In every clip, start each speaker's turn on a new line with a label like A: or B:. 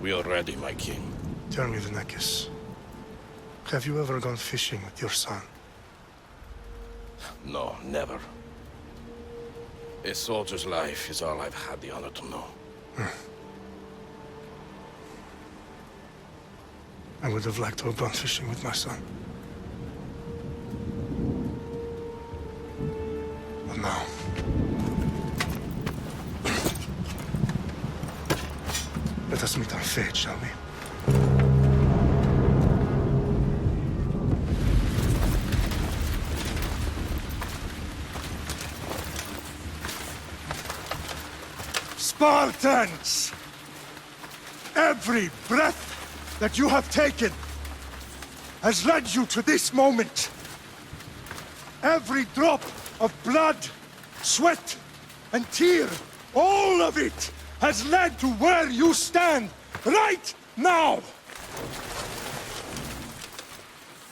A: We are ready, my king.
B: Tell me, Vinicius, have you ever gone fishing with your son?
A: No, never. A soldier's life is all I've had the honor to know.
B: I would have liked to have gone fishing with my son. But now... Let us meet our fate, shall we?
C: Spartans! Every breath that you have taken has led you to this moment. Every drop of blood, sweat, and tear, all of it has led to where you stand right now.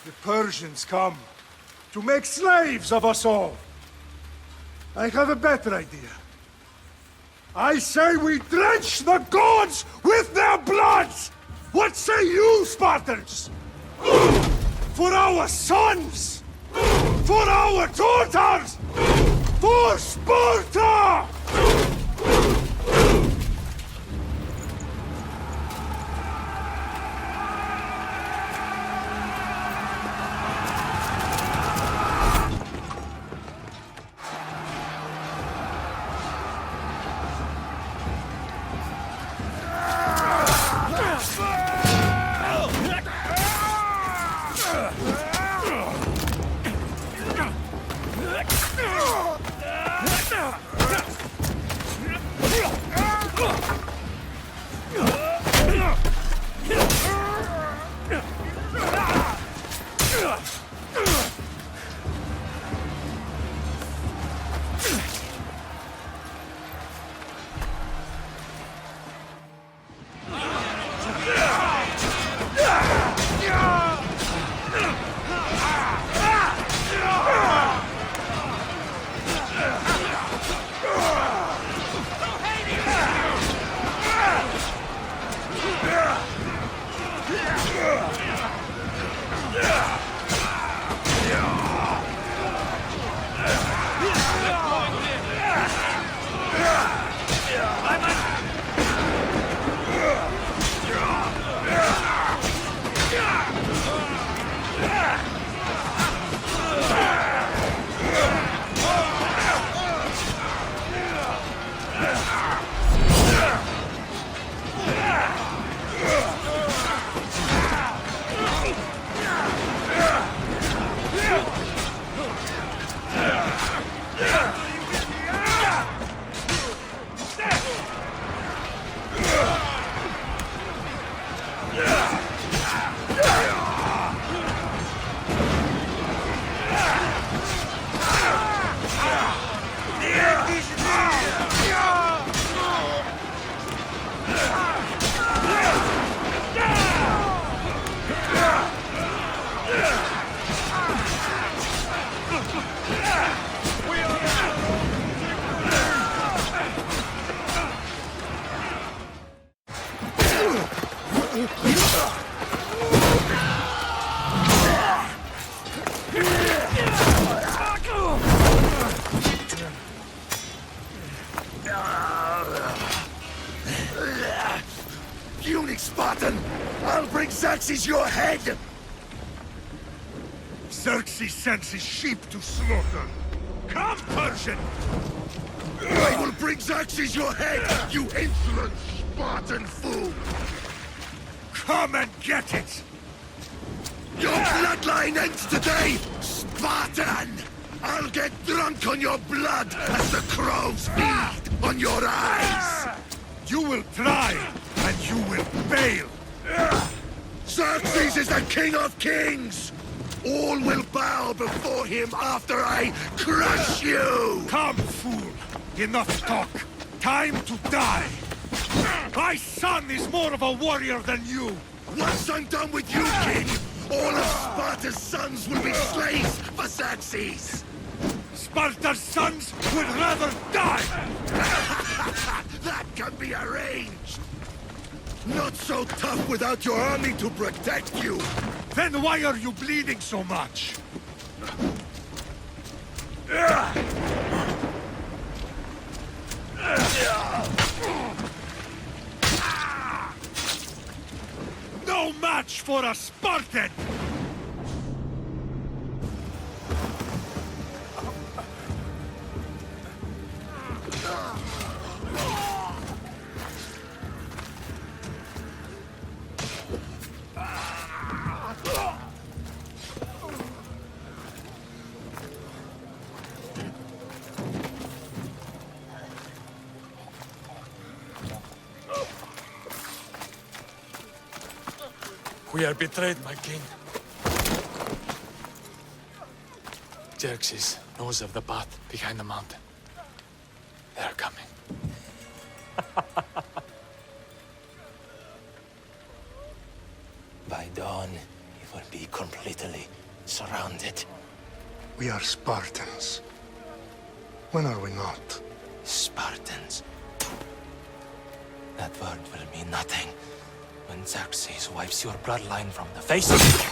C: The Persians come to make slaves of us all. I have a better idea. I say we drench the gods with their bloods! What say you, Spartans? For our sons! For our daughters! For Sparta!
D: Xerxes your head!
C: Xerxes sends his sheep to slaughter. Come, Persian!
D: I will bring Xerxes your head, you insolent Spartan fool!
C: Come and get it!
D: Your bloodline ends today, Spartan! I'll get drunk on your blood as the crows feed on your eyes!
C: You will try, and you will fail!
D: Xerxes is the king of kings! All will bow before him after I crush you!
C: Come, fool! Enough talk! Time to die! My son is more of a warrior than you!
D: Once I'm done with you, king, all of Sparta's sons will be slaves for Xerxes!
C: Sparta's sons would rather die!
D: That can be arranged! Not so tough without your army to protect you!
C: Then why are you bleeding so much? No match for a Spartan!
E: We are betrayed, my king. Xerxes knows of the path behind the mountain. They are coming.
F: By dawn, it will be completely surrounded.
B: We are Spartans. When are we not?
F: Spartans. That word will mean nothing when Xerxes wipes your bloodline from the face of the...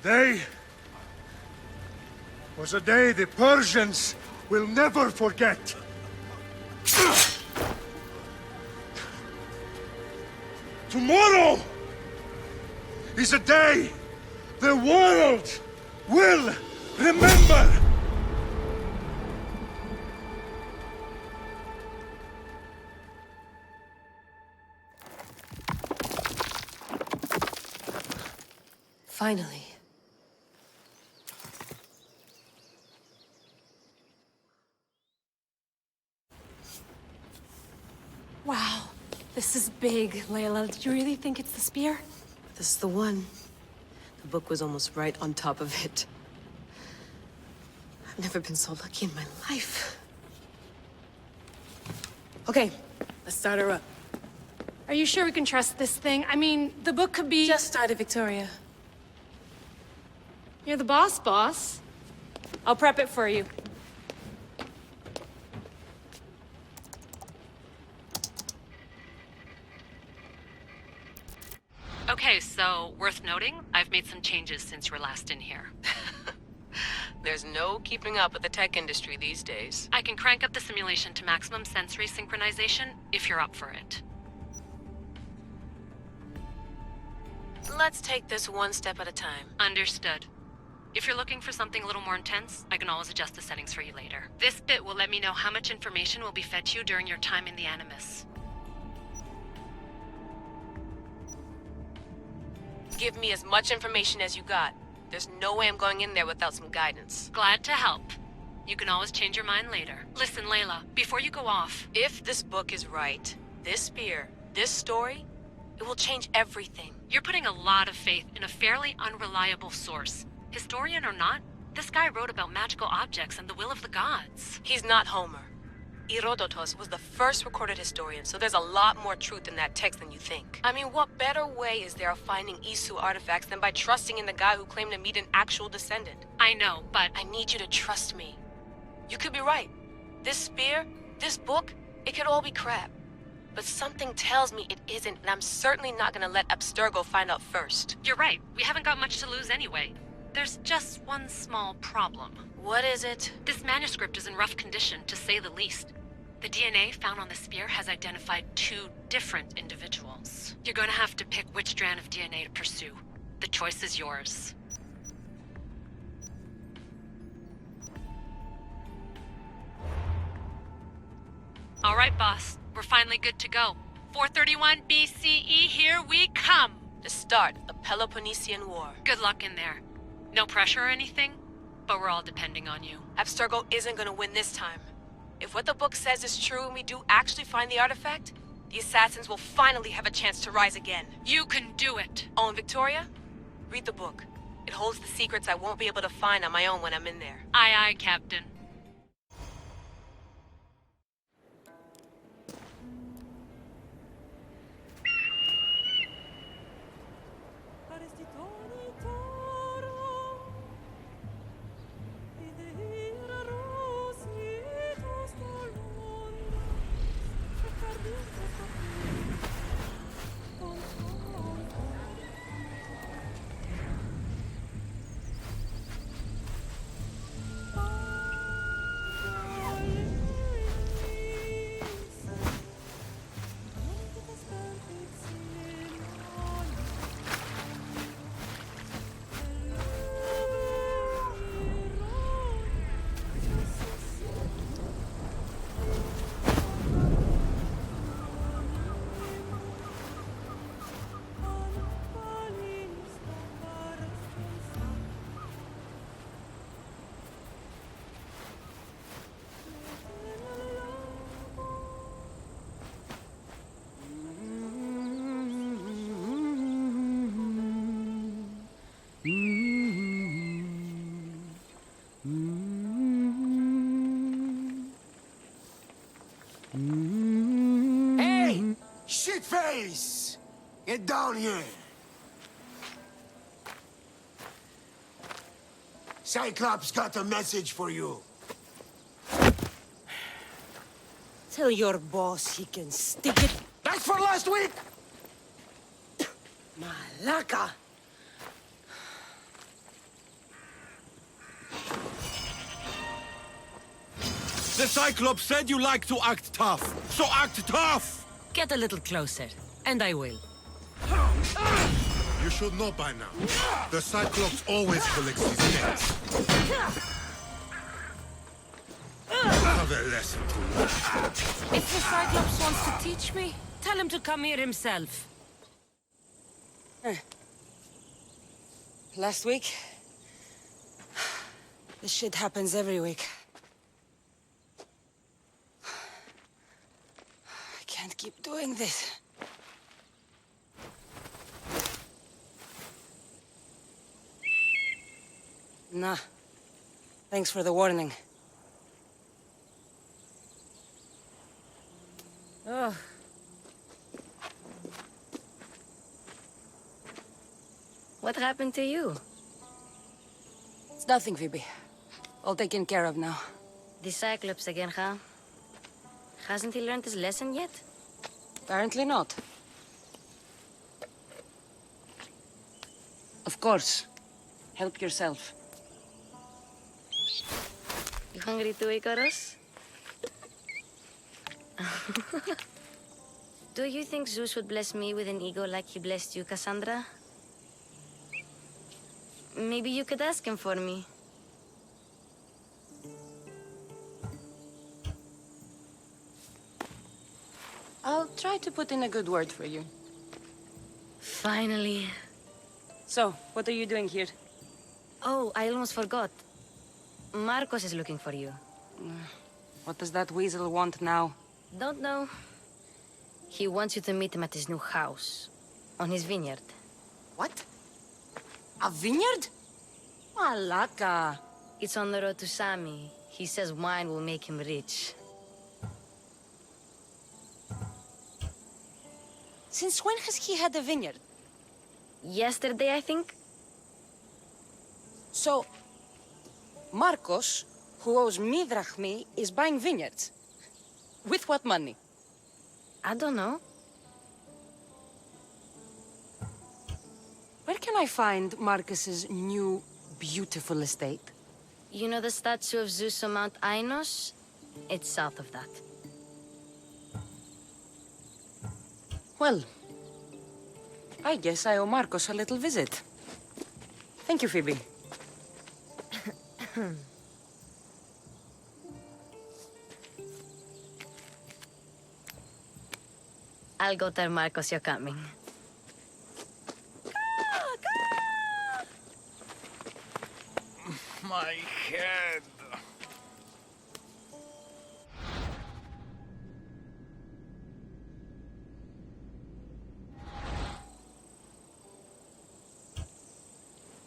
C: Today was a day the Persians will never forget. Tomorrow is a day the world will remember.
G: Finally. Wow, this is big, Layla. Did you really think it's the spear?
H: This is the one. The book was almost right on top of it. I've never been so lucky in my life. Okay, let's start her up.
G: Are you sure we can trust this thing? I mean, the book could be...
H: Just started, Victoria.
G: You're the boss. I'll prep it for you.
I: Okay, so worth noting, I've made some changes since you were last in here.
H: There's no keeping up with the tech industry these days.
I: I can crank up the simulation to maximum sensory synchronization if you're up for it.
H: Let's take this one step at a time.
I: Understood. If you're looking for something a little more intense, I can always adjust the settings for you later. This bit will let me know how much information will be fed to you during your time in the Animus.
H: Give me as much information as you got. There's no way I'm going in there without some guidance.
I: Glad to help. You can always change your mind later. Listen, Layla, before you go off...
H: If this book is right, this spear, this story, it will change everything.
I: You're putting a lot of faith in a fairly unreliable source. Historian or not, this guy wrote about magical objects and the will of the gods.
H: He's not Homer. Herodotus was the first recorded historian, so there's a lot more truth in that text than you think. I mean, what better way is there of finding Isu artifacts than by trusting in the guy who claimed to meet an actual descendant?
I: I know, but...
H: I need you to trust me. You could be right. This spear, this book, it could all be crap. But something tells me it isn't, and I'm certainly not gonna let Abstergo find out first.
I: You're right. We haven't got much to lose anyway. There's just one small problem.
H: What is it?
I: This manuscript is in rough condition, to say the least. The DNA found on the spear has identified 2 different individuals. You're gonna have to pick which strand of DNA to pursue. The choice is yours. All right, boss. We're finally good to go. 431 BCE, here we come!
H: The start of the Peloponnesian War.
I: Good luck in there. No pressure or anything, but we're all depending on you.
H: Abstergo isn't gonna win this time. If what the book says is true and we do actually find the artifact, the assassins will finally have a chance to rise again.
I: You can do it!
H: Oh, and Victoria? Read the book. It holds the secrets I won't be able to find on my own when I'm in there.
I: Aye, aye, Captain.
D: Shitface! Get down here! Cyclops got a message for you.
J: Tell your boss he can stick it.
D: That's for last week!
J: Malaka!
D: The Cyclops said you like to act tough, so act tough!
J: Get a little closer, and I will.
C: You should know by now. The Cyclops always collects his debts. Have a lesson to learn.
J: If the Cyclops wants to teach me, tell him to come here himself. Last week? This shit happens every week. I can't keep doing this. Nah. Thanks for the warning. Oh.
I: What happened to you?
J: It's nothing, Phoebe. All taken care of now.
I: The Cyclops again, huh? Hasn't he learned his lesson yet?
J: Apparently not. Of course. Help yourself.
I: You hungry too, Icarus? Do you think Zeus would bless me with an ego like he blessed you, Cassandra? Maybe you could ask him for me.
J: I'll try to put in a good word for you.
I: Finally.
J: So, what are you doing here?
I: Oh, I almost forgot. Marcos is looking for you.
J: What does that weasel want now?
I: Don't know. He wants you to meet him at his new house. On his vineyard.
J: What? A vineyard? Malaka.
I: It's on the road to Sami. He says wine will make him rich.
J: Since when has he had a vineyard?
I: Yesterday, I think?
J: So, Marcos, who owes me Drachmi, is buying vineyards. With what money?
I: I don't know.
J: Where can I find Marcus's new, beautiful estate?
I: You know the statue of Zeus on Mount Ainos? It's south of that.
J: Well, I guess I owe Marcos a little visit. Thank you, Phoebe.
I: I'll go tell Marcos you're coming.
E: My head.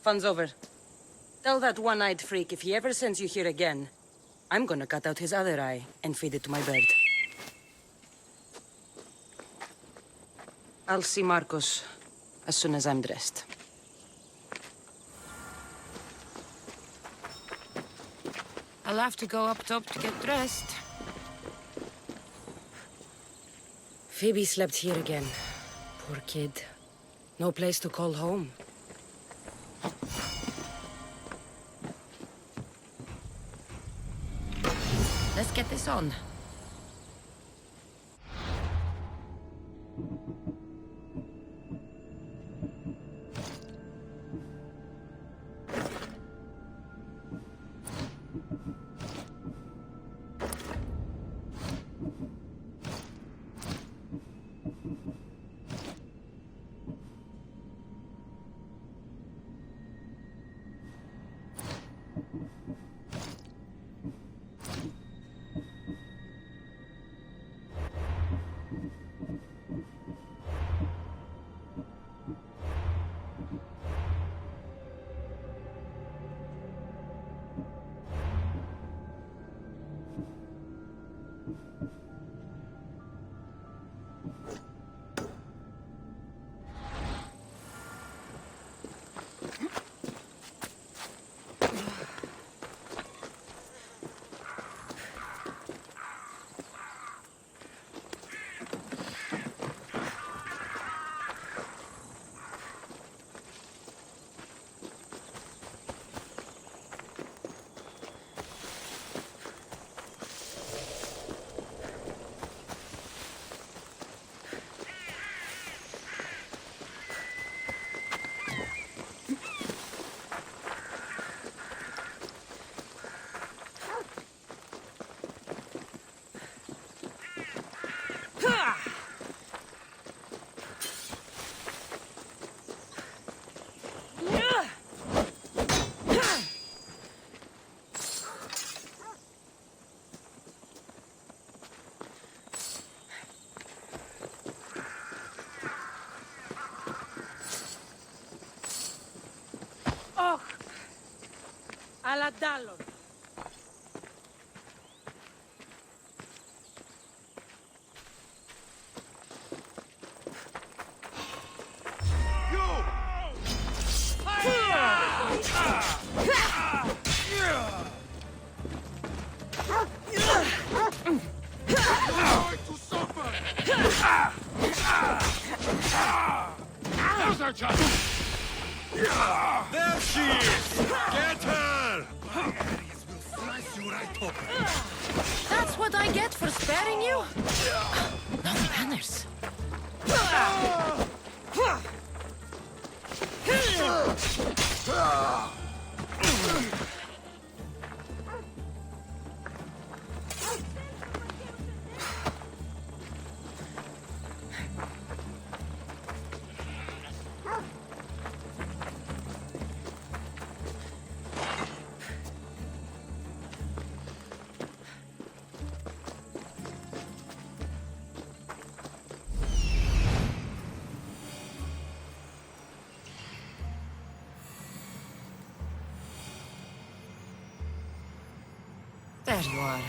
J: Fun's over. Tell that one-eyed freak if he ever sends you here again, I'm gonna cut out his other eye and feed it to my bird. I'll see Marcos as soon as I'm dressed. I'll have to go up top to get dressed. Phoebe slept here again. Poor kid. No place to call home. Let's get this on. Talos.
D: There she is! Get her! My Ares will slice you right open.
J: That's what I get for sparing you? No manners. There you are.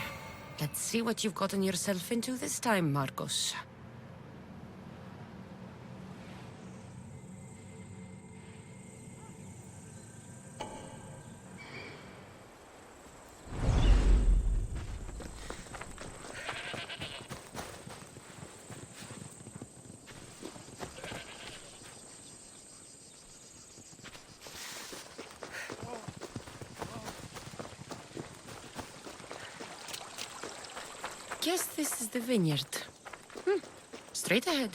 J: Let's see what you've gotten yourself into this time, Marcos. Guess this is the vineyard. Straight ahead.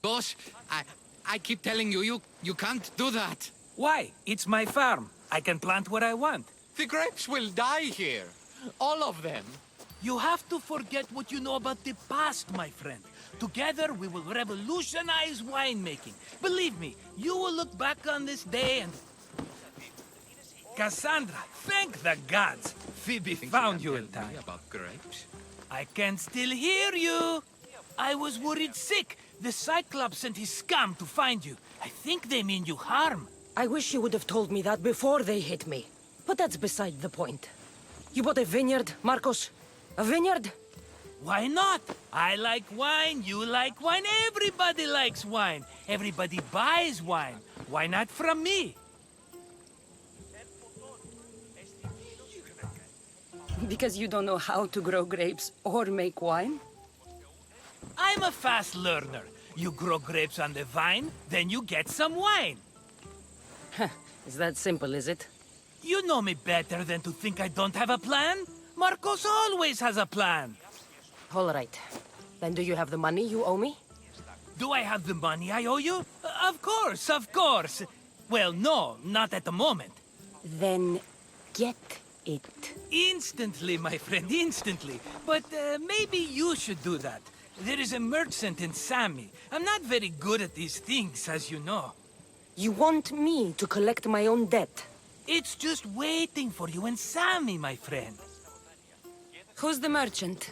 K: Boss, I keep telling you, you can't do that.
L: Why? It's my farm. I can plant what I want.
K: The grapes will die here. All of them.
L: You have to forget what you know about the past, my friend. Together, we will revolutionize winemaking. Believe me, you will look back on this day and... Cassandra, thank the gods! Phoebe found you in time.
K: About grapes?
L: I can still hear you! I was worried sick. The Cyclops sent his scum to find you. I think they mean you harm.
J: I wish you would have told me that before they hit me. But that's beside the point. You bought a vineyard, Marcos? A vineyard?
L: Why not? I like wine, you like wine, everybody likes wine. Everybody buys wine. Why not from me?
J: Because you don't know how to grow grapes or make wine?
L: I'm a fast learner. You grow grapes on the vine, then you get some wine.
J: Is that simple, is it?
L: You know me better than to think I don't have a plan. Marcos always has a plan.
J: All right. Then do you have the money you owe me?
L: Do I have the money I owe you? Of course, of course. Well, no, not at the moment.
J: Then get it.
L: Instantly, my friend, instantly. But maybe you should do that. There is a merchant in Sami. I'm not very good at these things, as you know.
J: You want me to collect my own debt?
L: It's just waiting for you and Sammy, my friend.
J: Who's the merchant?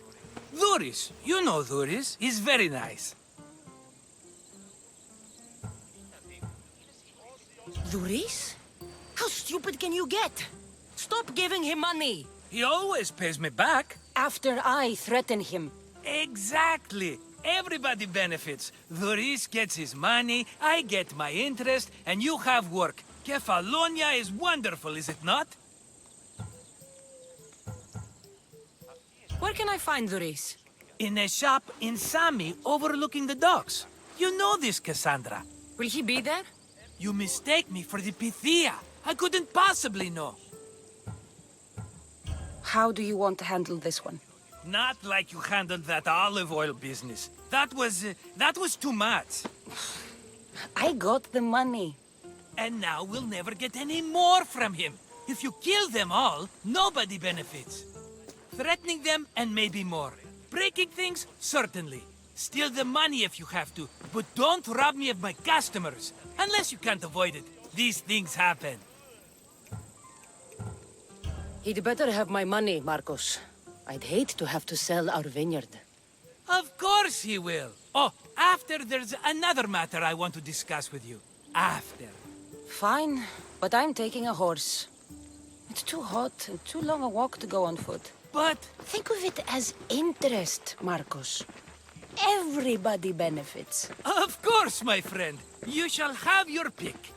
L: Duris. You know Duris. He's very nice.
J: Duris? How stupid can you get? Stop giving him money!
L: He always pays me back.
J: After I threaten him.
L: Exactly. Everybody benefits. Duris gets his money, I get my interest, and you have work. Kefalonia is wonderful, is it not?
J: Where can I find Duris?
L: In a shop in Sami, overlooking the docks. You know this, Cassandra.
J: Will he be there?
L: You mistake me for the Pythia. I couldn't possibly know.
J: How do you want to handle this one?
L: Not like you handled that olive oil business. That was too much.
J: I got the money.
L: And now we'll never get any more from him. If you kill them all, nobody benefits. Threatening them and maybe more. Breaking things, certainly. Steal the money if you have to, but don't rob me of my customers. Unless you can't avoid it. These things happen.
J: He'd better have my money, Marcos. I'd hate to have to sell our vineyard.
L: Of course he will. Oh, after there's another matter I want to discuss with you. After.
J: Fine, but I'm taking a horse. It's too hot and too long a walk to go on foot.
L: But...
J: think of it as interest, Marcos. Everybody benefits.
L: Of course, my friend. You shall have your pick.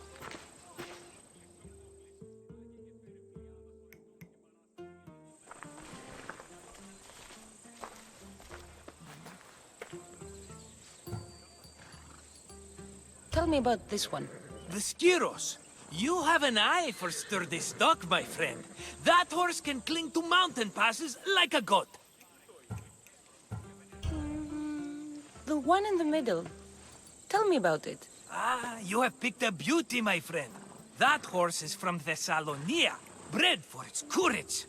J: Tell me about this one.
L: The Skiros. You have an eye for sturdy stock, my friend. That horse can cling to mountain passes like a goat.
J: The one in the middle. Tell me about it.
L: Ah, you have picked a beauty, my friend. That horse is from Thessalonia, bred for its courage.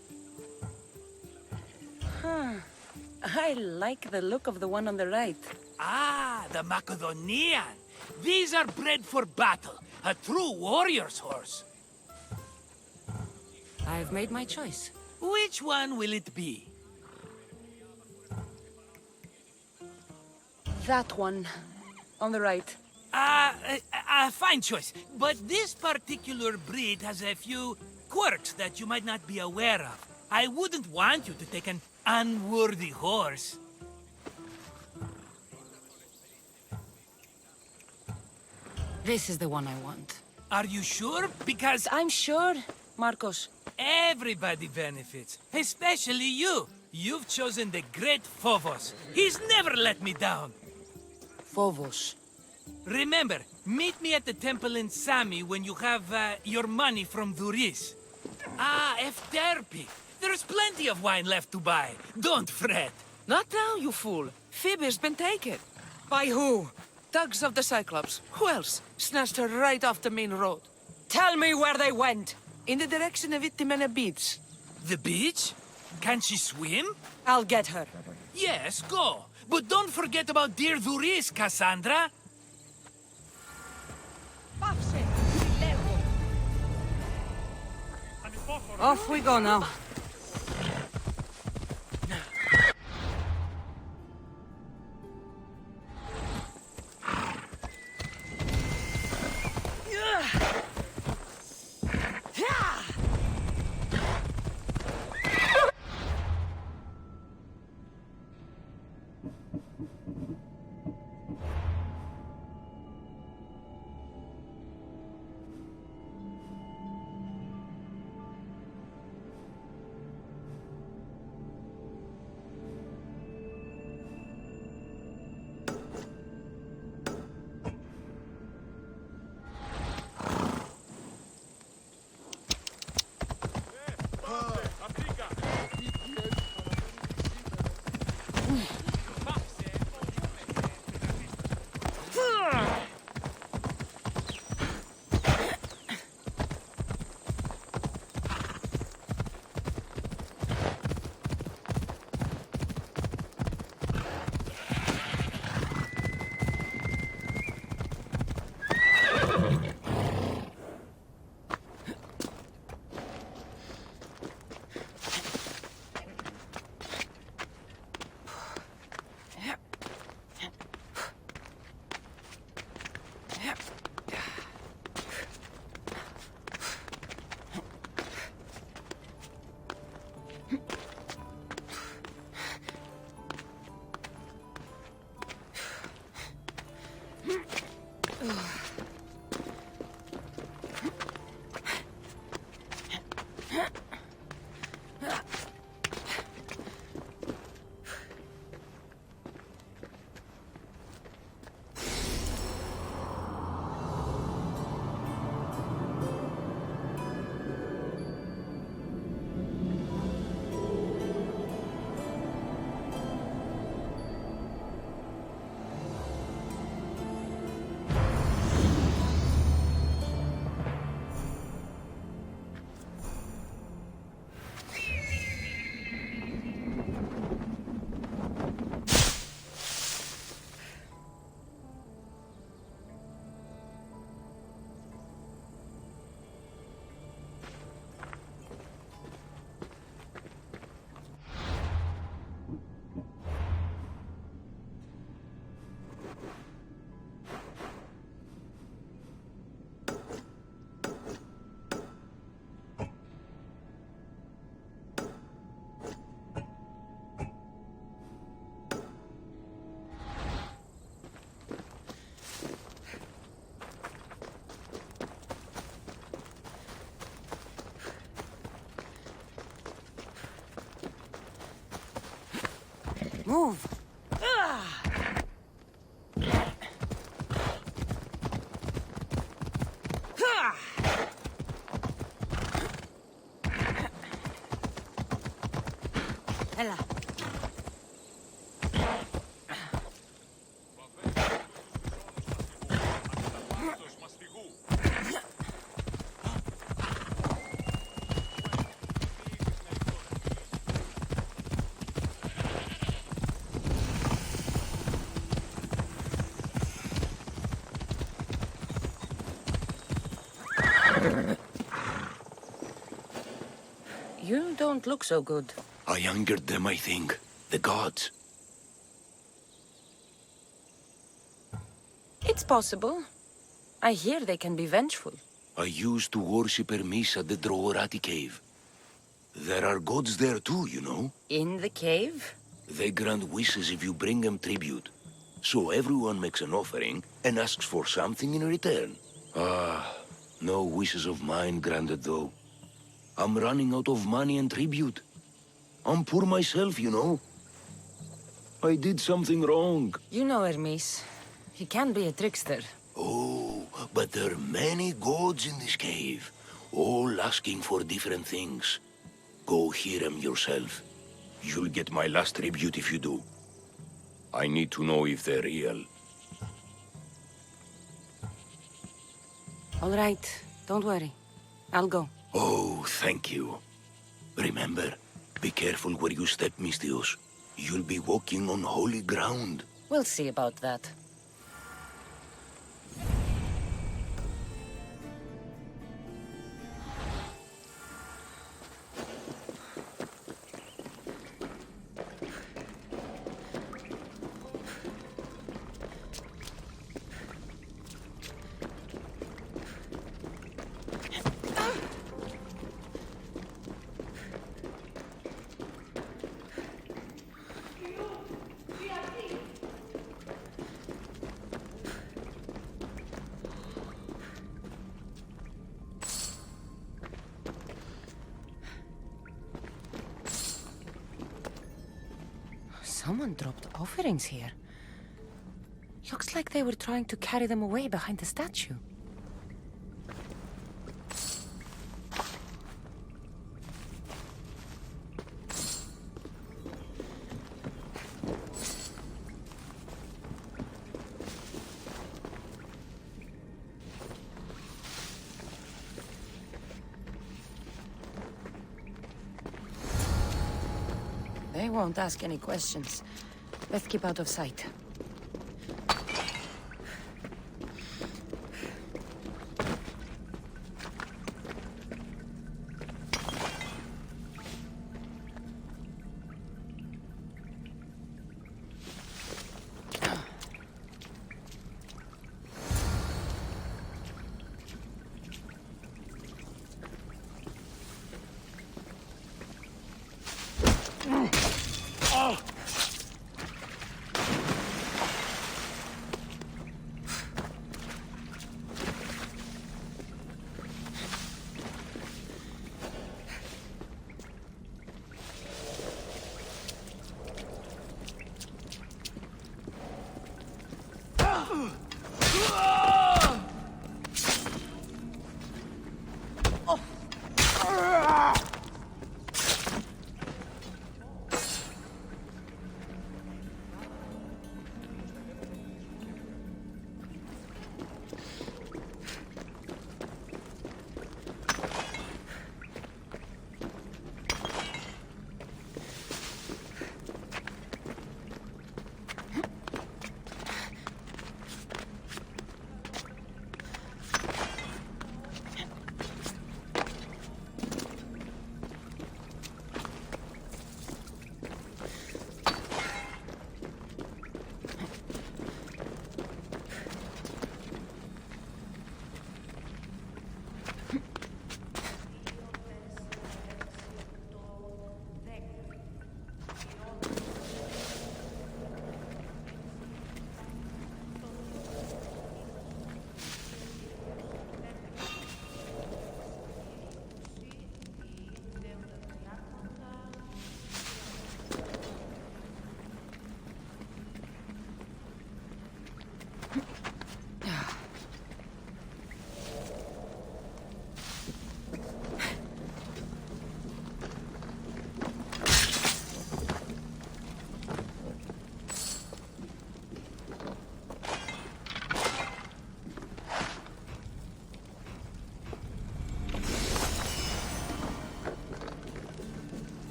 J: Huh. I like the look of the one on the right.
L: Ah, the Macedonian. These are bred for battle. A true warrior's horse.
J: I've made my choice.
L: Which one will it be?
J: That one. On the right.
L: Fine choice. But this particular breed has a few quirks that you might not be aware of. I wouldn't want you to take an unworthy horse.
J: This is the one I want.
L: Are you sure? Because
J: I'm sure, Marcos.
L: everybody benefits. Especially you. You've chosen the great Phobos. He's never let me down.
J: Phobos.
L: Remember, meet me at the temple in Sami when you have your money from Duris. Ah, Efterpi. There's plenty of wine left to buy. Don't fret.
M: Not now, you fool. Phoebe's been taken.
J: By who?
M: Thugs of the Cyclops. Who else? Snatched her right off the main road.
J: Tell me where they went.
M: In the direction of Itimena Beach.
L: The beach? Can she swim?
J: I'll get her.
L: Yes, go. But don't forget about dear Duris, Cassandra.
J: Off we go now. Move! Ella. You don't look so good.
D: I angered them, I think. The gods.
J: It's possible. I hear they can be vengeful.
D: I used to worship Hermes at the Droorati cave. There are gods there too, you know.
J: In the cave?
D: They grant wishes if you bring them tribute. So everyone makes an offering and asks for something in return. No wishes of mine granted though. I'm running out of money and tribute. I'm poor myself, you know. I did something wrong.
J: You know Hermes. He can be a trickster.
D: Oh, but there are many gods in this cave, all asking for different things. Go hear them yourself. You'll get my last tribute if you do. I need to know if they're real.
J: All right, don't worry. I'll go.
D: Oh, thank you. Remember, be careful where you step, Mistios. You'll be walking on holy ground.
J: We'll see about that. Someone dropped offerings here. Looks like they were trying to carry them away behind the statue. They won't ask any questions. Let's keep out of sight.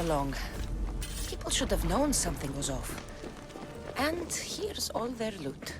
J: along. People should have known something was off. And here's all their loot.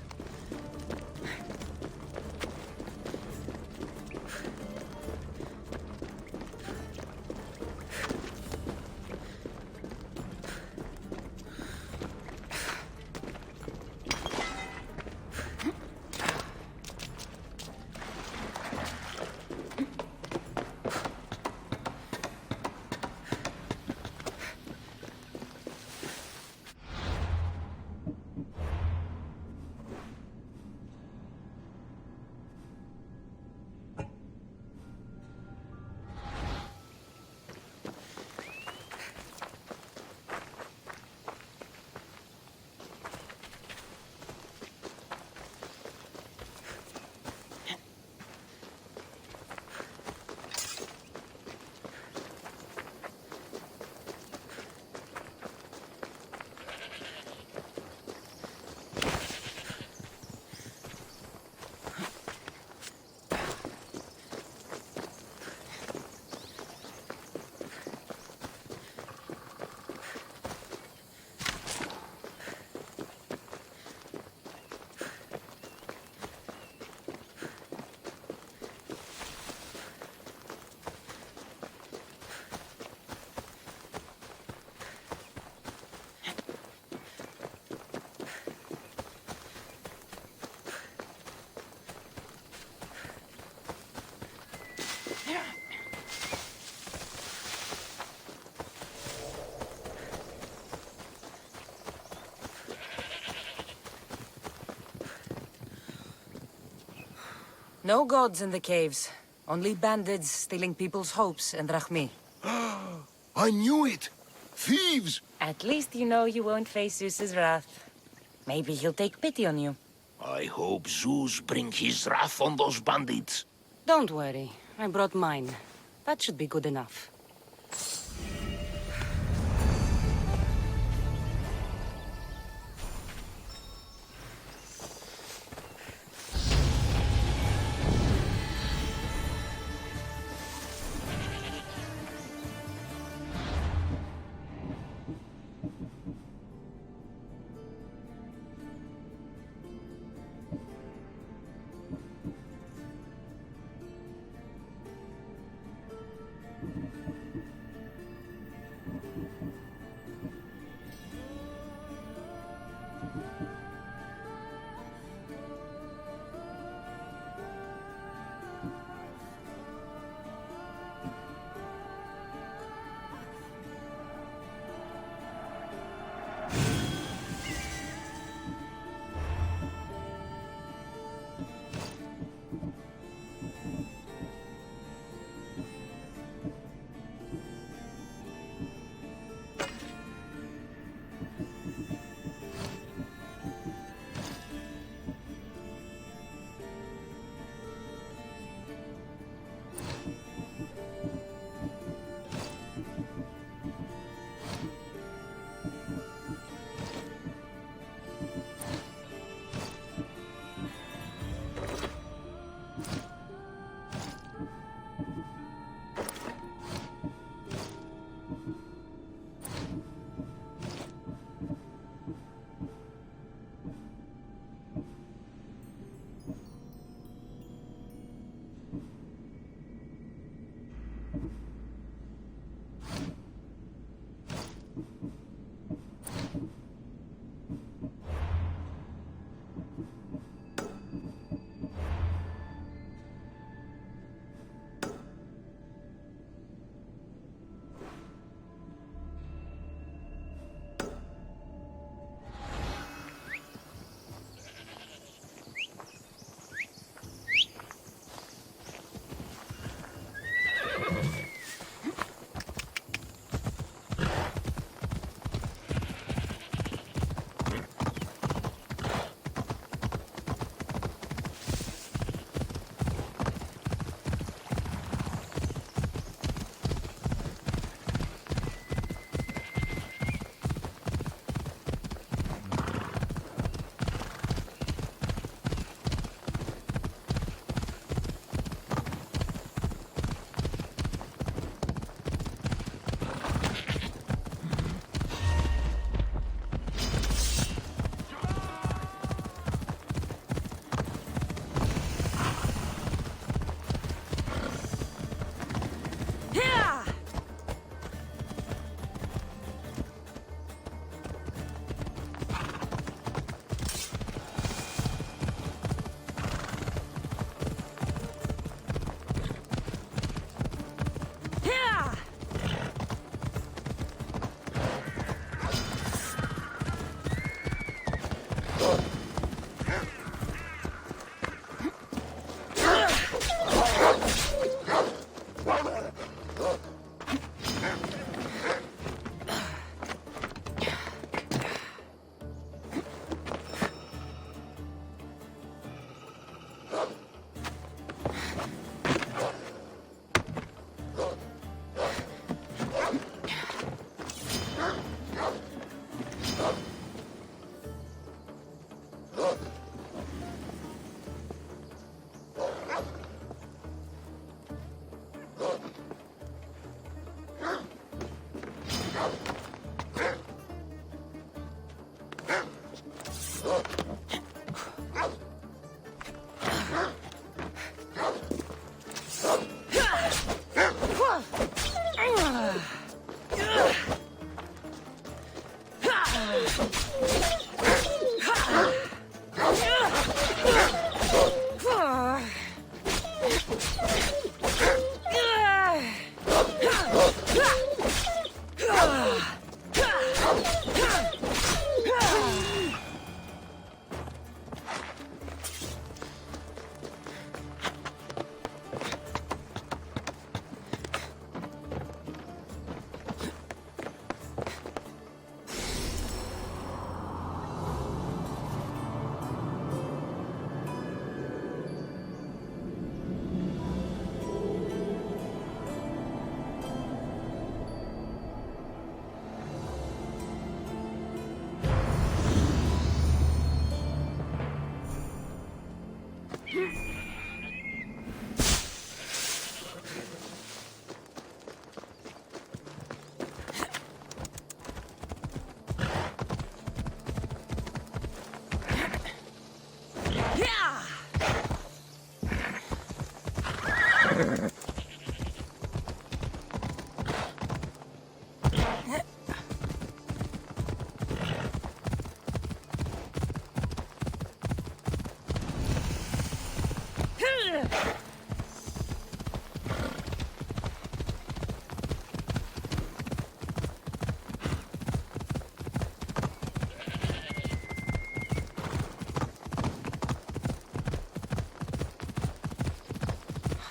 J: No gods in the caves. Only bandits stealing people's hopes and Drachma.
D: I knew it! Thieves!
J: At least you know you won't face Zeus's wrath. Maybe he'll take pity on you.
D: I hope Zeus bring his wrath on those bandits.
J: Don't worry. I brought mine. That should be good enough.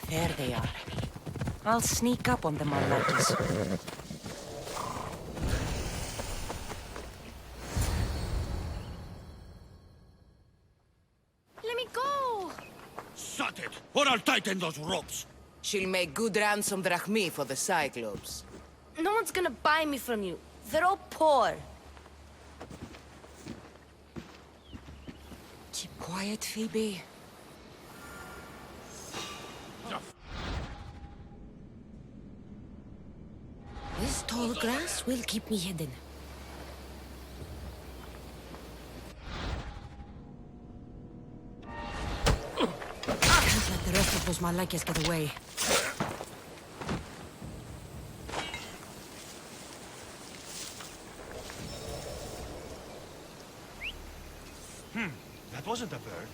J: There they are. I'll sneak up on them on matches.
G: Let me go!
K: Shut it, or I'll tighten those ropes.
M: She'll make good ransom drachmi for the Cyclops.
G: No one's gonna buy me from you. They're all poor.
J: Keep quiet, Phoebe. This tall grass will keep me hidden. Can't let the rest of those Malakias get away.
C: That wasn't a bird.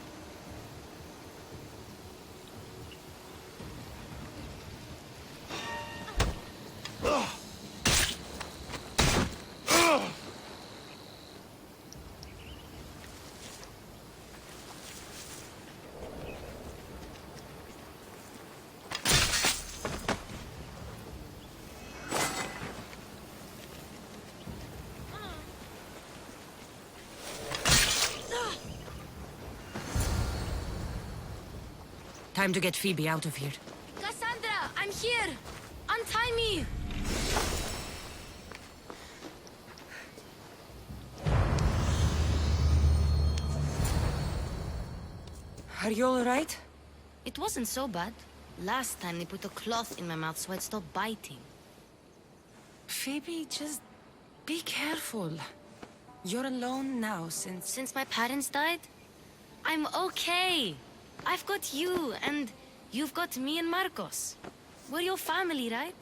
J: Time to get Phoebe out of here.
G: Cassandra, I'm here! Untie me!
J: Are you all right?
G: It wasn't so bad. Last time they put a cloth in my mouth so I'd stop biting.
J: Phoebe, just be careful. You're alone now
G: Since my parents died? I'm okay. I've got you, and you've got me and Marcos. We're your family, right?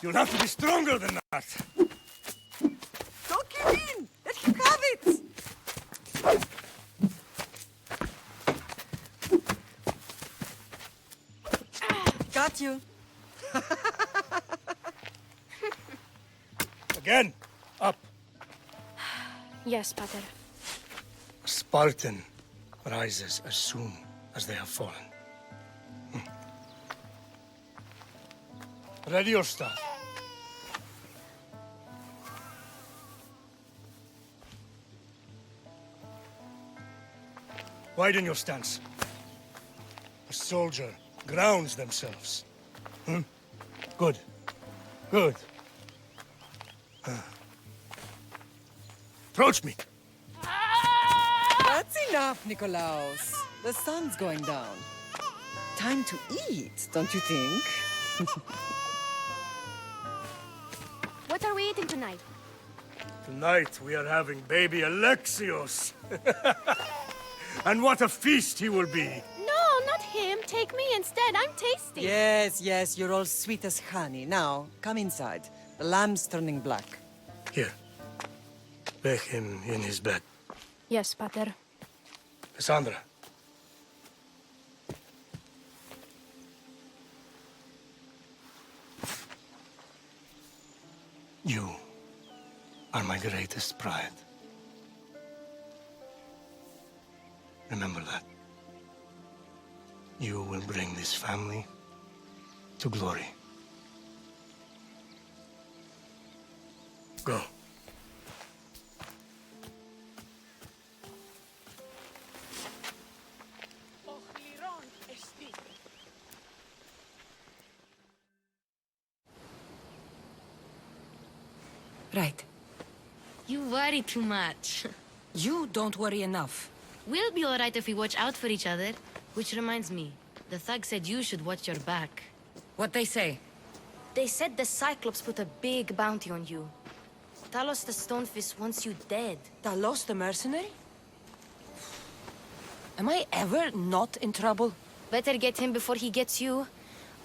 C: You'll have to be stronger than that.
M: Don't give in! Let him have it! Got you.
C: Again, up.
G: Yes, Pater.
B: A Spartan rises as soon as they have fallen. Ready your staff. Widen your stance. A soldier grounds themselves. Good. Good. Approach me.
M: That's enough, Nikolaos. The sun's going down. Time to eat, don't you think?
G: What are we eating tonight?
C: Tonight we are having baby Alexios. And what a feast he will be.
G: No, not him. Take me instead. I'm tasty.
M: Yes, yes, you're all sweet as honey. Now, come inside. The lamb's turning black.
B: Here. Lay him in his bed.
G: Yes, Pater.
B: Cassandra. You are my greatest pride. Remember that. You will bring this family to glory. Go.
J: Right.
G: You worry too much.
J: You don't worry enough.
G: We'll be alright if we watch out for each other. Which reminds me, the thug said you should watch your back.
J: What they say?
G: They said the Cyclops put a big bounty on you. Talos the Stonefist wants you dead.
J: Talos the mercenary? Am I ever not in trouble?
G: Better get him before he gets you.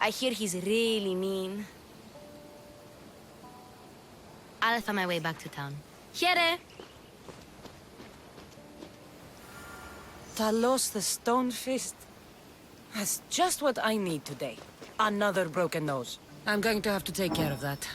G: I hear he's really mean. I'll find my way back to town. Here!
J: Talos the Stonefist? That's just what I need today. Another broken nose. I'm going to have to take care of that.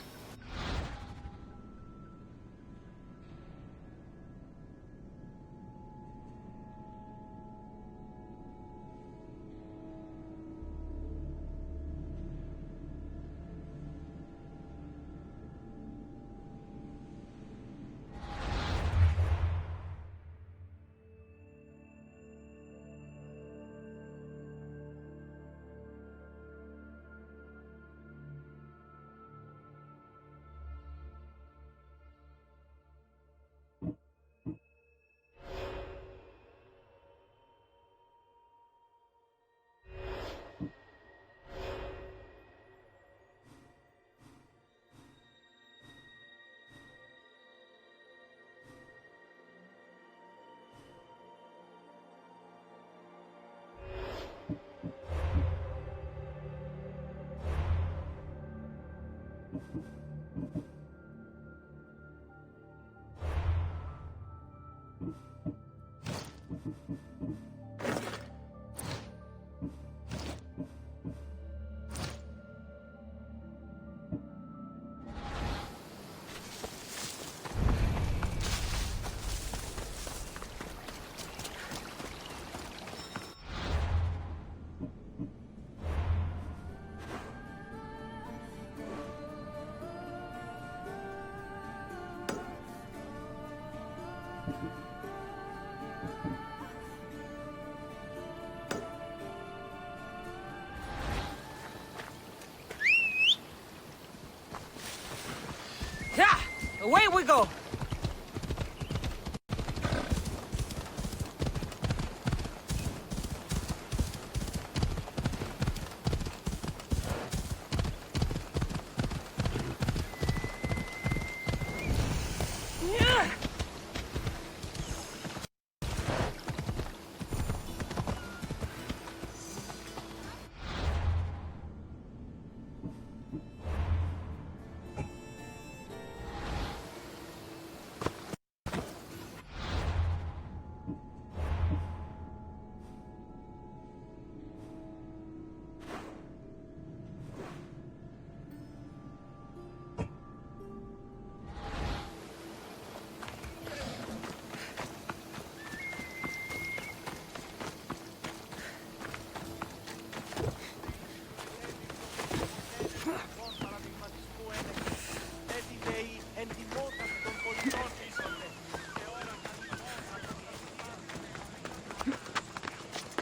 J: Yeah! Away we go!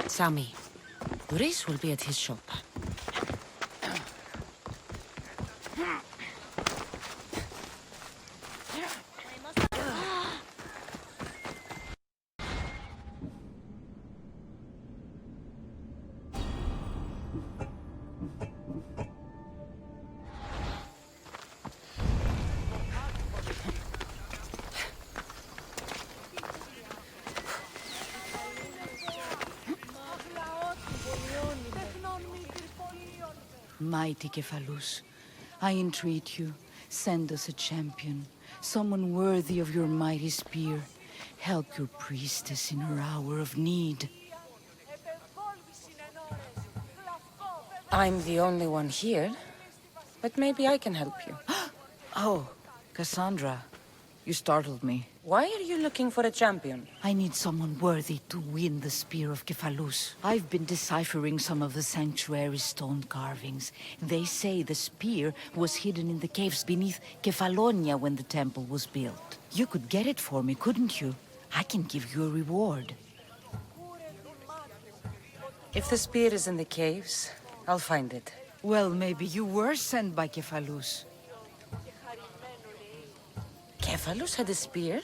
J: Sami, Reese will be at his shop.
N: Mighty Kephalus, I entreat you, send us a champion, someone worthy of your mighty spear. Help your priestess in her hour of need.
J: I'm the only one here, but maybe I can help you.
N: Oh, Cassandra, you startled me.
J: Why are you looking for a champion?
N: I need someone worthy to win the spear of Kephalus. I've been deciphering some of the sanctuary's stone carvings. They say the spear was hidden in the caves beneath Kefalonia when the temple was built. You could get it for me, couldn't you? I can give you a reward.
J: If the spear is in the caves, I'll find it.
N: Well, maybe you were sent by Kephalus.
J: Kephalus had a spear?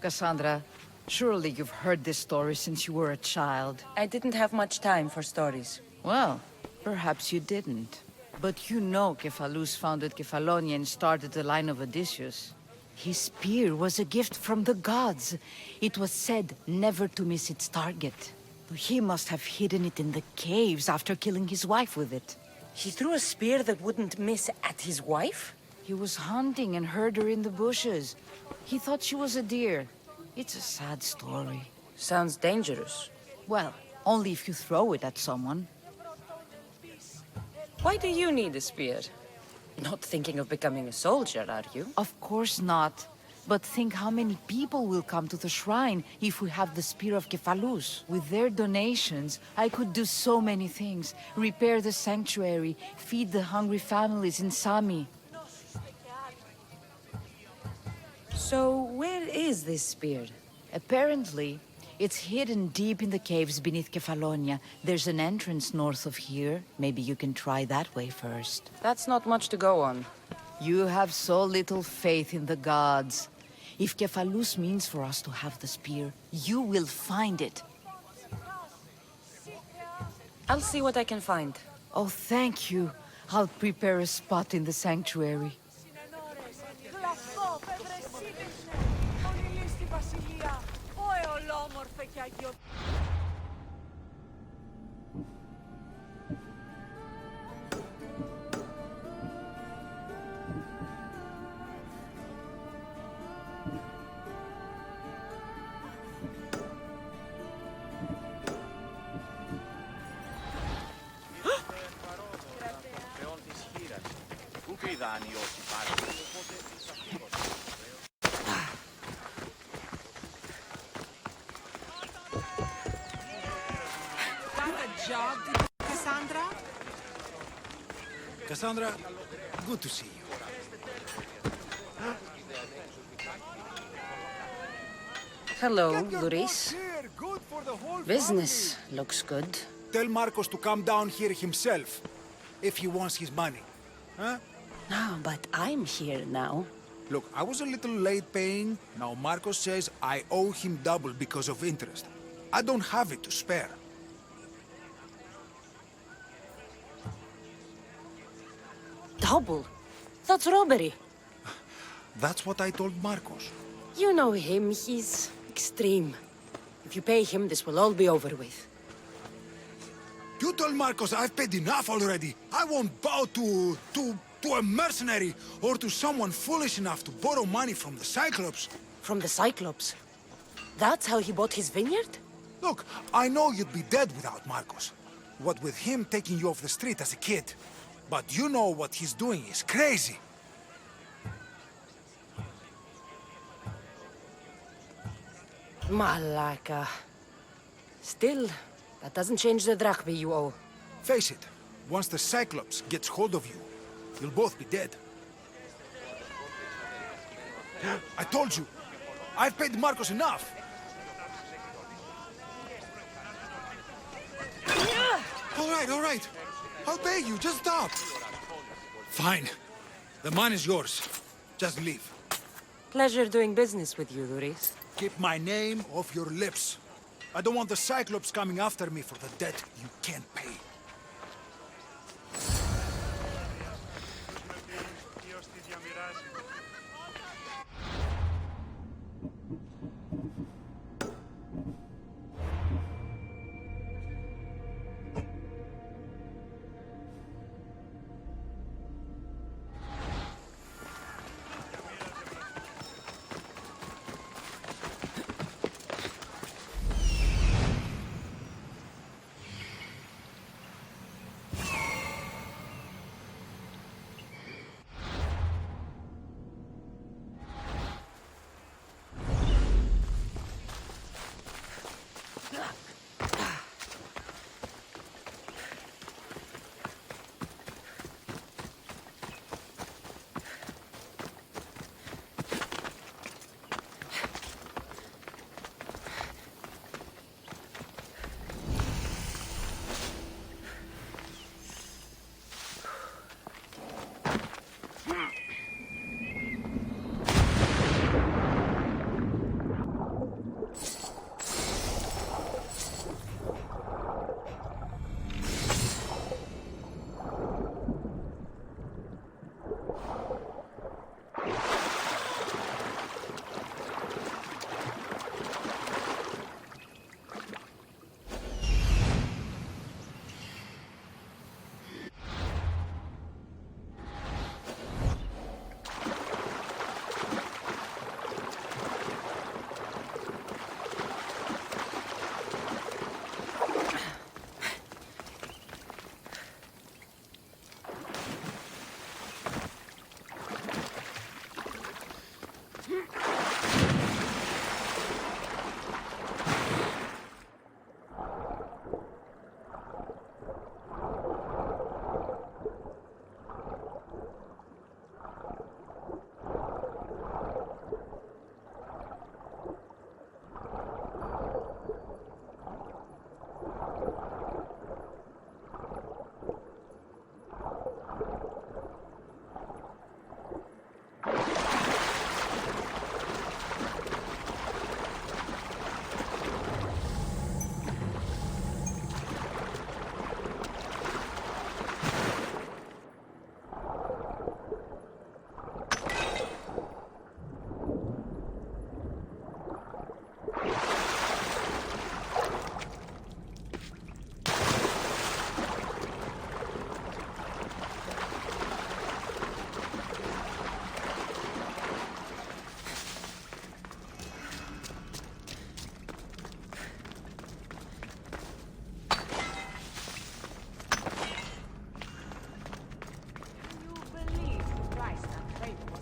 N: Cassandra, surely you've heard this story since you were a child.
J: I didn't have much time for stories.
N: Well, perhaps you didn't. But you know Kephalus founded Kefalonia and started the line of Odysseus. His spear was a gift from the gods. It was said never to miss its target. He must have hidden it in the caves after killing his wife with it.
J: He threw a spear that wouldn't miss at his wife?
N: He was hunting and heard her in the bushes. He thought she was a deer. It's a sad story.
J: Sounds dangerous.
N: Well, only if you throw it at someone.
J: Why do you need a spear? Not thinking of becoming a soldier, are you?
N: Of course not. But think how many people will come to the shrine if we have the Spear of Kephalus. With their donations, I could do so many things. Repair the sanctuary, feed the hungry families in Sami.
J: So, where is this spear?
N: Apparently, it's hidden deep in the caves beneath Kefalonia. There's an entrance north of here. Maybe you can try that way first.
J: That's not much to go on.
N: You have so little faith in the gods. If Kephalus means for us to have the spear, you will find it.
J: I'll see what I can find.
N: Oh, thank you. I'll prepare a spot in the sanctuary.
L: Job, Cassandra?
C: Cassandra, good to see you.
J: Hello, Luris. Business looks good.
C: Tell Marcos to come down here himself, if he wants his money. Huh?
J: No, but I'm here now.
C: Look, I was a little late paying. Now Marcos says I owe him double because of interest. I don't have it to spare.
J: Double? That's robbery.
C: That's what I told Marcos.
J: You know him, he's extreme. If you pay him, this will all be over with.
C: You told Marcos I've paid enough already. I won't bow to a mercenary or to someone foolish enough to borrow money from the Cyclops.
J: From the Cyclops? That's how he bought his vineyard?
C: Look, I know you'd be dead without Marcos. What with him taking you off the street as a kid. But you know what he's doing is crazy.
J: Malaka. Still, that doesn't change the drachma you owe.
C: Face it, once the Cyclops gets hold of you, you'll both be dead. I told you, I've paid Marcos enough. All right. I'll pay you, just stop. Fine. The money's yours. Just leave.
J: Pleasure doing business with you, Luris.
C: Keep my name off your lips. I don't want the Cyclops coming after me for the debt you can't pay.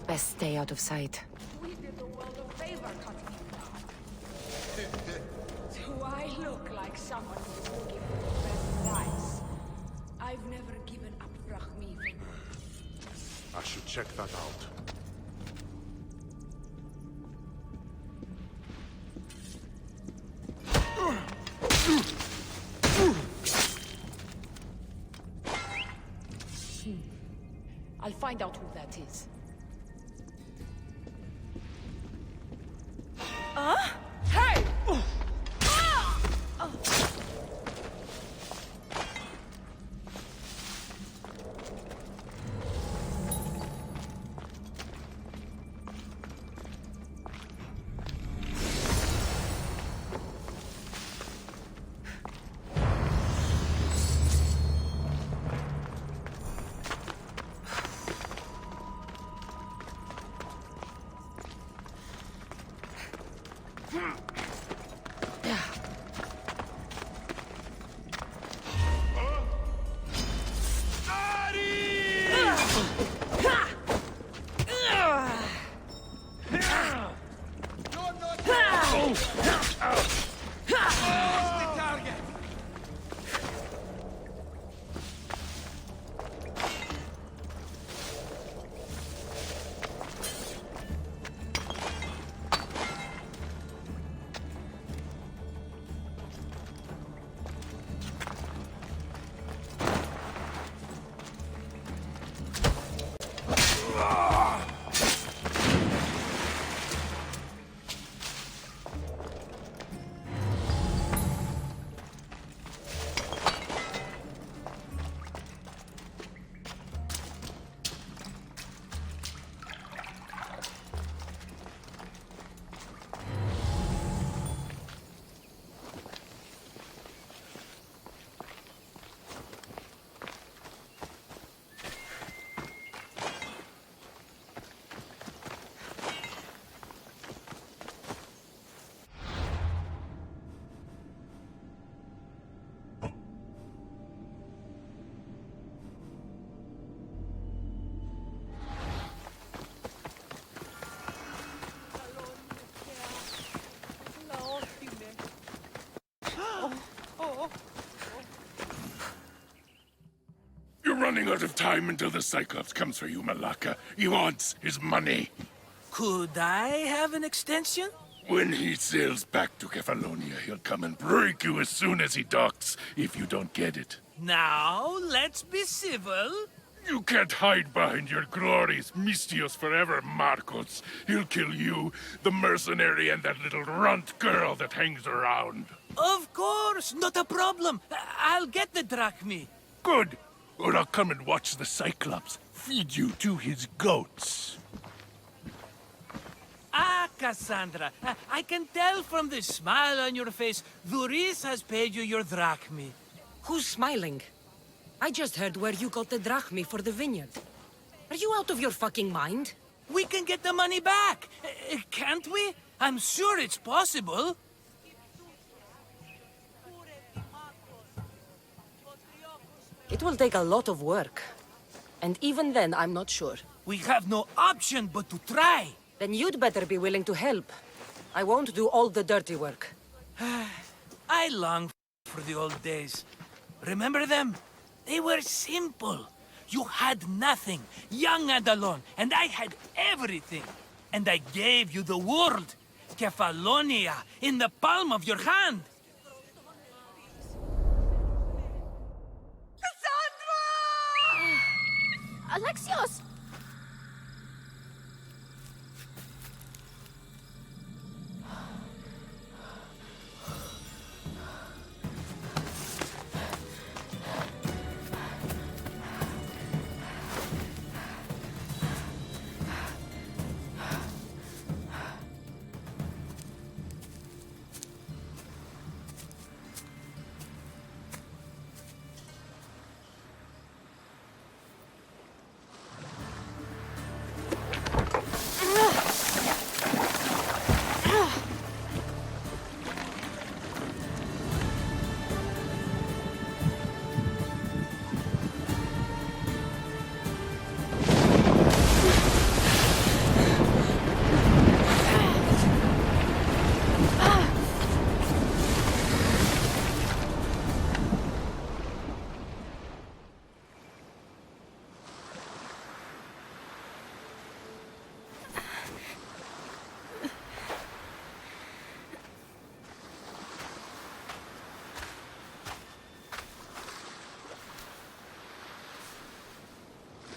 H: Best stay out of sight.
O: We did the world a favor cutting him down. Do I look like someone who's looking for the best price? I've never given up Drachma for
B: I should check that out.
O: I'll find out who that is. Hey!
A: You're running out of time until the Cyclops comes for you, Malaka. He wants his money.
L: Could I have an extension?
A: When he sails back to Kefalonia, he'll come and break you as soon as he docks, if you don't get it.
L: Now, let's be civil.
A: You can't hide behind your glories, Mistios forever, Marcos. He'll kill you, the mercenary, and that little runt girl that hangs around.
L: Of course, not a problem. I'll get the Drachma.
A: Good. Or I'll come and watch the Cyclops feed you to his goats.
L: Ah, Cassandra, I can tell from the smile on your face, Duris has paid you your Drachma.
J: Who's smiling? I just heard where you got the Drachma for the vineyard. Are you out of your fucking mind?
L: We can get the money back, can't we? I'm sure it's possible.
J: It will take a lot of work. And even then, I'm not sure.
L: We have no option but to try.
J: Then you'd better be willing to help. I won't do all the dirty work.
L: I long for the old days. Remember them? They were simple. You had nothing, young and alone, and I had everything. And I gave you the world, Kefalonia, in the palm of your hand.
O: Alexios!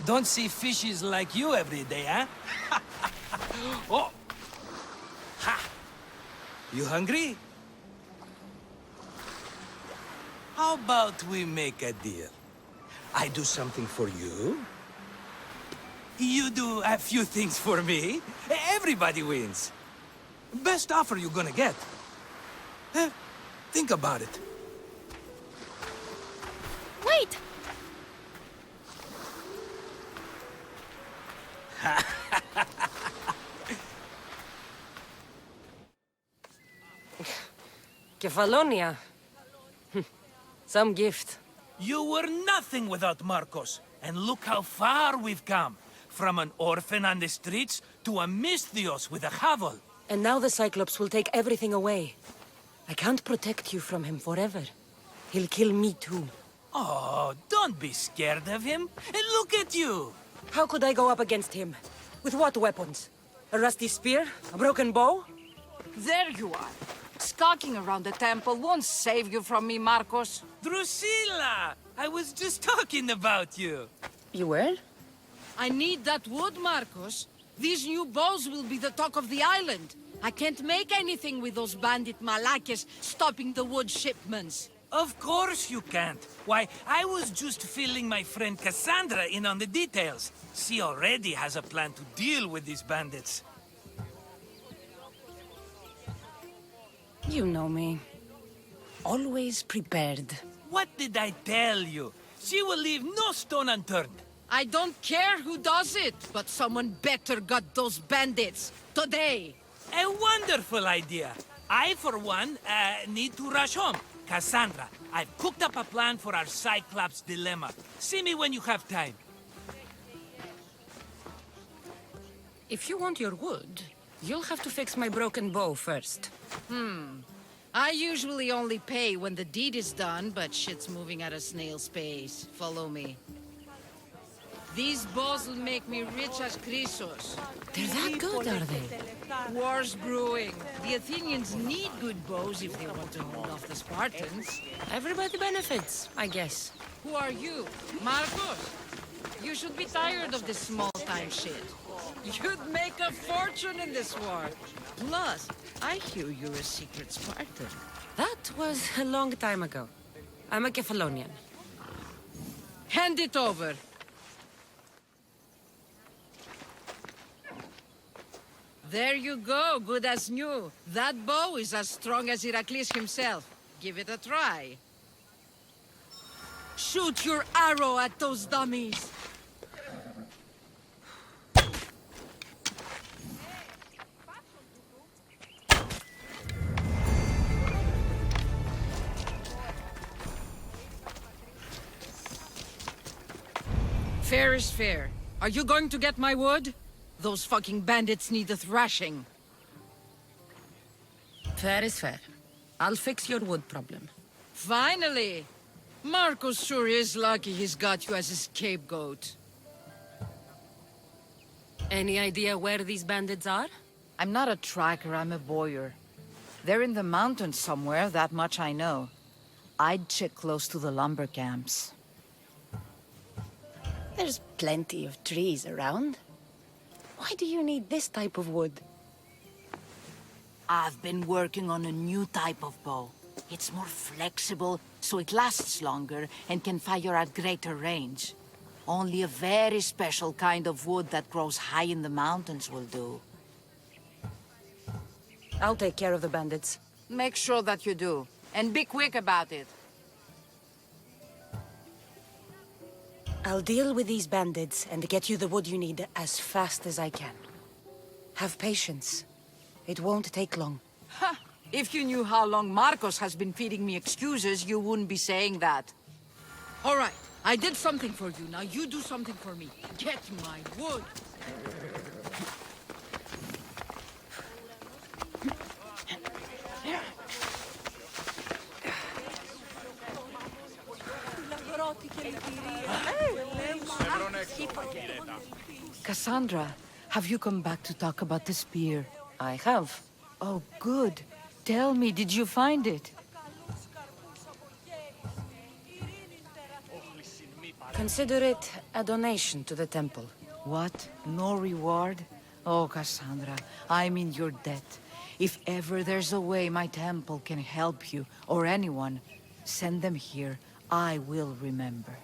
L: Don't see fishes like you every day, huh? Oh! Ha! You hungry? How about we make a deal? I do something for you. You do a few things for me. Everybody wins. Best offer you're gonna get. Think about it.
O: Wait!
J: Kefalonia. Some gift.
L: You were nothing without Marcos. And look how far we've come. From an orphan on the streets to a Misthios with a hovel.
J: And now the Cyclops will take everything away. I can't protect you from him forever. He'll kill me too.
L: Oh, don't be scared of him. And look at you.
J: How could I go up against him? With what weapons? A rusty spear? A broken bow?
N: There you are. Skulking around the temple won't save you from me, Marcos.
L: Drusilla! I was just talking about you.
J: You were?
N: I need that wood, Marcos. These new bows will be the talk of the island. I can't make anything with those bandit malakes stopping the wood shipments.
L: Of course you can't. Why, I was just filling my friend Cassandra in on the details. She already has a plan to deal with these bandits.
J: You know me. Always prepared.
L: What did I tell you? She will leave no stone unturned.
N: I don't care who does it, but someone better got those bandits. Today.
L: A wonderful idea. I, for one, need to rush home. Cassandra, I've cooked up a plan for our Cyclops dilemma. See me when you have time.
J: If you want your wood, you'll have to fix my broken bow first.
N: I usually only pay when the deed is done, but shit's moving at a snail's pace. Follow me. These bows will make me rich as Chrysos.
J: They're that good, are they?
N: War's brewing. The Athenians need good bows if they want to hold off the Spartans.
J: Everybody benefits, I guess.
N: Who are you? Marcos? You should be tired of this small-time shit. You'd make a fortune in this war. Plus, I hear you're a secret Spartan.
J: That was a long time ago. I'm a Kefalonian.
N: Hand it over. There you go, good as new. That bow is as strong as Heracles himself. Give it a try. Shoot your arrow at those dummies. Fair is fair. Are you going to get my wood? Those fucking bandits need a thrashing.
J: Fair is fair. I'll fix your wood problem.
N: Finally! Marcos sure is lucky he's got you as his scapegoat.
J: Any idea where these bandits are?
N: I'm not a tracker, I'm a boyer. They're in the mountains somewhere, that much I know. I'd check close to the lumber camps.
J: There's plenty of trees around. Why do you need this type of wood?
N: I've been working on a new type of bow. It's more flexible, so it lasts longer and can fire at greater range. Only a very special kind of wood that grows high in the mountains will do.
J: I'll take care of the bandits.
N: Make sure that you do, and be quick about it.
J: I'll deal with these bandits and get you the wood you need as fast as I can. Have patience. It won't take long.
N: Ha! If you knew how long Marcos has been feeding me excuses, you wouldn't be saying that. All right, I did something for you. Now you do something for me. Get my wood. Cassandra, have you come back to talk about the spear?
J: I have.
N: Oh, good. Tell me, did you find it?
J: Consider it a donation to the temple.
N: What? No reward? Oh, Cassandra, I'm in your debt. If ever there's a way my temple can help you, or anyone, send them here. I will remember.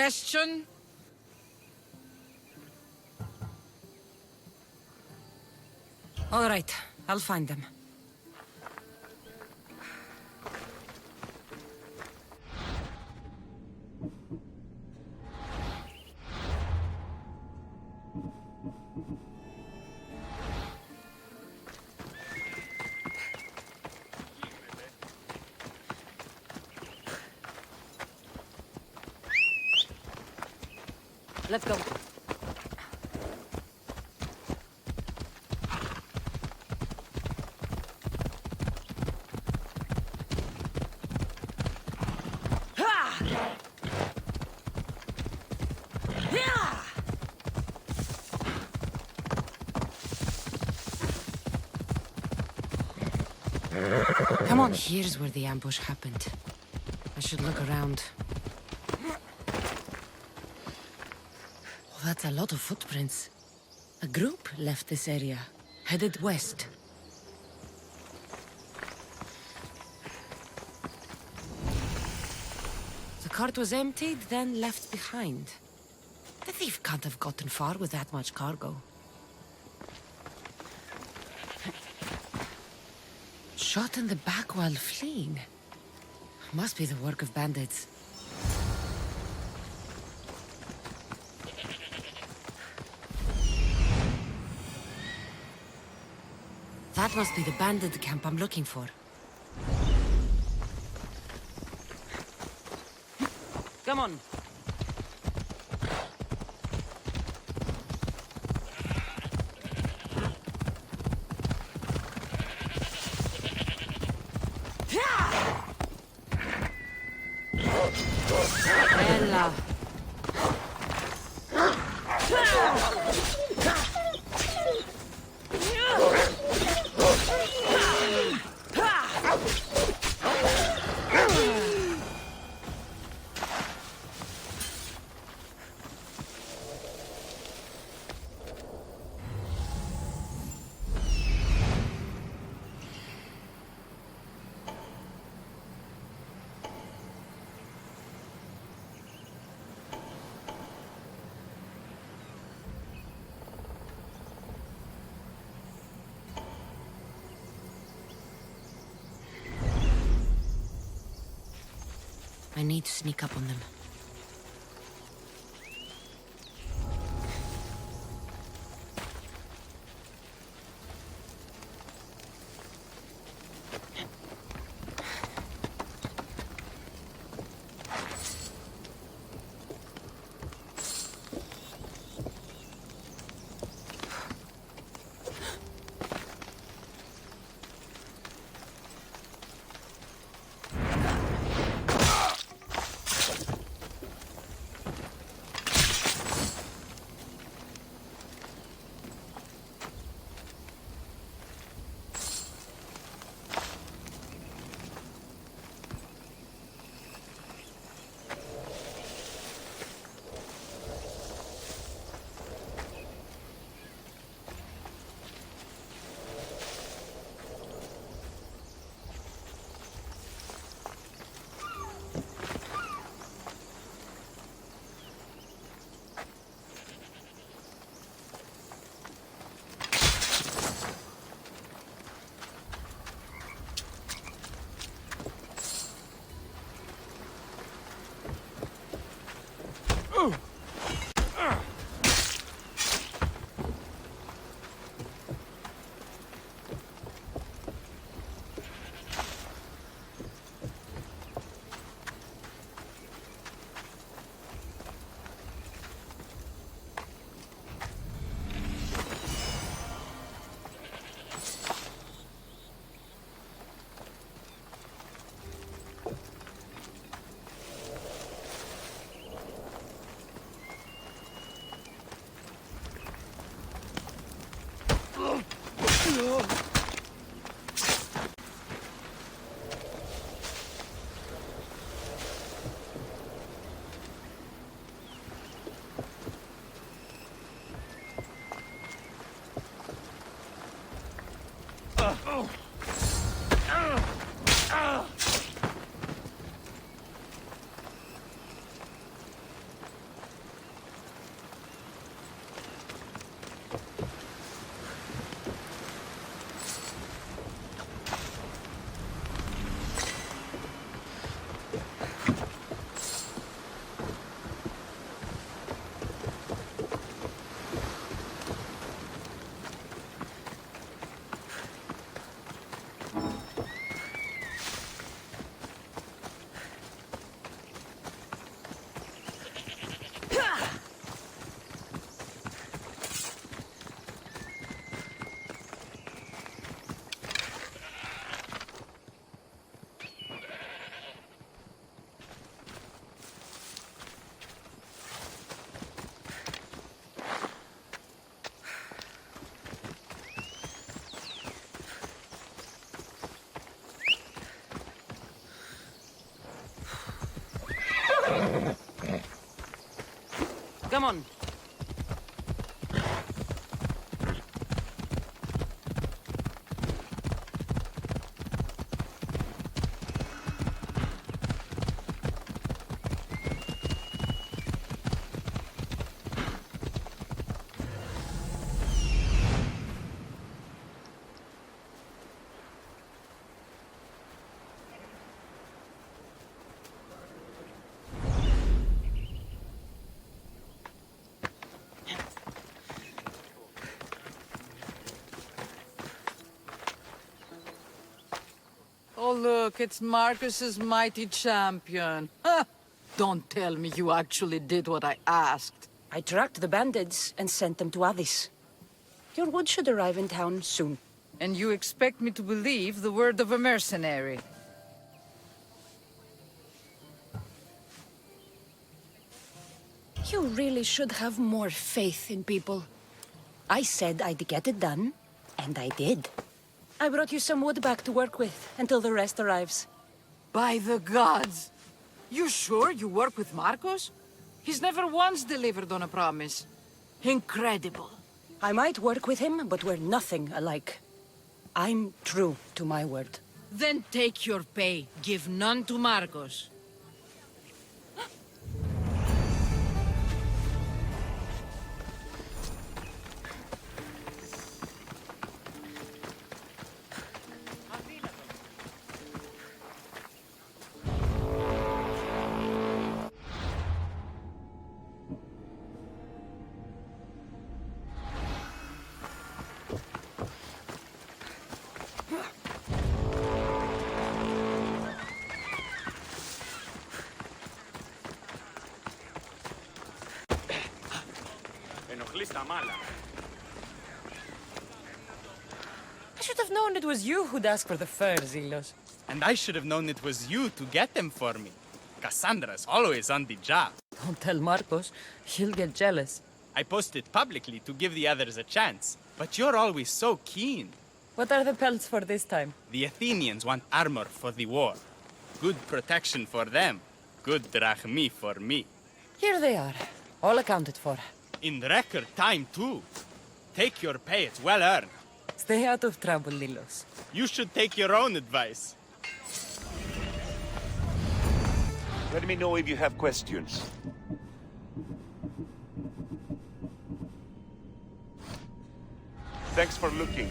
N: Question?
J: All right, I'll find them. Let's go. Come on. Here's where the ambush happened. I should look around. That's a lot of footprints. A group left this area, headed west. The cart was emptied, then left behind. The thief can't have gotten far with that much cargo. Shot in the back while fleeing. Must be the work of bandits. That must be the bandit camp I'm looking for. Come on.
N: Ella.
G: I need to sneak up on them.
J: Come on.
N: Oh, look, it's Marcus's mighty champion. Ha! Don't tell me you actually did what I asked.
J: I tracked the bandits and sent them to Addis. Your wood should arrive in town soon.
N: And you expect me to believe the word of a mercenary?
J: You really should have more faith in people. I said I'd get it done, and I did. I brought you some wood back to work with until the rest arrives.
N: By the gods! You sure you work with Marcos? He's never once delivered on a promise. Incredible.
J: I might work with him, but we're nothing alike. I'm true to my word.
N: Then take your pay. Give none to Marcos.
L: I should have known it was you who'd ask for the fur, Zelos.
P: And I should have known it was you to get them for me. Cassandra's always on the job.
L: Don't tell Marcos. He'll get jealous.
P: I posted publicly to give the others a chance, but you're always so keen.
L: What are the pelts for this time?
P: The Athenians want armor for the war. Good protection for them. Good drachmi for me.
L: Here they are. All accounted for.
P: In record time, too. Take your pay, it's well earned.
L: Stay out of trouble, Lilos.
P: You should take your own advice.
Q: Let me know if you have questions. Thanks for looking.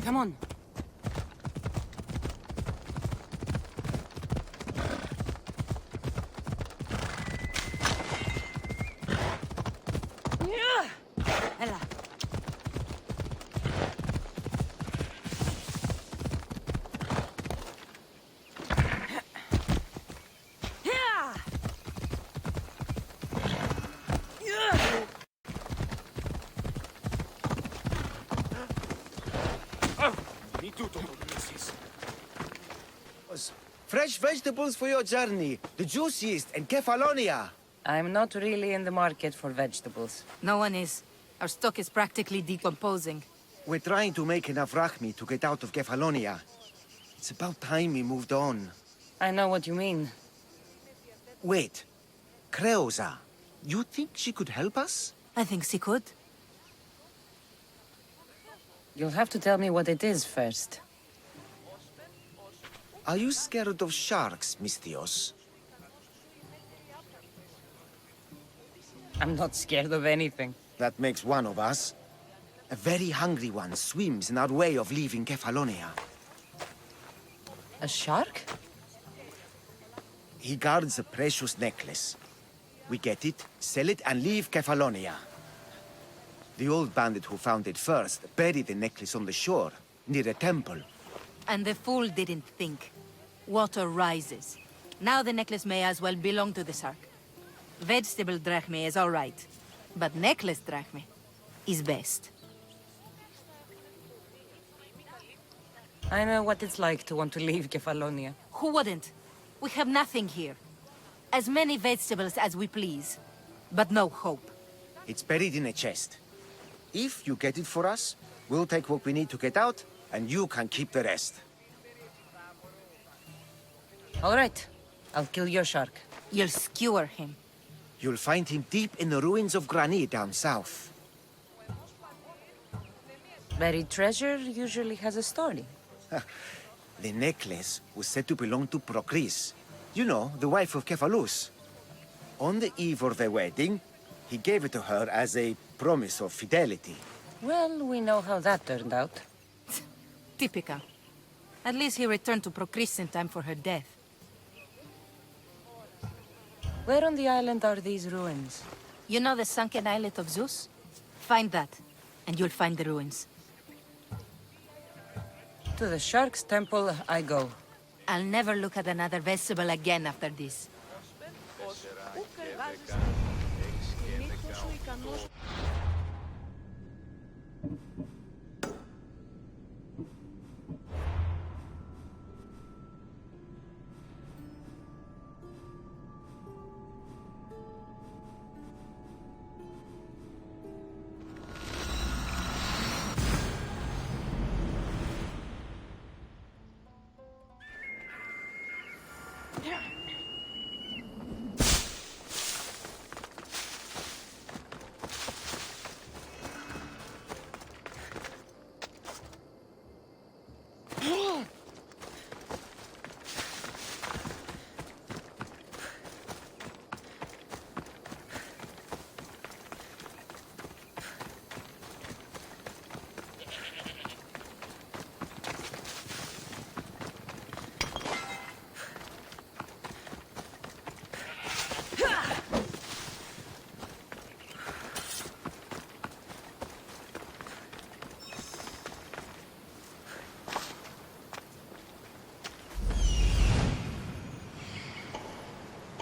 J: Come on. Ella.
R: Fresh vegetables for your journey. The juiciest in Kefalonia.
L: I'm not really in the market for vegetables.
S: No one is. Our stock is practically decomposing.
R: We're trying to make enough Drachmi to get out of Kefalonia. It's about time we moved on.
L: I know what you mean.
R: Wait. Creosa. You think she could help us?
S: I think she could.
L: You'll have to tell me what it is first.
R: Are you scared of sharks, Mystios?
L: I'm not scared of anything.
R: That makes one of us. A very hungry one swims in our way of leaving Kefalonia.
L: A shark?
R: He guards a precious necklace. We get it, sell it, and leave Kefalonia. The old bandit who found it first buried the necklace on the shore, near a temple.
S: And the fool didn't think. Water rises. Now the necklace may as well belong to the shark. Vegetable drachme is all right, but necklace drachme is best.
L: I know what it's like to want to leave Kefalonia.
S: Who wouldn't? We have nothing here. As many vegetables as we please, but no hope.
R: It's buried in a chest. If you get it for us, we'll take what we need to get out, and you can keep the rest.
J: All right. I'll kill your shark.
S: You'll skewer him.
R: You'll find him deep in the ruins of Granit down south.
J: Buried treasure usually has a story.
R: The necklace was said to belong to Procris. You know, the wife of Cephalus. On the eve of their wedding, he gave it to her as a promise of fidelity.
J: Well, we know how that turned out.
S: Typical. At least he returned to Procris in time for her death.
J: Where on the island are these ruins?
S: You know the sunken islet of Zeus? Find that, and you'll find the ruins.
J: To the Shark's Temple I go.
S: I'll never look at another vegetable again after this.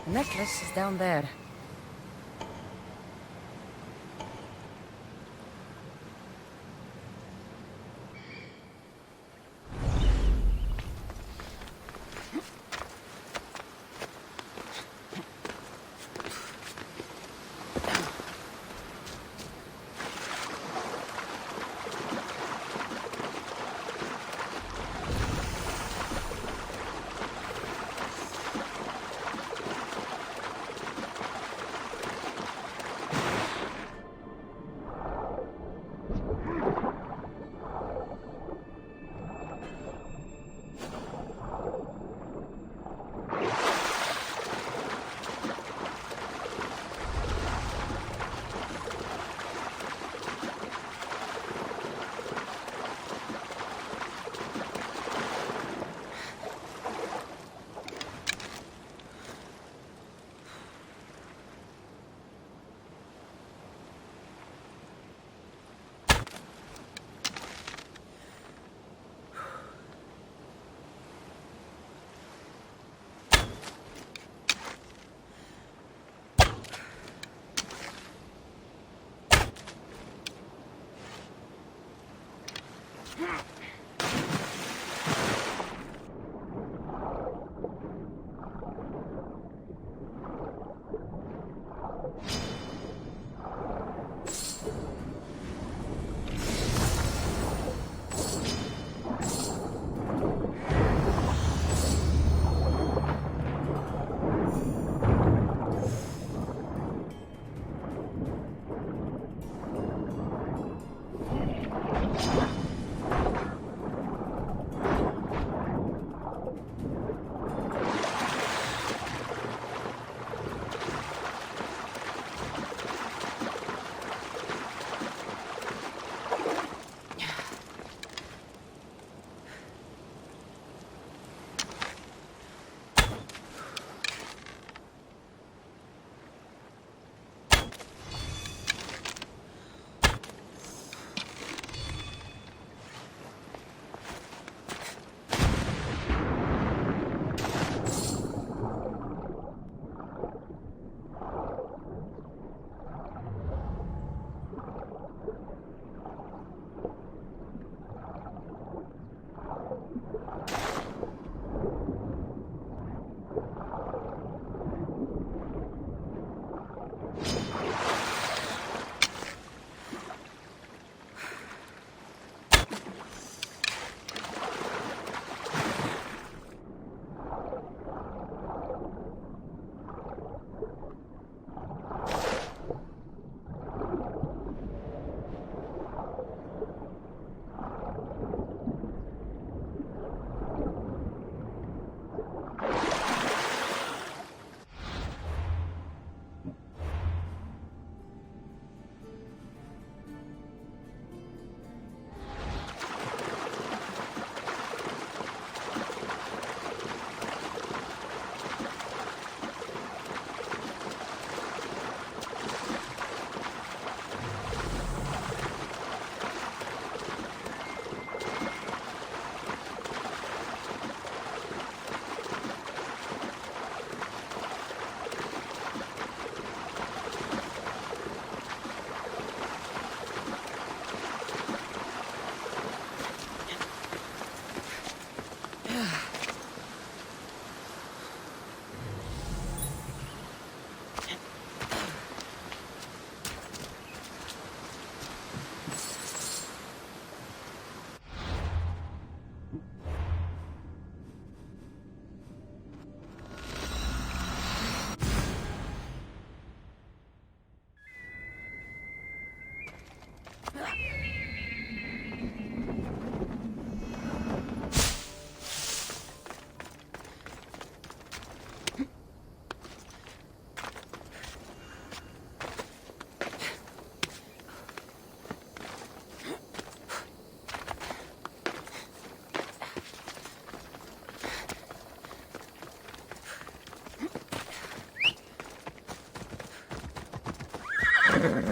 J: The necklace is down there.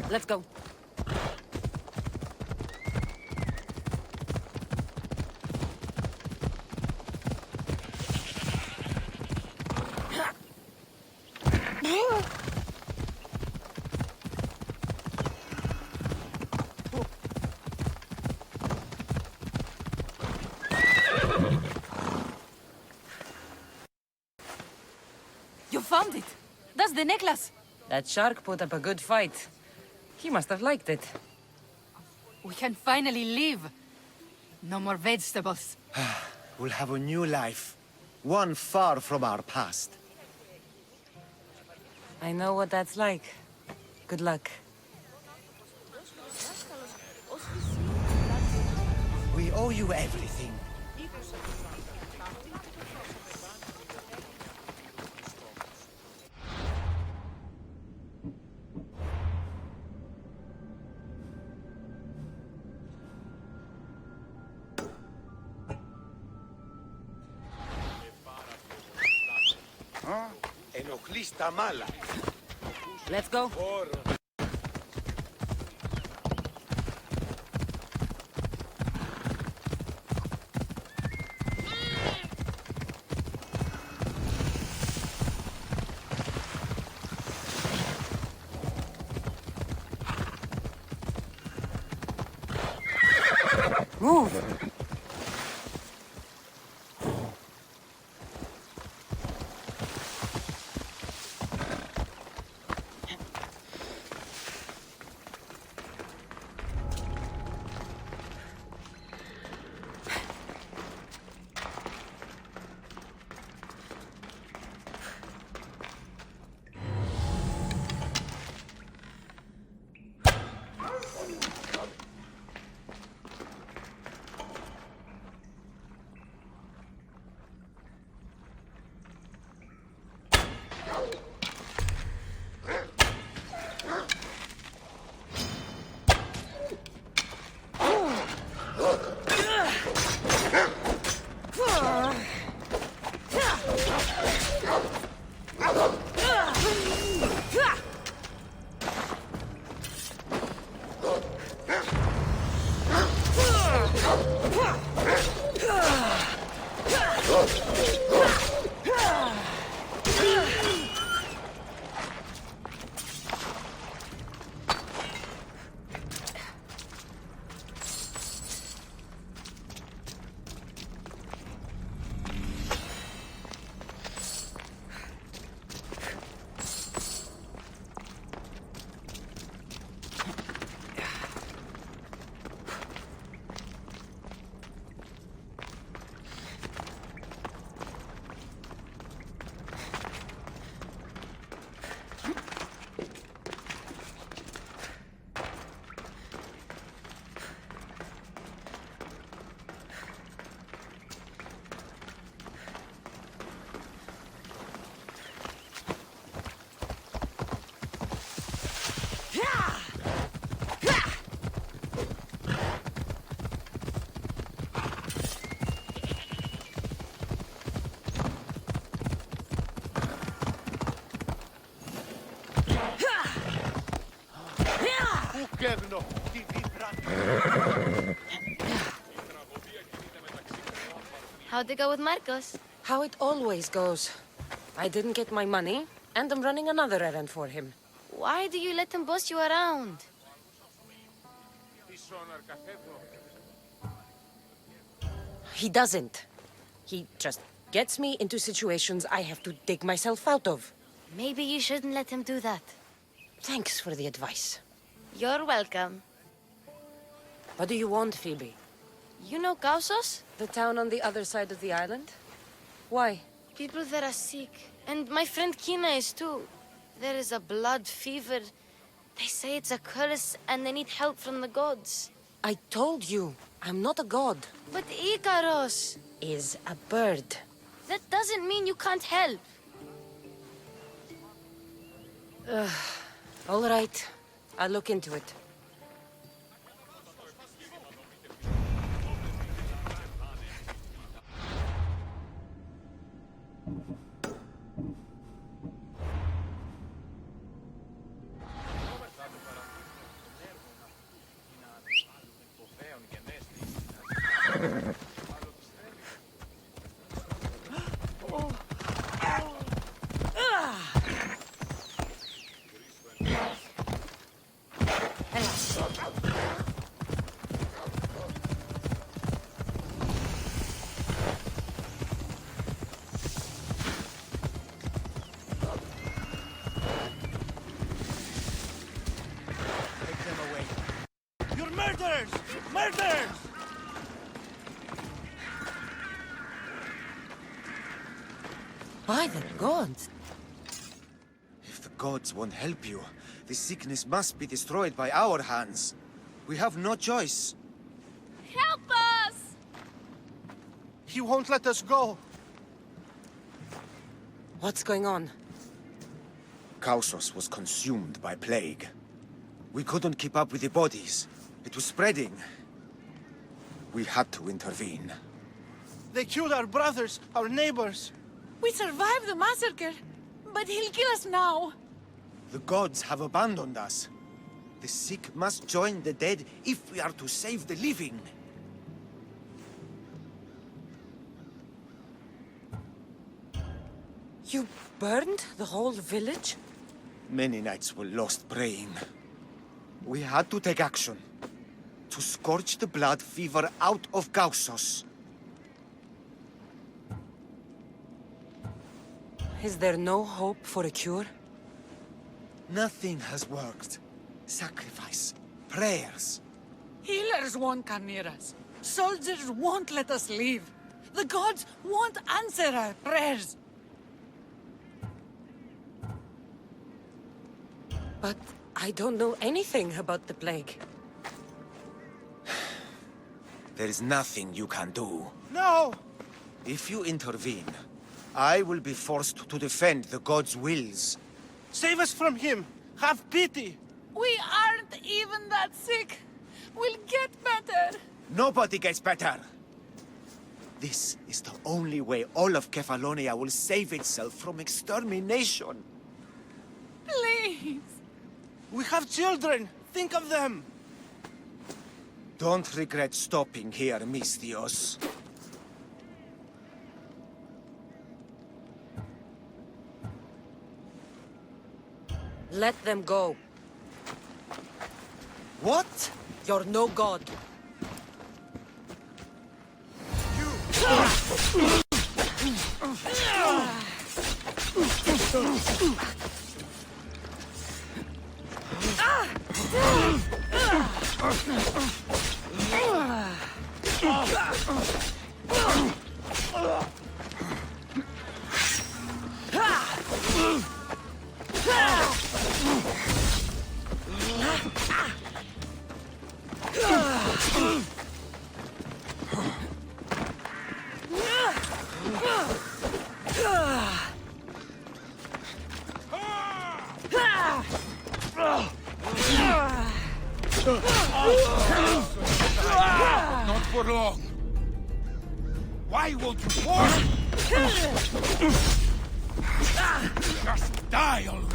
J: Let's go.
S: You found it! That's the necklace!
J: That shark put up a good fight. He must have liked it.
S: We can finally leave. No more vegetables.
R: We'll have a new life. One far from our past.
J: I know what that's like. Good luck.
R: We owe you everything.
Q: Ενοχλείς τα μάλα.
J: Let's go. Move!
G: How'd it go with Marcos?
J: How it always goes. I didn't get my money, and I'm running another errand for him.
G: Why do you let him boss you around?
J: He doesn't. He just gets me into situations I have to dig myself out of.
G: Maybe you shouldn't let him do that.
J: Thanks for the advice.
G: You're welcome.
J: What do you want, Phoebe?
G: You know Kausos?
J: The town on the other side of the island? Why?
G: People there are sick. And my friend Kina is too. There is a blood fever. They say it's a curse and they need help from the gods.
J: I told you, I'm not a god.
G: But Ikaros
J: is a bird.
G: That doesn't mean you can't help.
J: All right. I'll look into it.
C: traitors!
J: By the gods!
R: If the gods won't help you, the sickness must be destroyed by our hands. We have no choice.
O: Help us!
B: He won't let us go.
J: What's going on?
R: Kausos was consumed by plague. We couldn't keep up with the bodies. It was spreading. We had to intervene.
B: They killed our brothers, our neighbors.
O: We survived the massacre, but he'll kill us now.
R: The gods have abandoned us. The sick must join the dead if we are to save the living.
J: You burned the whole village?
R: Many nights were lost praying. We had to take action. To scorch the blood fever out of Kausos.
J: Is there no hope for a cure?
R: Nothing has worked. Sacrifice. Prayers.
O: Healers won't come near us. Soldiers won't let us leave. The gods won't answer our prayers.
J: But I don't know anything about the plague.
R: There is nothing you can do.
B: No!
R: If you intervene, I will be forced to defend the gods' wills.
B: Save us from him! Have pity!
O: We aren't even that sick. We'll get better.
R: Nobody gets better! This is the only way all of Kefalonia will save itself from extermination.
O: Please.
B: We have children! Think of them!
R: Don't regret stopping here, Mistios.
J: Let them go.
R: What?
J: You're no god.
K: Not for long. Why won't you fall? Just die already.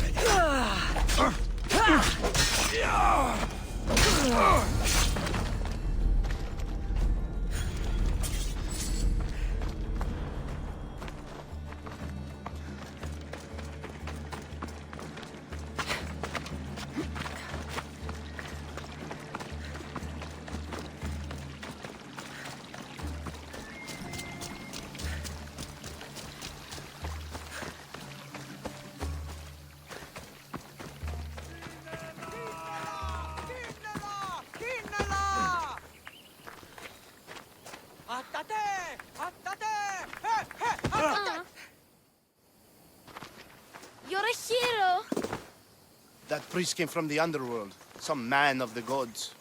G: You're a hero!
B: That priest came from the underworld. Some man of the gods.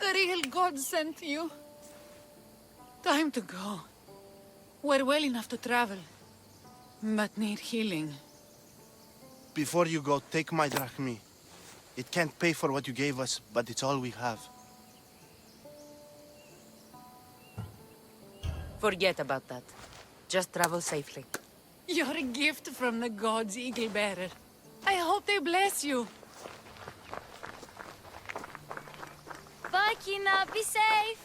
O: The real god sent you. Time to go. We're well enough to travel, but need healing.
B: Before you go, take my drachmi. It can't pay for what you gave us, but it's all we have.
J: Forget about that. Just travel safely.
O: You're a gift from the gods, Eagle Bearer. I hope they bless you.
G: Bye, Kina. Be safe!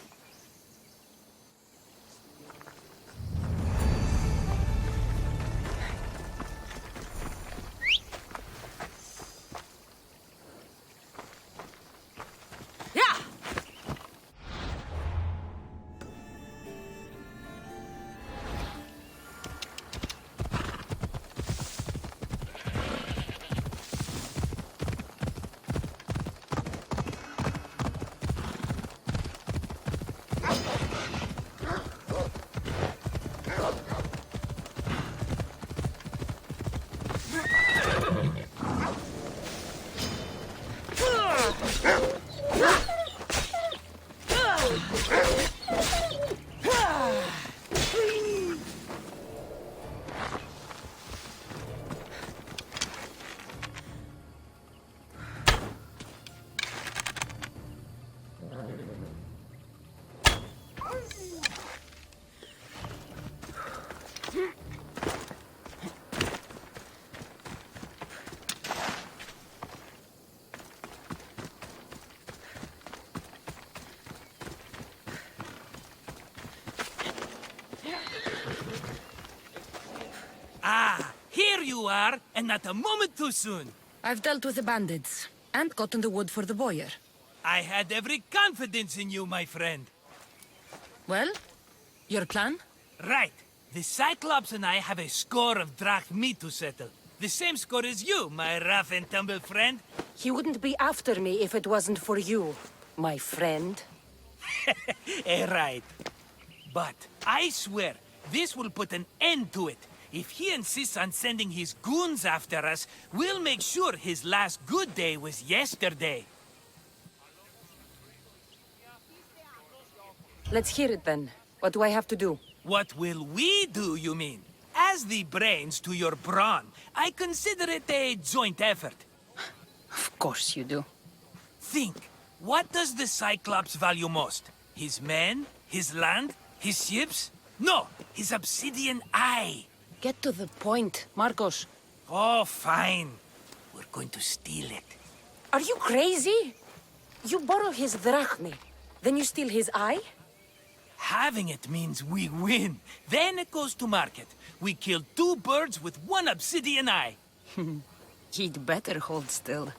L: you are, and not a moment too soon.
J: I've dealt with the bandits, and gotten the wood for the boiler.
L: I had every confidence in you, my friend.
J: Well, your plan?
L: Right. The Cyclops and I have a score of Drachma to settle. The same score as you, my rough and tumble friend.
J: He wouldn't be after me if it wasn't for you, my friend.
L: Right. But I swear, this will put an end to it. If he insists on sending his goons after us, we'll make sure his last good day was yesterday.
J: Let's hear it then. What do I have to do?
L: What will we do, you mean? As the brains to your brawn, I consider it a joint effort.
J: Of course you do.
L: Think. What does the Cyclops value most? His men? His land? His ships? No, his obsidian eye.
J: Get to the point, Marcos.
L: Oh, fine. We're going to steal it.
J: Are you crazy? You borrow his drachma, then you steal his eye?
L: Having it means we win. Then it goes to market. We kill 2 birds with 1 obsidian eye.
J: He'd better hold still,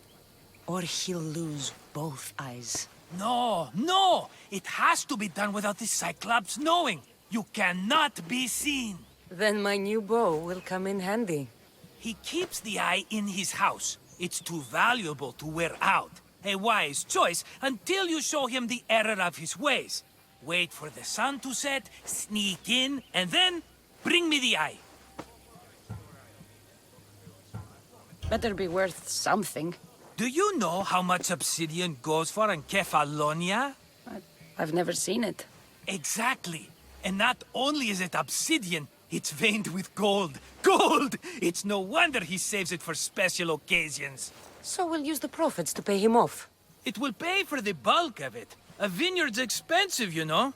J: or he'll lose both eyes.
L: No, no! It has to be done without the Cyclops knowing. You cannot be seen.
J: Then my new bow will come in handy.
L: He keeps the eye in his house. It's too valuable to wear out. A wise choice until you show him the error of his ways. Wait for the sun to set, sneak in, and then bring me the eye.
J: Better be worth something.
L: Do you know how much obsidian goes for in Kefalonia?
J: I've never seen it.
L: Exactly. And not only is it obsidian, it's veined with gold. Gold! It's no wonder he saves it for special occasions.
J: So we'll use the profits to pay him off.
L: It will pay for the bulk of it. A vineyard's expensive, you know.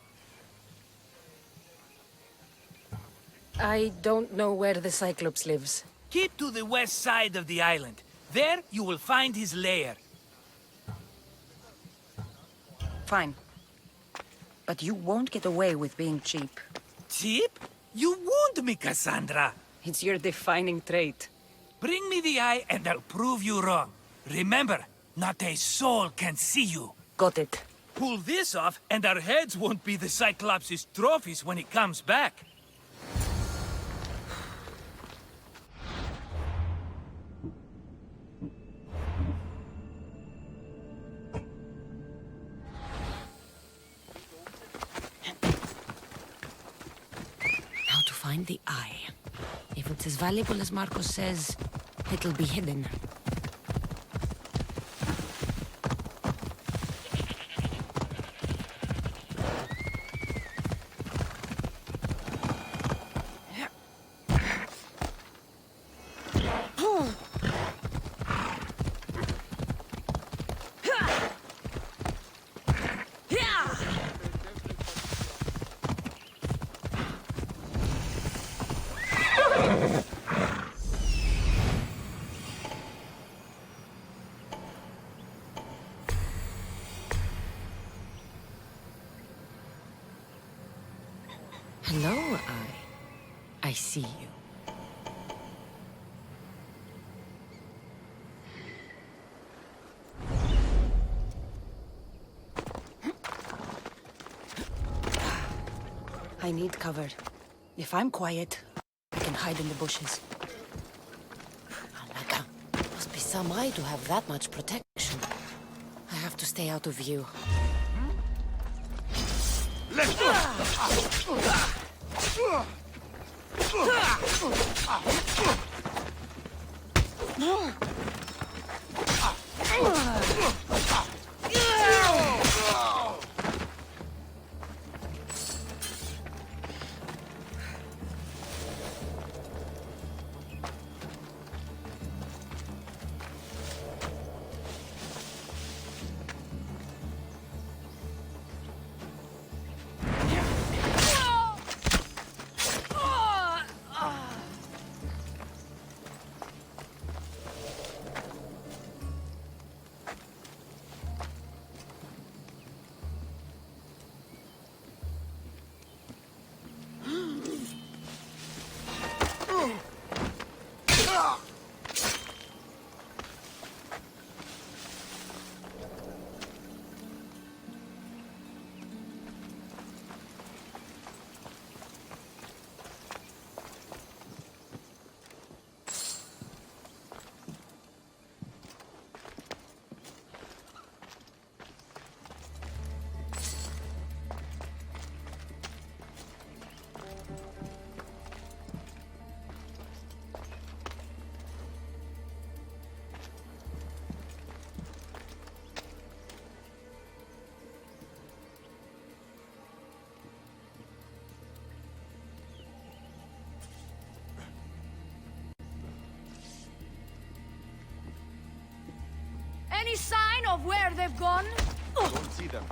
J: I don't know where the Cyclops lives.
L: Keep to the west side of the island. There you will find his lair.
J: Fine. But you won't get away with being cheap.
L: Cheap? You wound me, Cassandra.
J: It's your defining trait.
L: Bring me the eye and I'll prove you wrong. Remember, not a soul can see you.
J: Got it.
L: Pull this off and our heads won't be the Cyclops' trophies when he comes back.
J: Now to find the eye. If it's as valuable as Marcos says, it'll be hidden. Hello, Eye. I see you. I need cover. If I'm quiet, I can hide in the bushes. Alaka, must be some eye to have that much protection. I have to stay out of view.
A: Let's go!
O: Any sign of where they've gone?
Q: Don't see them.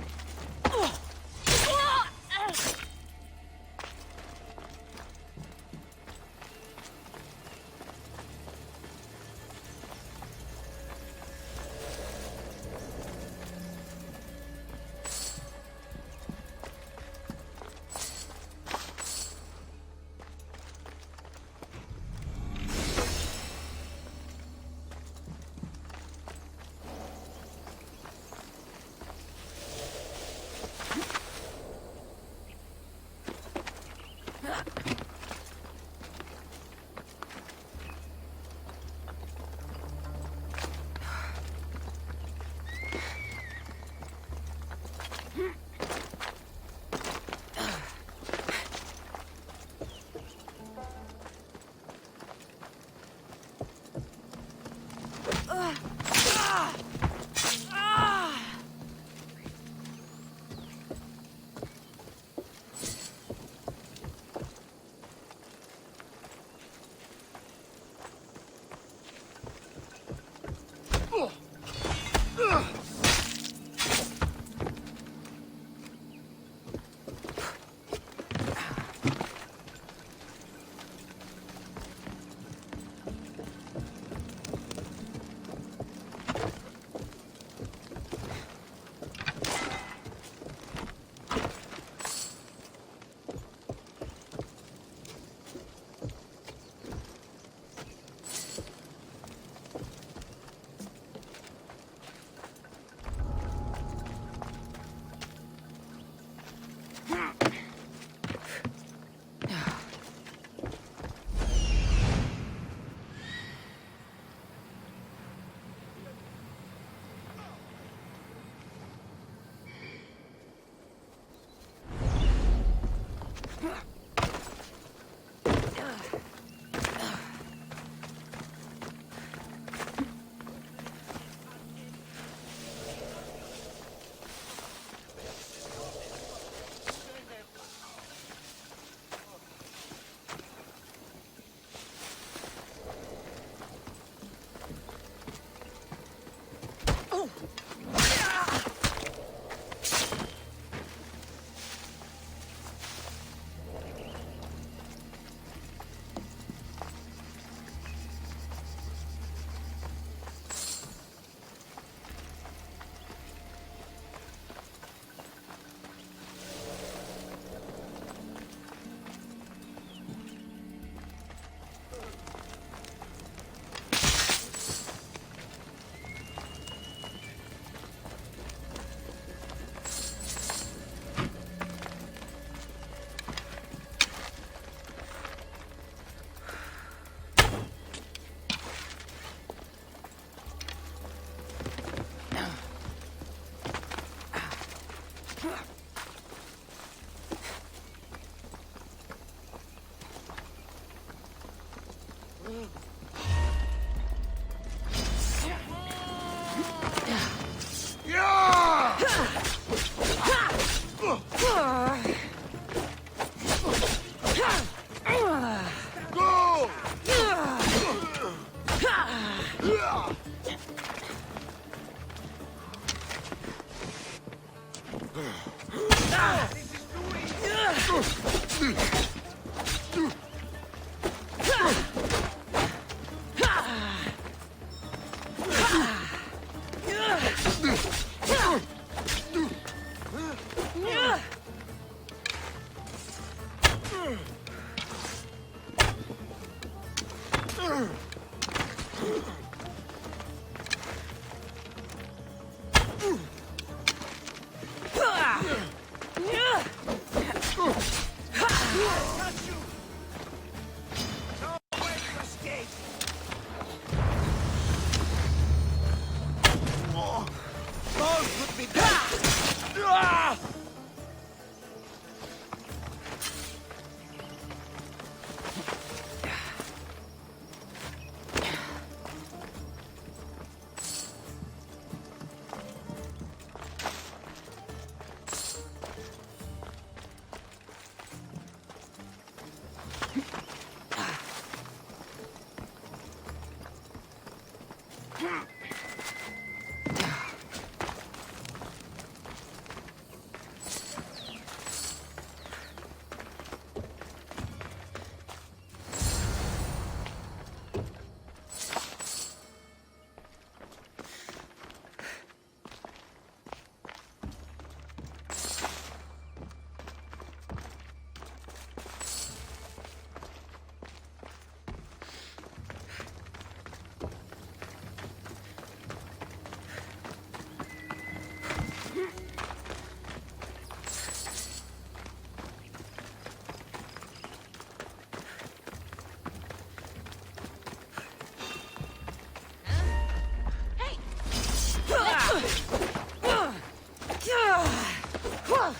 J: Why,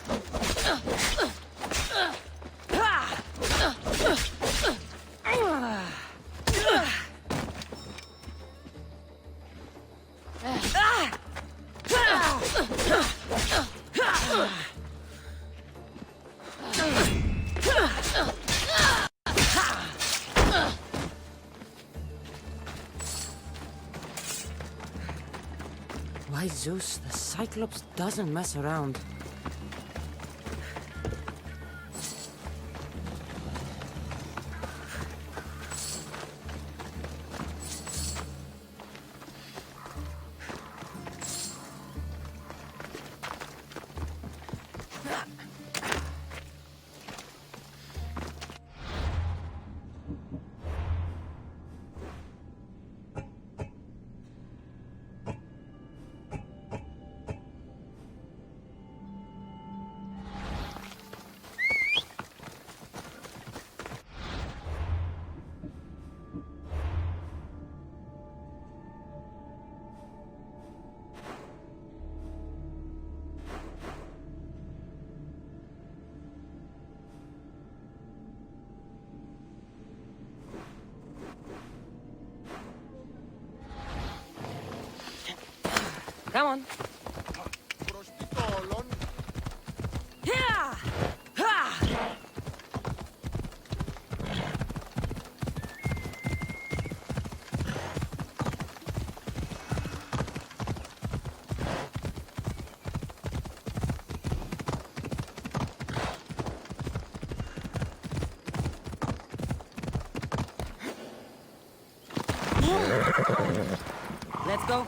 J: Zeus, the Cyclops doesn't mess around. Come on. Let's go.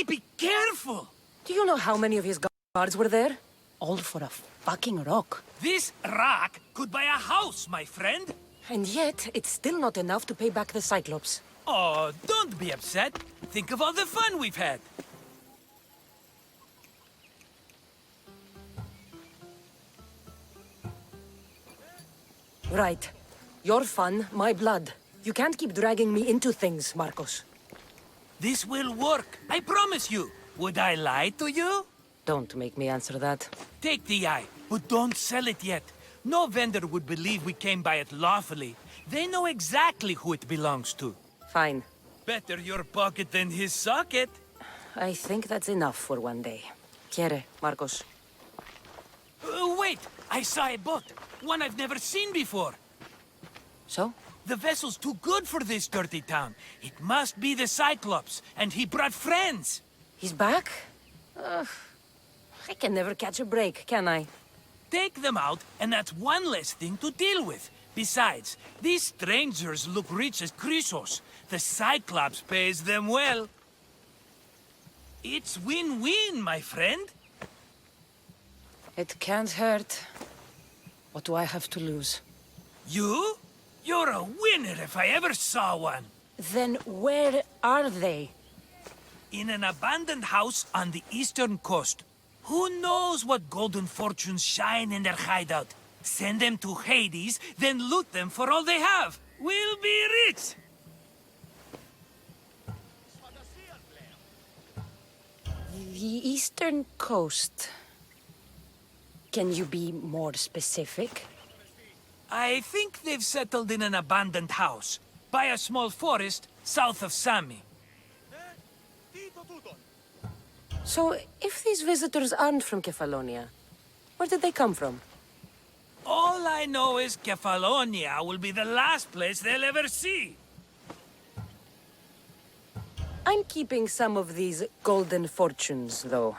L: Be careful!
J: Do you know how many of his guards were there? All for a fucking rock.
L: This rock could buy a house, my friend.
J: And yet, it's still not enough to pay back the Cyclops.
L: Oh, don't be upset. Think of all the fun we've had.
J: Right. Your fun, my blood. You can't keep dragging me into things, Marcos.
L: This will work, I promise you. Would I lie to you?
J: Don't make me answer that.
L: Take the eye, but don't sell it yet. No vendor would believe we came by it lawfully. They know exactly who it belongs to.
J: Fine.
L: Better your pocket than his socket.
J: I think that's enough for one day. Quiere, Marcos.
L: Wait! I saw a boat. One I've never seen before.
J: So?
L: The vessel's too good for this dirty town. It must be the Cyclops, and he brought friends.
J: He's back? I can never catch a break, can I?
L: Take them out, and that's one less thing to deal with. Besides, these strangers look rich as Chrysos. The Cyclops pays them well. It's win-win, my friend.
J: It can't hurt. What do I have to lose?
L: You? You're a winner if I ever saw one.
J: Then where are they?
L: In an abandoned house on the eastern coast. Who knows what golden fortunes shine in their hideout? Send them to Hades, then loot them for all they have. We'll be rich!
J: The eastern coast. Can you be more specific?
L: I think they've settled in an abandoned house, by a small forest south of Sami.
J: So, if these visitors aren't from Kefalonia, where did they come from?
L: All I know is Kefalonia will be the last place they'll ever see.
J: I'm keeping some of these golden fortunes, though.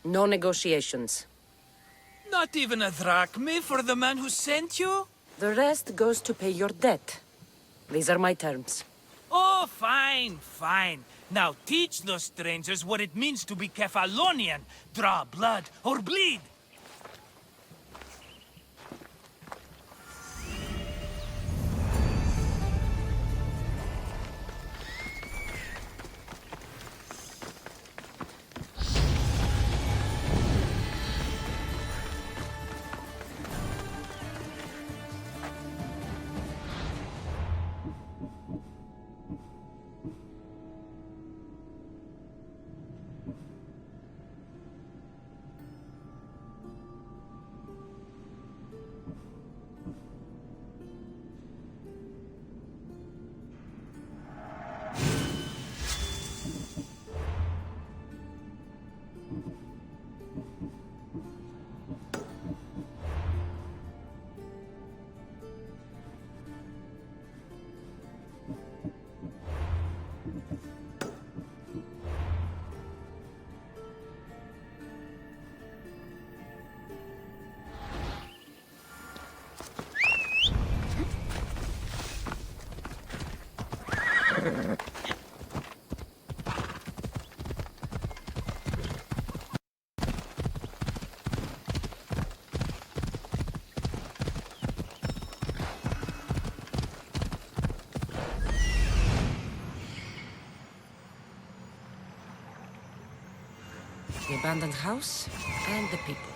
J: No negotiations.
L: Not even a drachma for the man who sent you?
J: The rest goes to pay your debt. These are my terms.
L: Oh, fine, fine. Now teach those strangers what it means to be Kefalonian. Draw blood or bleed.
J: The abandoned house and the people.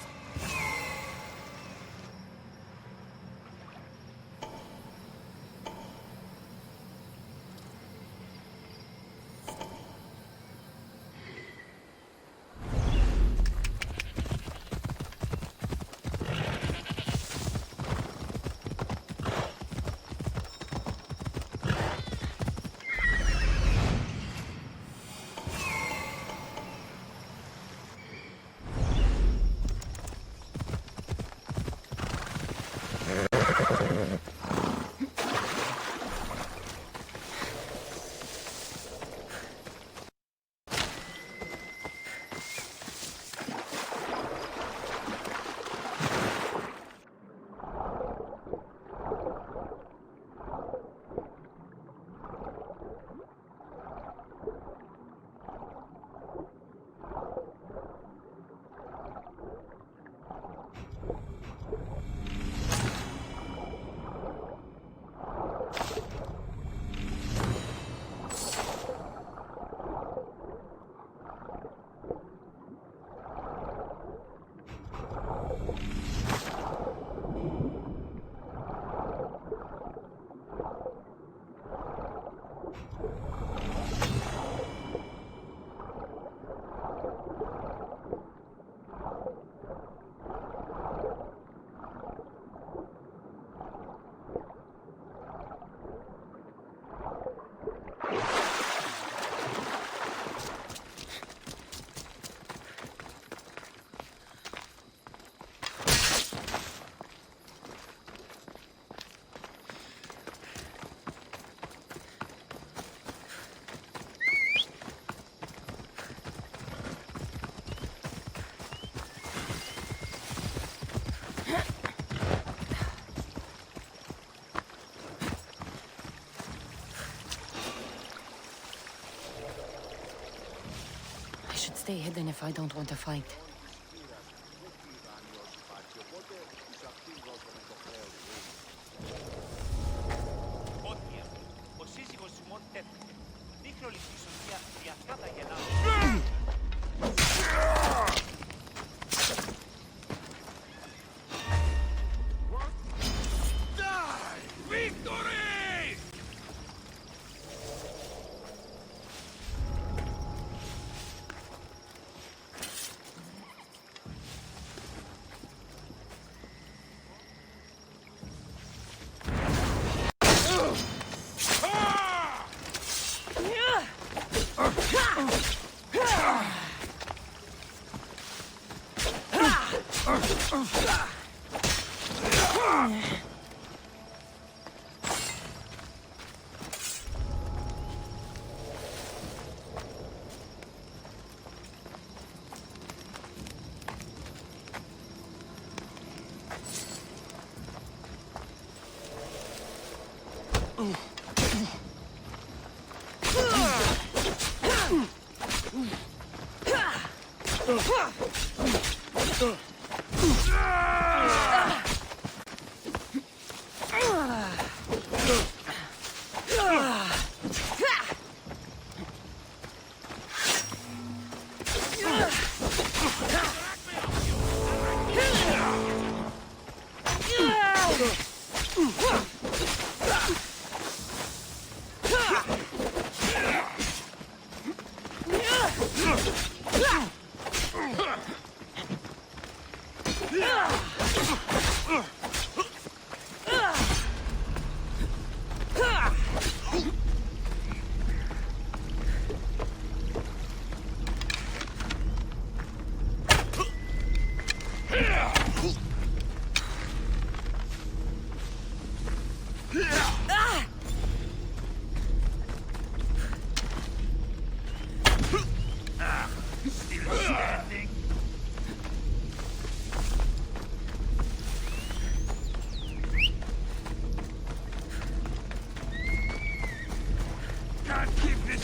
J: Stay hidden if I don't want to fight.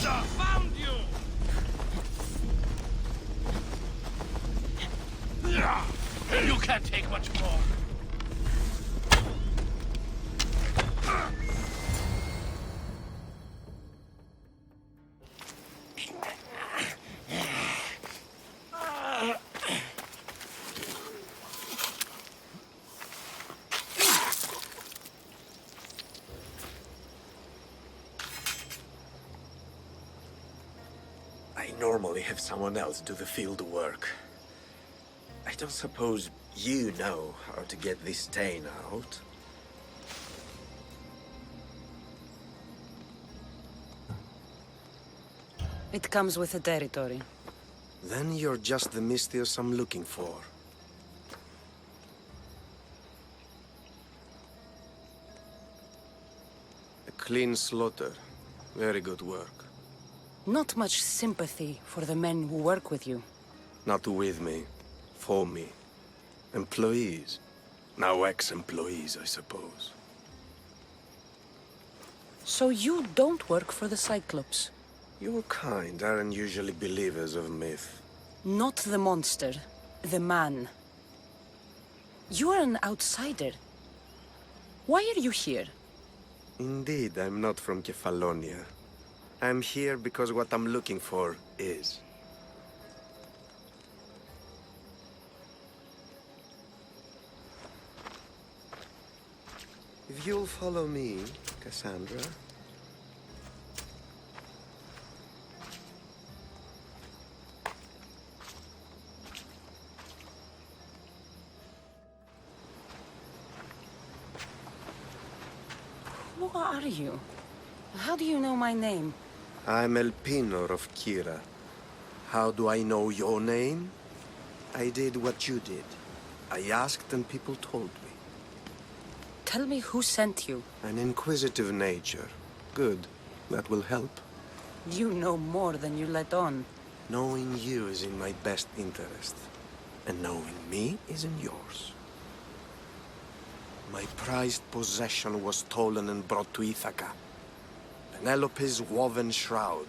A: Found you! You can't take much more.
T: I normally have someone else do the field work. I don't suppose you know how to get this stain out.
J: It comes with the territory.
T: Then you're just the Mystios I'm looking for. A clean slaughter. Very good work.
J: Not much sympathy for the men who work with you.
T: Not with me. For me. Employees. Now ex-employees, I suppose.
J: So you don't work for the Cyclops?
T: Your kind aren't usually believers of myth.
J: Not the monster. The man. You are an outsider. Why are you here?
T: Indeed, I'm not from Kefalonia. I'm here because what I'm looking for is. If you'll follow me, Cassandra.
J: Who are you? How do you know my name?
T: I'm El Pinor of Kira. How do I know your name? I did what you did. I asked and people told me.
J: Tell me who sent you.
T: An inquisitive nature. Good. That will help.
J: You know more than you let on.
T: Knowing you is in my best interest. And knowing me is in yours. My prized possession was stolen and brought to Ithaca. Penelope's woven shroud.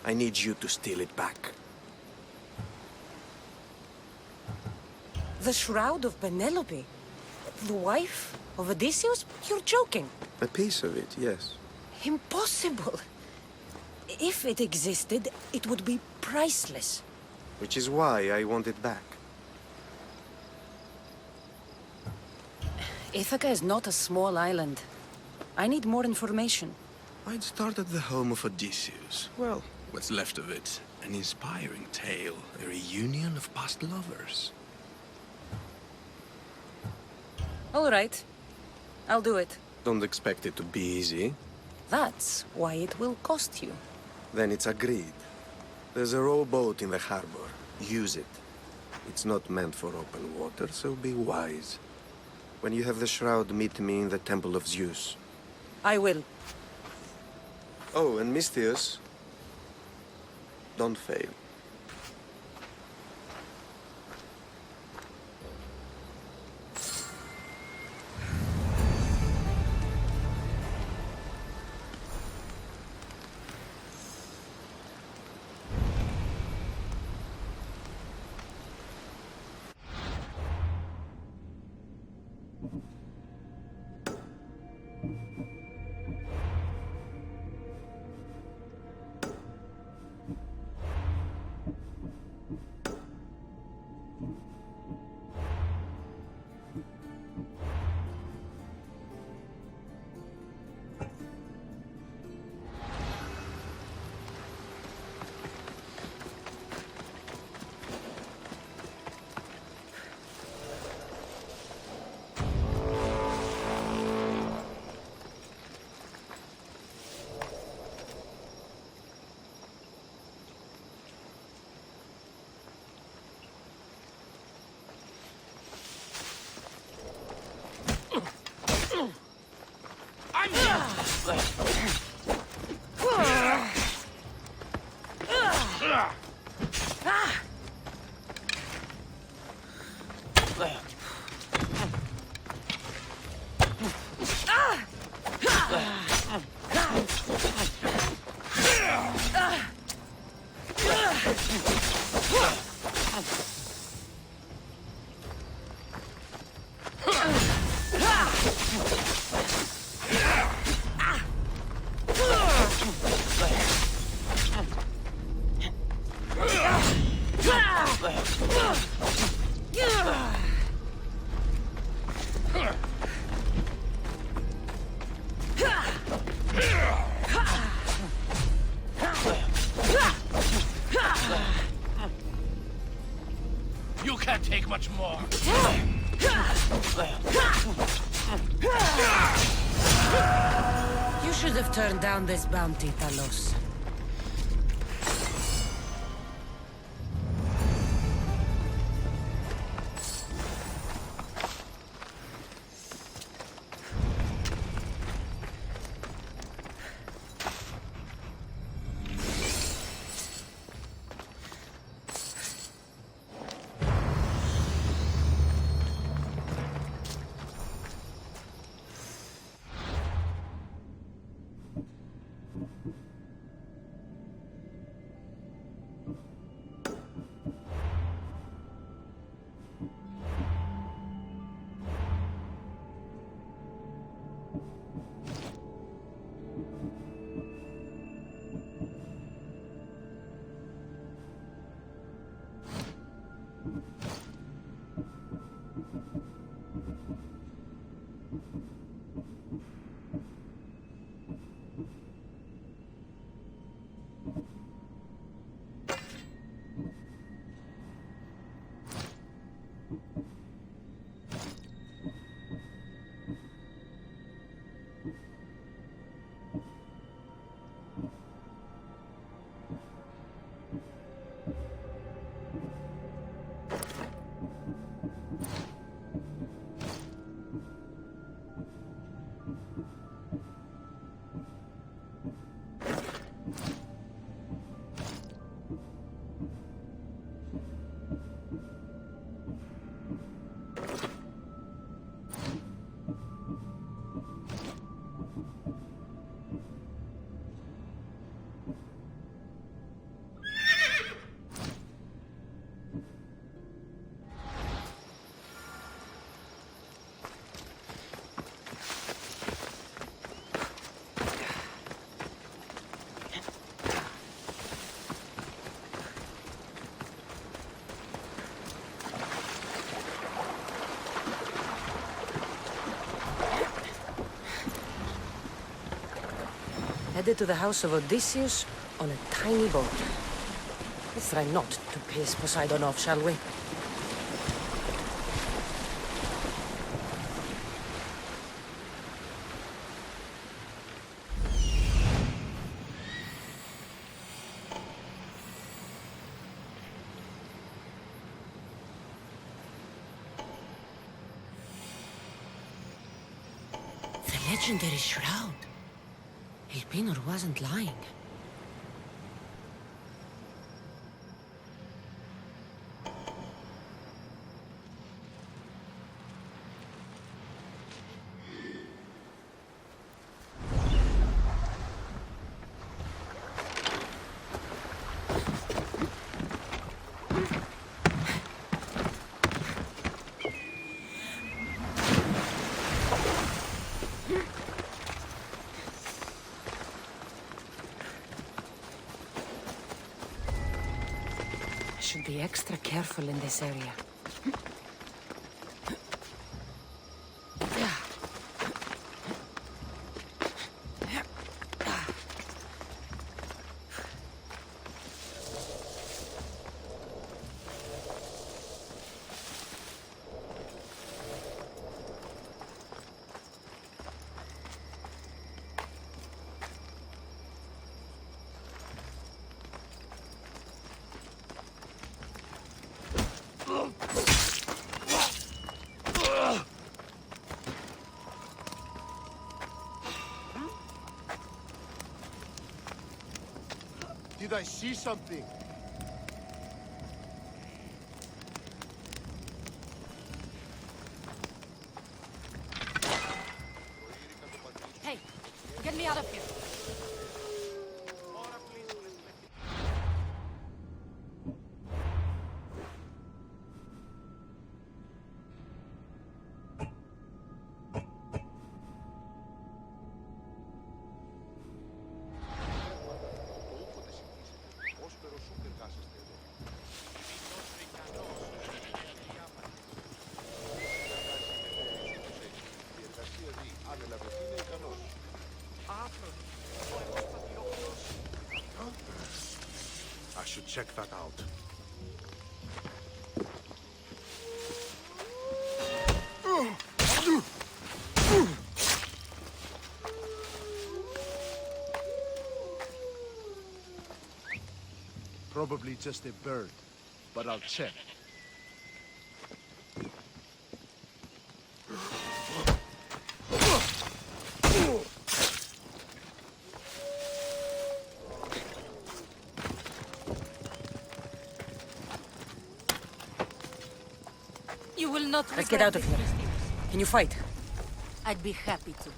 T: I need you to steal it back.
J: The Shroud of Penelope? The wife of Odysseus? You're joking.
T: A piece of it, yes.
J: Impossible. If it existed, it would be priceless.
T: Which is why I want it back.
J: Ithaca is not a small island. I need more information.
T: I'd start at the home of Odysseus. Well, what's left of it. An inspiring tale. A reunion of past lovers.
J: All right. I'll do it.
T: Don't expect it to be easy.
J: That's why it will cost you.
T: Then it's agreed. There's a rowboat in the harbor. Use it. It's not meant for open water, so be wise. When you have the shroud, meet me in the Temple of Zeus.
J: I will.
T: Oh, and Mystios, don't fail.
L: You can't take much more.
J: You should have turned down this bounty, Talos. Headed to the house of Odysseus on a tiny boat. Let's try not to piss Poseidon off, shall we? The legendary Shroud. Elpinor wasn't lying. Should be extra careful in this area.
B: Did I see something?
S: Hey, get me out of here.
C: should check that out. Probably just a bird, but I'll check.
S: You will not.
J: Let's get out of here. Can you fight?
S: I'd be happy to.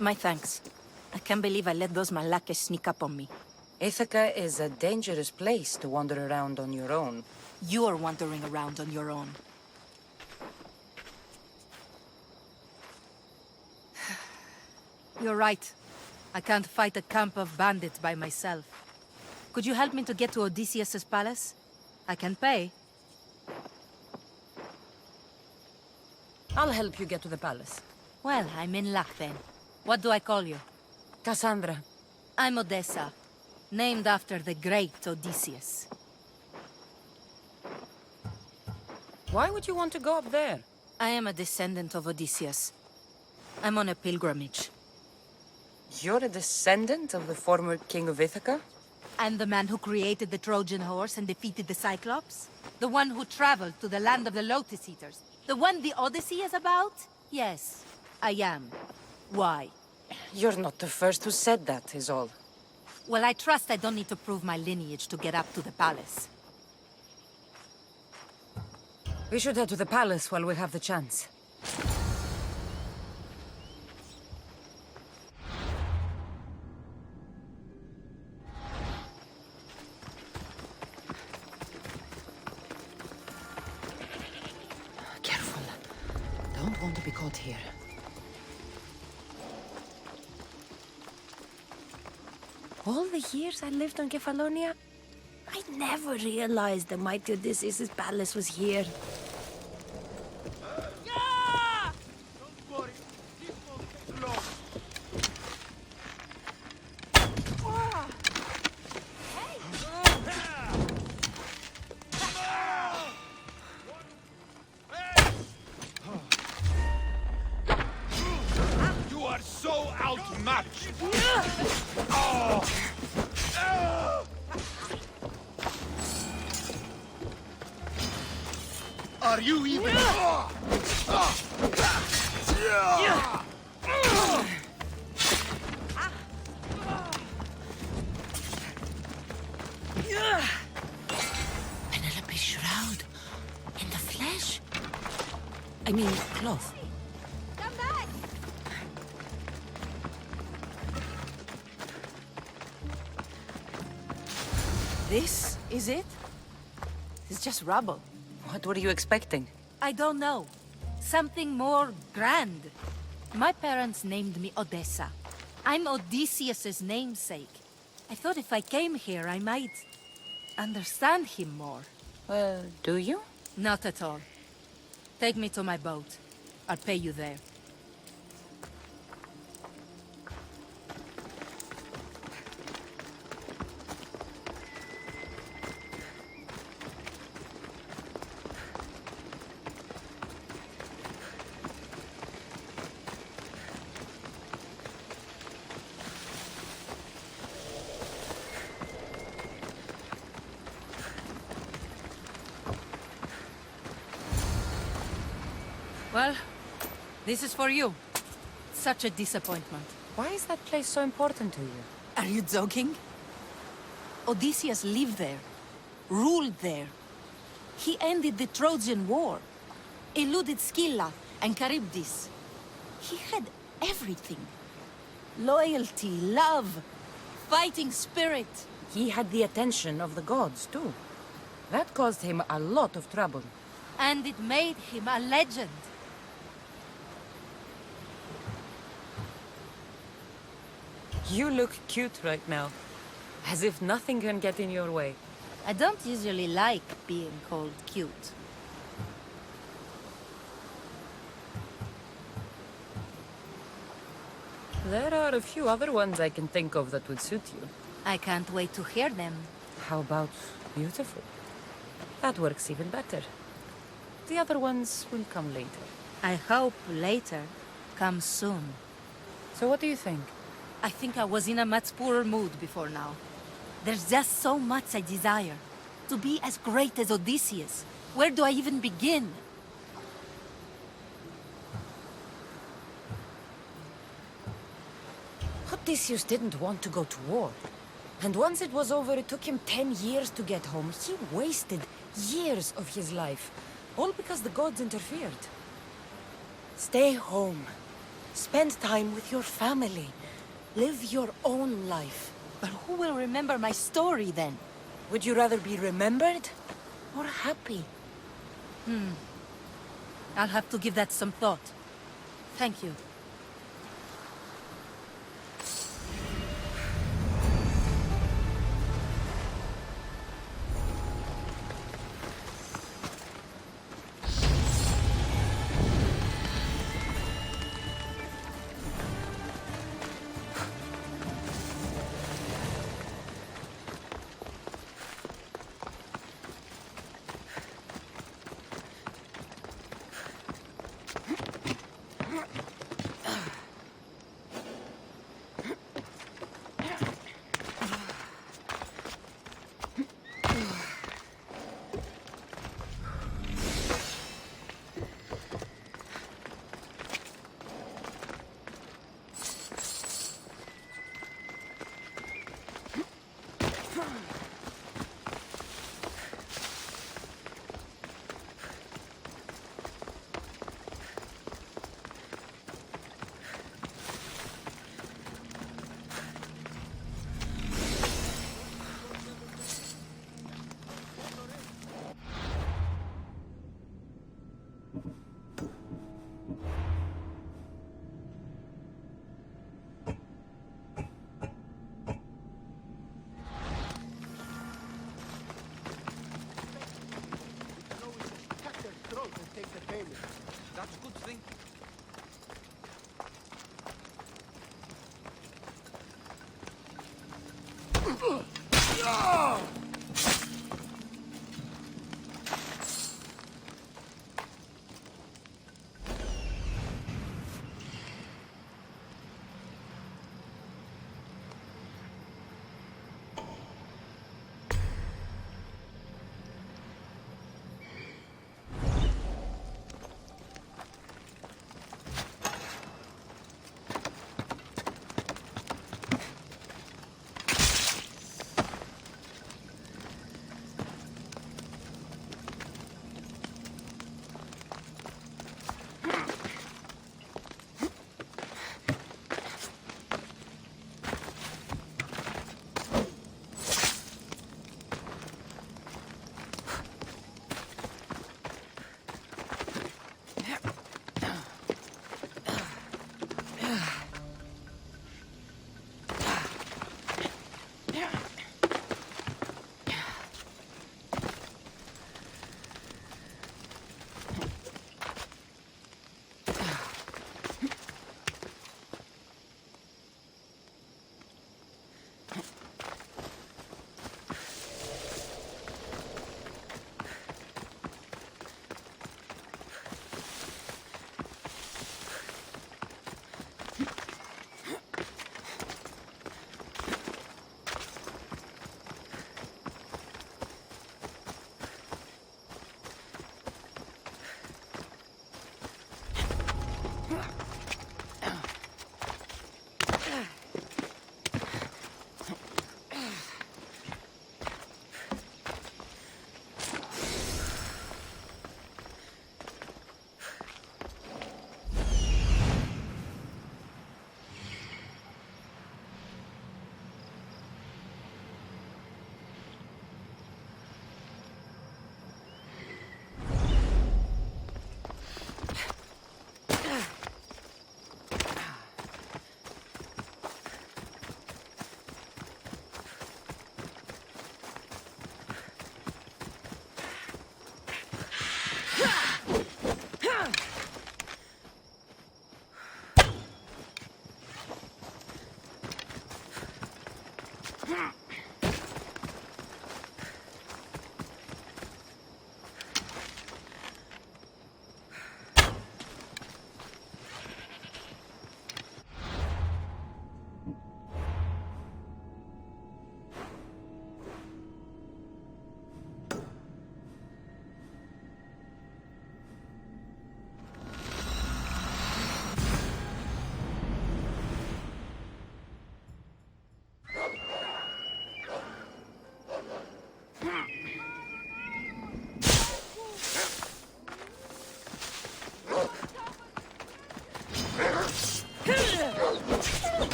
S: My thanks. I can't believe I let those Malakes sneak up on me.
J: Ithaca is a dangerous place to wander around on your own.
S: You're wandering around on your own. You're right. I can't fight a camp of bandits by myself. Could you help me to get to Odysseus' palace? I can pay.
J: I'll help you get to the palace.
S: Well, I'm in luck then. What do I call you?
J: Cassandra.
S: I'm Odüsszeia, named after the great Odysseus.
J: Why would you want to go up there?
S: I am a descendant of Odysseus. I'm on a pilgrimage.
J: You're a descendant of the former king of Ithaca?
S: I'm the man who created the Trojan horse and defeated the Cyclops? The one who traveled to the land of the Lotus Eaters? The one the Odyssey is about? Yes, I am. Why?
J: You're not the first who said that, is all.
S: Well, I trust I don't need to prove my lineage to get up to the palace.
J: We should head to the palace while we have the chance. Careful. Don't want to be caught here.
U: All the years I lived on Kefalonia, I never realized the mighty Odysseus' palace was here.
A: You are so outmatched!
C: Are you even...
J: Penelope's shroud. In the flesh? I mean, cloth.
U: Come back!
S: This is it? It's just rubble.
J: What were you expecting?
S: I don't know. Something more grand. My parents named me Odüsszeia. I'm Odysseus' namesake. I thought if I came here, I might understand him more.
J: Well, do you?
S: Not at all. Take me to my boat. I'll pay you there. Well, this is for you. Such a disappointment.
J: Why is that place so important to you?
S: Are you joking? Odysseus lived there, ruled there. He ended the Trojan War, eluded Scylla and Charybdis. He had everything. Loyalty, love, fighting spirit.
J: He had the attention of the gods, too. That caused him a lot of trouble.
S: And it made him a legend.
J: You look cute right now. As if nothing can get in your way.
S: I don't usually like being called cute.
J: There are a few other ones I can think of that would suit you.
S: I can't wait to hear them.
J: How about beautiful? That works even better. The other ones will come later.
S: I hope later comes soon.
J: So what do you think?
S: I think I was in a much poorer mood before now. There's just so much I desire. To be as great as Odysseus. Where do I even begin?
J: Odysseus didn't want to go to war. And once it was over, it took him 10 years to get home. He wasted years of his life. All because the gods interfered. Stay home. Spend time with your family. Live your own life.
S: But who will remember my story then?
J: Would you rather be remembered or happy?
S: I'll have to give that some thought. Thank you.
K: That's a good thing.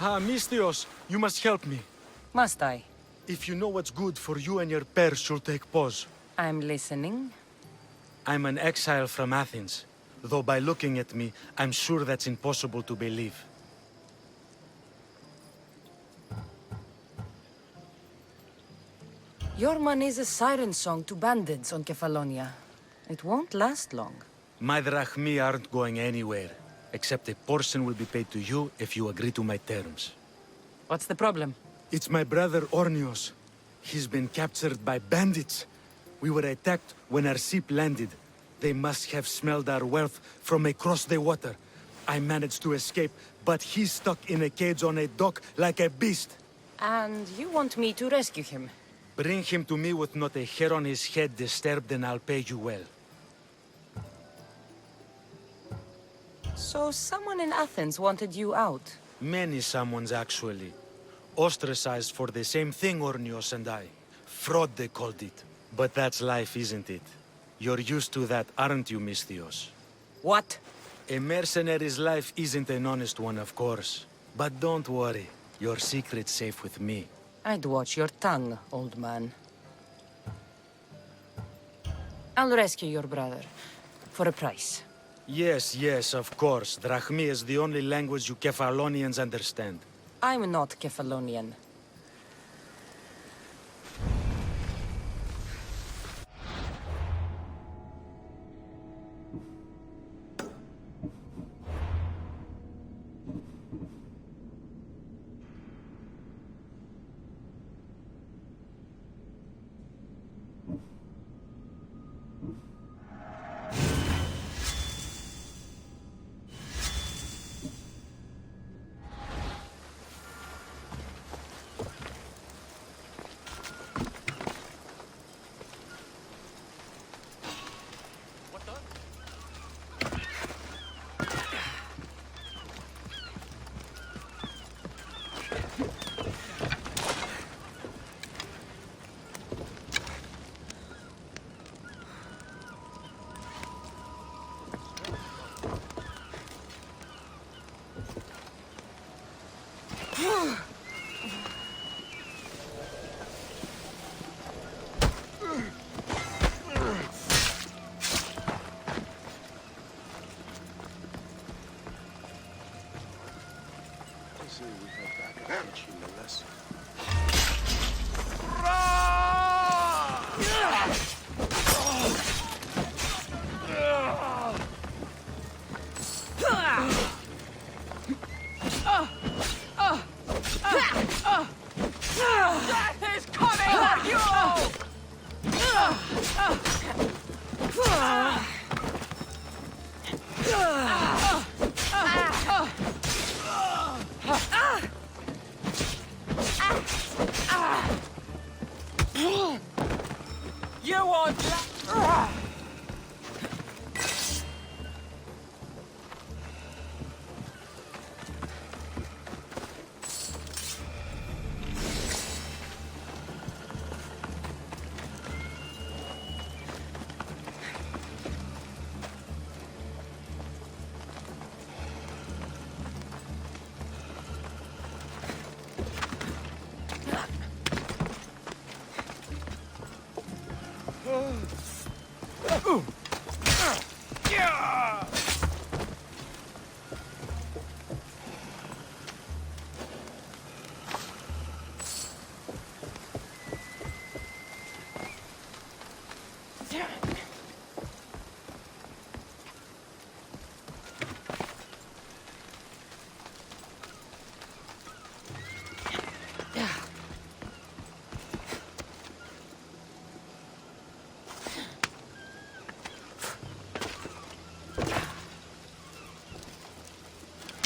F: Ah, Mistios, you must help me.
J: Must I?
F: If you know what's good for you and your pairs, you'll take pause.
J: I'm listening.
F: I'm an exile from Athens. Though by looking at me, I'm sure that's impossible to believe.
J: Your money's a siren song to bandits on Kefalonia. It won't last long.
F: My drachmi aren't going anywhere. Except a portion will be paid to you if you agree to my terms.
J: What's the problem?
F: It's my brother Ornios. He's been captured by bandits. We were attacked when our ship landed. They must have smelled our wealth from across the water. I managed to escape, but he's stuck in a cage on a dock like a beast.
J: And you want me to rescue him?
F: Bring him to me with not a hair on his head disturbed and I'll pay you well.
J: So someone in Athens wanted you out?
F: Many someones, actually. Ostracized for the same thing, Ornios and I. Fraud, they called it. But that's life, isn't it? You're used to that, aren't you, Mistios?
J: What?
F: A mercenary's life isn't an honest one, of course. But don't worry. Your secret's safe with me.
J: I'd watch your tongue, old man. I'll rescue your brother. For a price.
F: Yes, yes, of course. Drachmi is the only language you Kefalonians understand.
J: I'm not Kefalonian.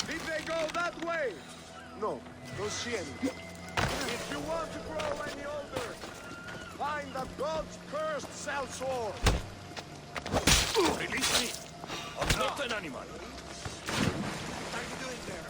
C: Did they go that way?
B: No, don't see any.
C: If you want to grow any older, find the god's cursed cell sword.
D: Release me! I'm not an animal.
C: What are you doing there?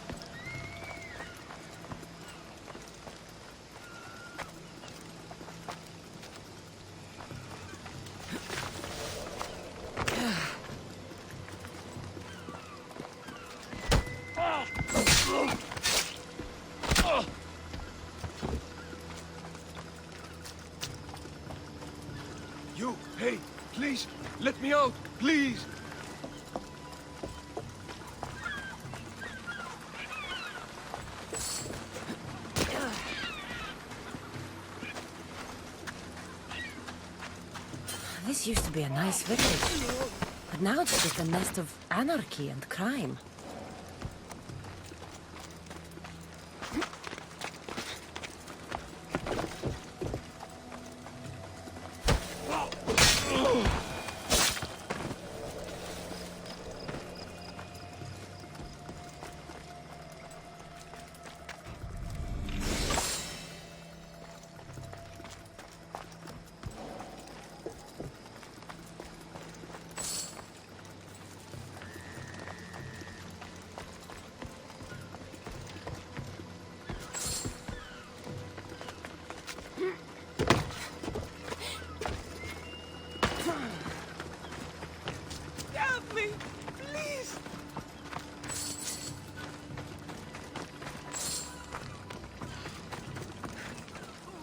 A: You, hey, please, let me out, please!
U: This used to be a nice village, but now it's just a nest of anarchy and crime.
L: Help me, please!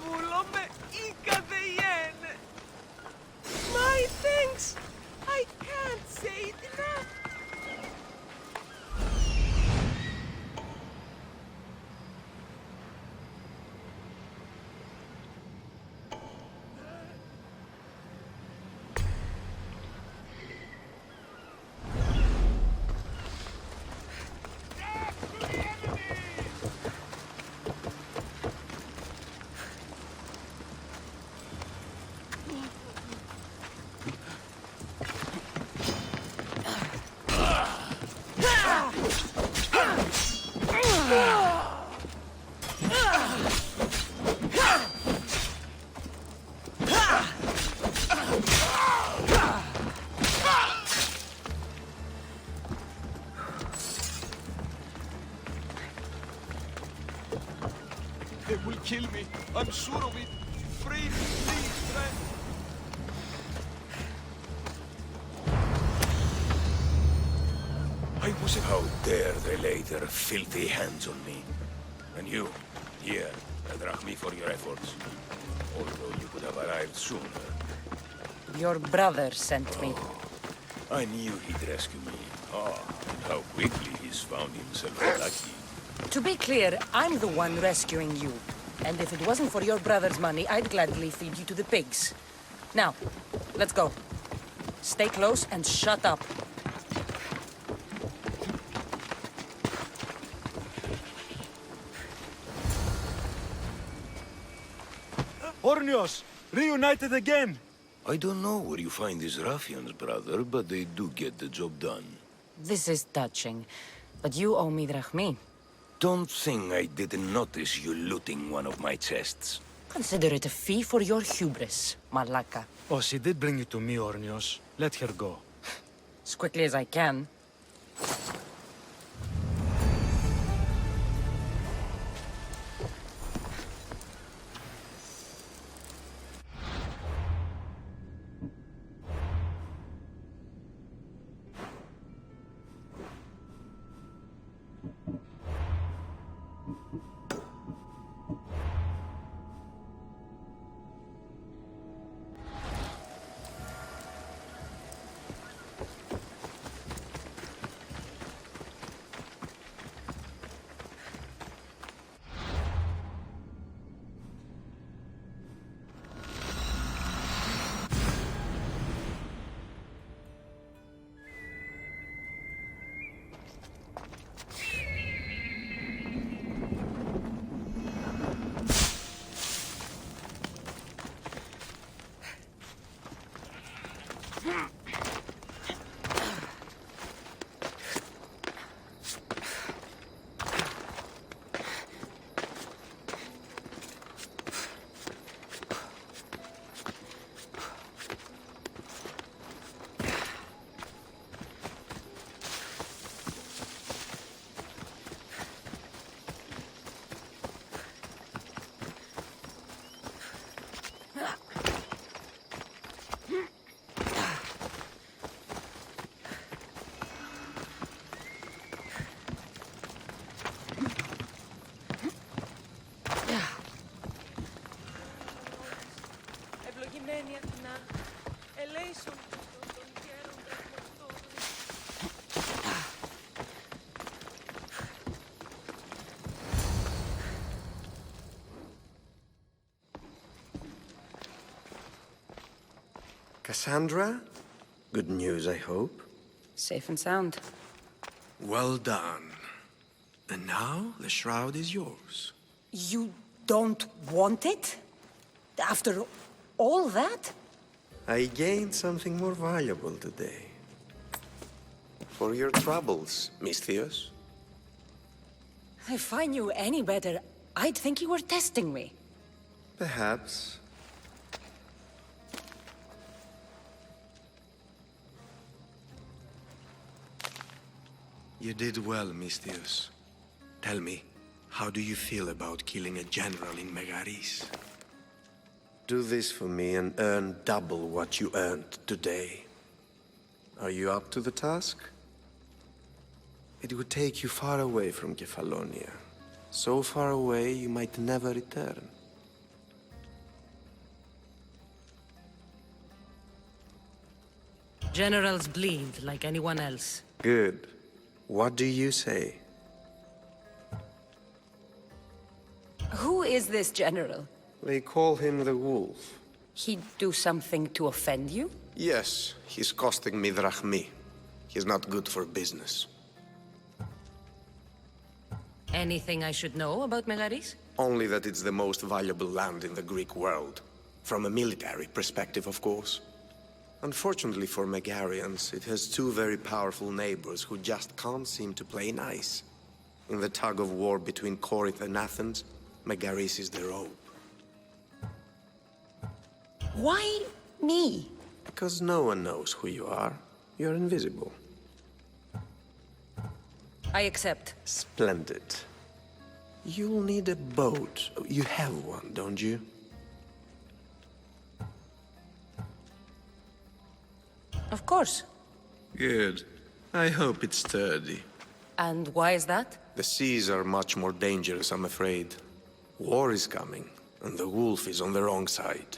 L: Βούλομαι ή καθεγέν. My thanks! I can't say it enough!
A: They will kill me. I'm sure of it. Free me, please, friend.
D: I was... How dare they lay their filthy hands on me? And you, here, a drachma for your efforts. Although you could have arrived sooner.
J: Your brother sent me.
D: I knew he'd rescue me. And how quickly he's found himself lucky.
J: To be clear, I'm the one rescuing you. And if it wasn't for your brother's money, I'd gladly feed you to the pigs. Now, let's go. Stay close and shut up.
F: Ornios! Reunited again!
D: I don't know where you find these ruffians, brother, but they do get the job done.
J: This is touching, but you owe me drachmi.
D: Don't think I didn't notice you looting one of my chests.
J: Consider it a fee for your hubris, Malaka.
F: Oh, she did bring you to me, Ornios. Let her go.
J: As quickly as I can.
T: Cassandra? Good news, I hope.
U: Safe and sound.
T: Well done. And now, the Shroud is yours.
U: You don't want it? After all that?
T: I gained something more valuable today. For your troubles, Misthios.
U: If I knew any better, I'd think you were testing me.
T: Perhaps. You did well, Misthios. Tell me, how do you feel about killing a general in Megaris? Do this for me and earn double what you earned today. Are you up to the task? It would take you far away from Kefalonia. So far away you might never return.
J: Generals bleed like anyone else.
T: Good. What do you say?
U: Who is this general?
T: They call him the Wolf.
U: He'd do something to offend you?
T: Yes, he's costing me drachmi. He's not good for business.
J: Anything I should know about Megaris?
T: Only that it's the most valuable land in the Greek world. From a military perspective, of course. Unfortunately for Megarians, it has two very powerful neighbors who just can't seem to play nice. In the tug-of-war between Corinth and Athens, Megaris is their hope.
U: Why me?
T: Because no one knows who you are. You're invisible.
U: I accept.
T: Splendid. You'll need a boat. You have one, don't you?
U: Of course.
T: Good. I hope it's sturdy.
U: And why is that?
T: The seas are much more dangerous, I'm afraid. War is coming, and the wolf is on the wrong side.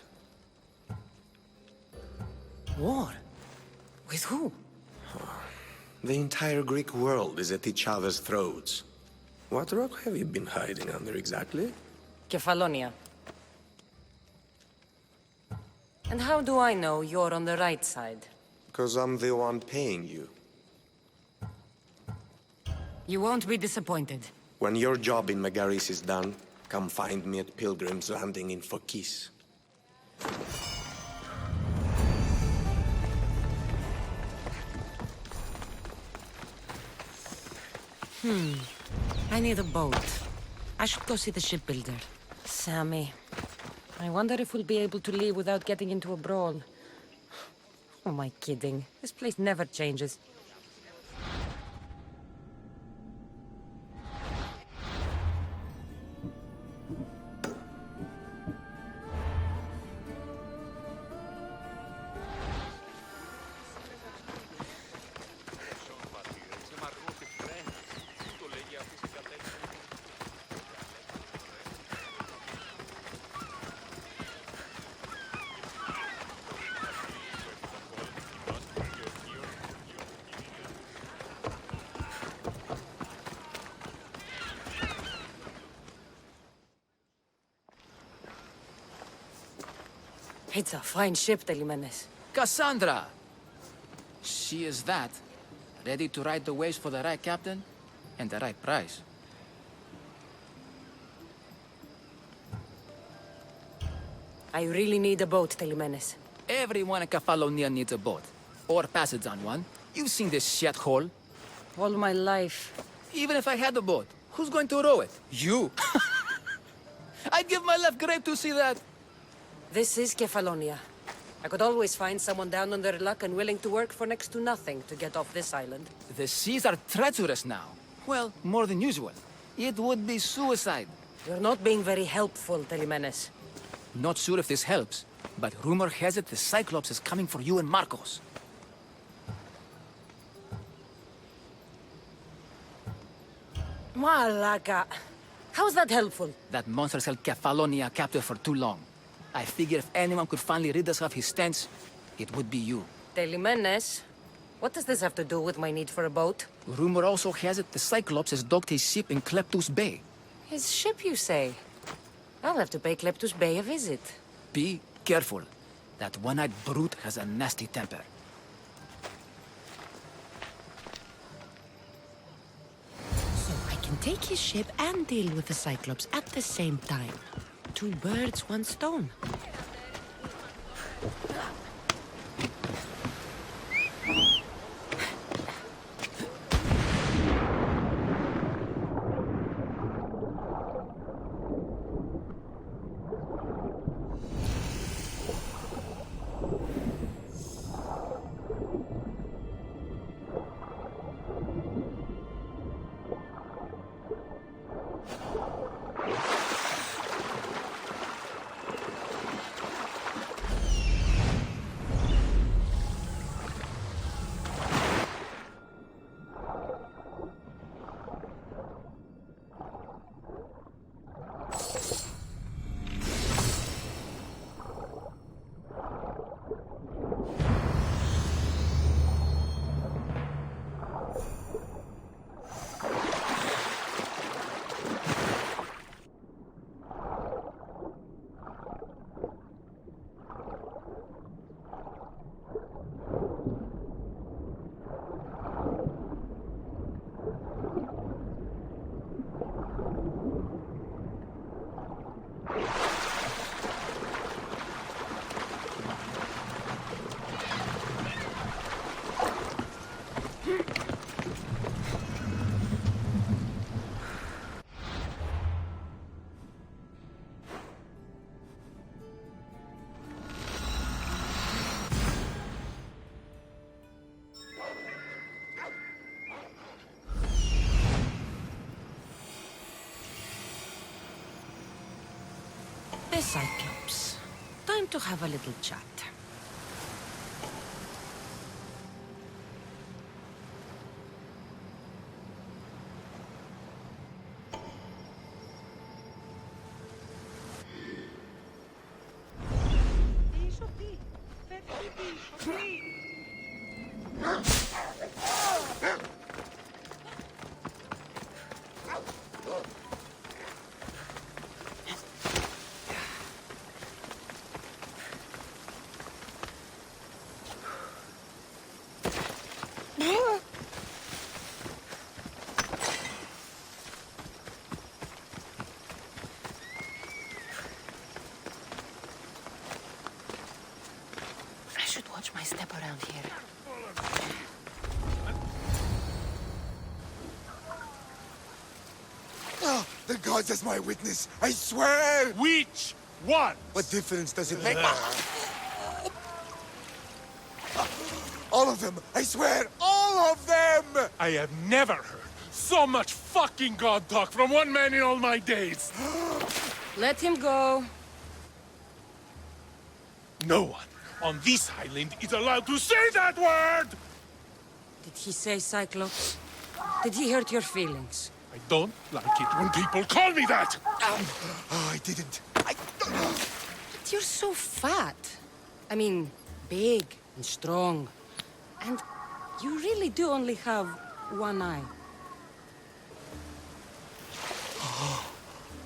U: War? With who?
T: The entire Greek world is at each other's throats. What rock have you been hiding under exactly?
U: Kefalonia. And how do I know you're on the right side?
T: Because I'm the one paying you.
J: You won't be disappointed.
T: When your job in Megaris is done, come find me at Pilgrim's Landing in Phokis.
J: I need a boat. I should go see the shipbuilder.
U: Sammy. I wonder if we'll be able to leave without getting into a brawl. Who am I kidding? This place never changes. It's a fine ship, Telimenes.
E: Cassandra! She is that. Ready to ride the waves for the right captain and the right price.
U: I really need a boat, Telimenes.
E: Everyone in Kefalonia needs a boat. Or passage on one. You've seen this shithole.
U: All my life.
E: Even if I had a boat, who's going to row it? You. I'd give my left grape to see that.
U: This is Kefalonia. I could always find someone down on their luck and willing to work for next to nothing to get off this island.
E: The seas are treacherous now. Well, more than usual. It would be suicide.
U: You're not being very helpful, Telemenes.
E: Not sure if this helps, but rumor has it the Cyclops is coming for you and Marcos.
U: Malaka. How's that helpful?
E: That monster's held Kefalonia captive for too long. I figure if anyone could finally rid us of his stench, it would be you.
U: Telemenes? What does this have to do with my need for a boat?
E: Rumor also has it the Cyclops has docked his ship in Kleptus Bay.
U: His ship, you say? I'll have to pay Kleptus Bay a visit.
E: Be careful. That one-eyed brute has a nasty temper.
U: So I can take his ship and deal with the Cyclops at the same time. 2 birds, 1 stone. The Cyclops. Time to have a little chat. I should watch my step around here.
C: Oh, the gods as my witness, I swear!
A: Which one?
C: What difference does it make? All of them! I swear, all of them!
A: I have never heard so much fucking god talk from one man in all my days.
U: Let him go.
A: No one on this island is allowed to say that word!
U: Did he say Cyclops? Did he hurt your feelings?
A: I don't like it when people call me that!
C: Oh, I didn't.
U: But you're so fat. I mean, big and strong. And you really do only have one eye.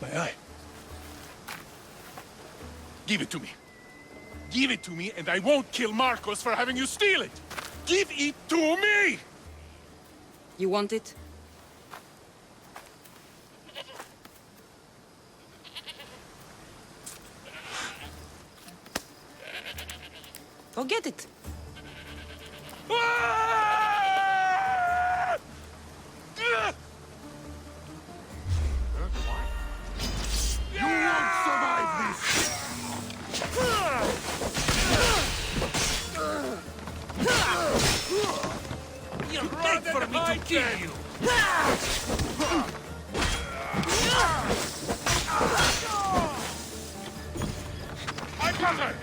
A: My eye. Give it to me. Give it to me, and I won't kill Marcos for having you steal it! Give it to me!
U: You want it? Go get it.
L: You beg for me to kill you!
A: I got her!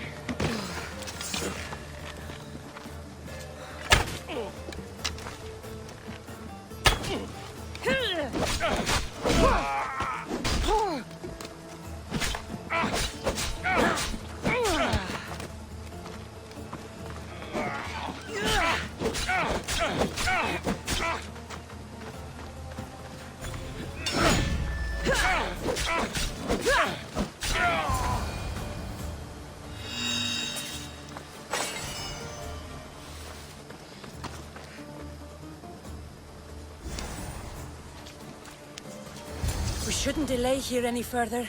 J: We shouldn't delay here any further.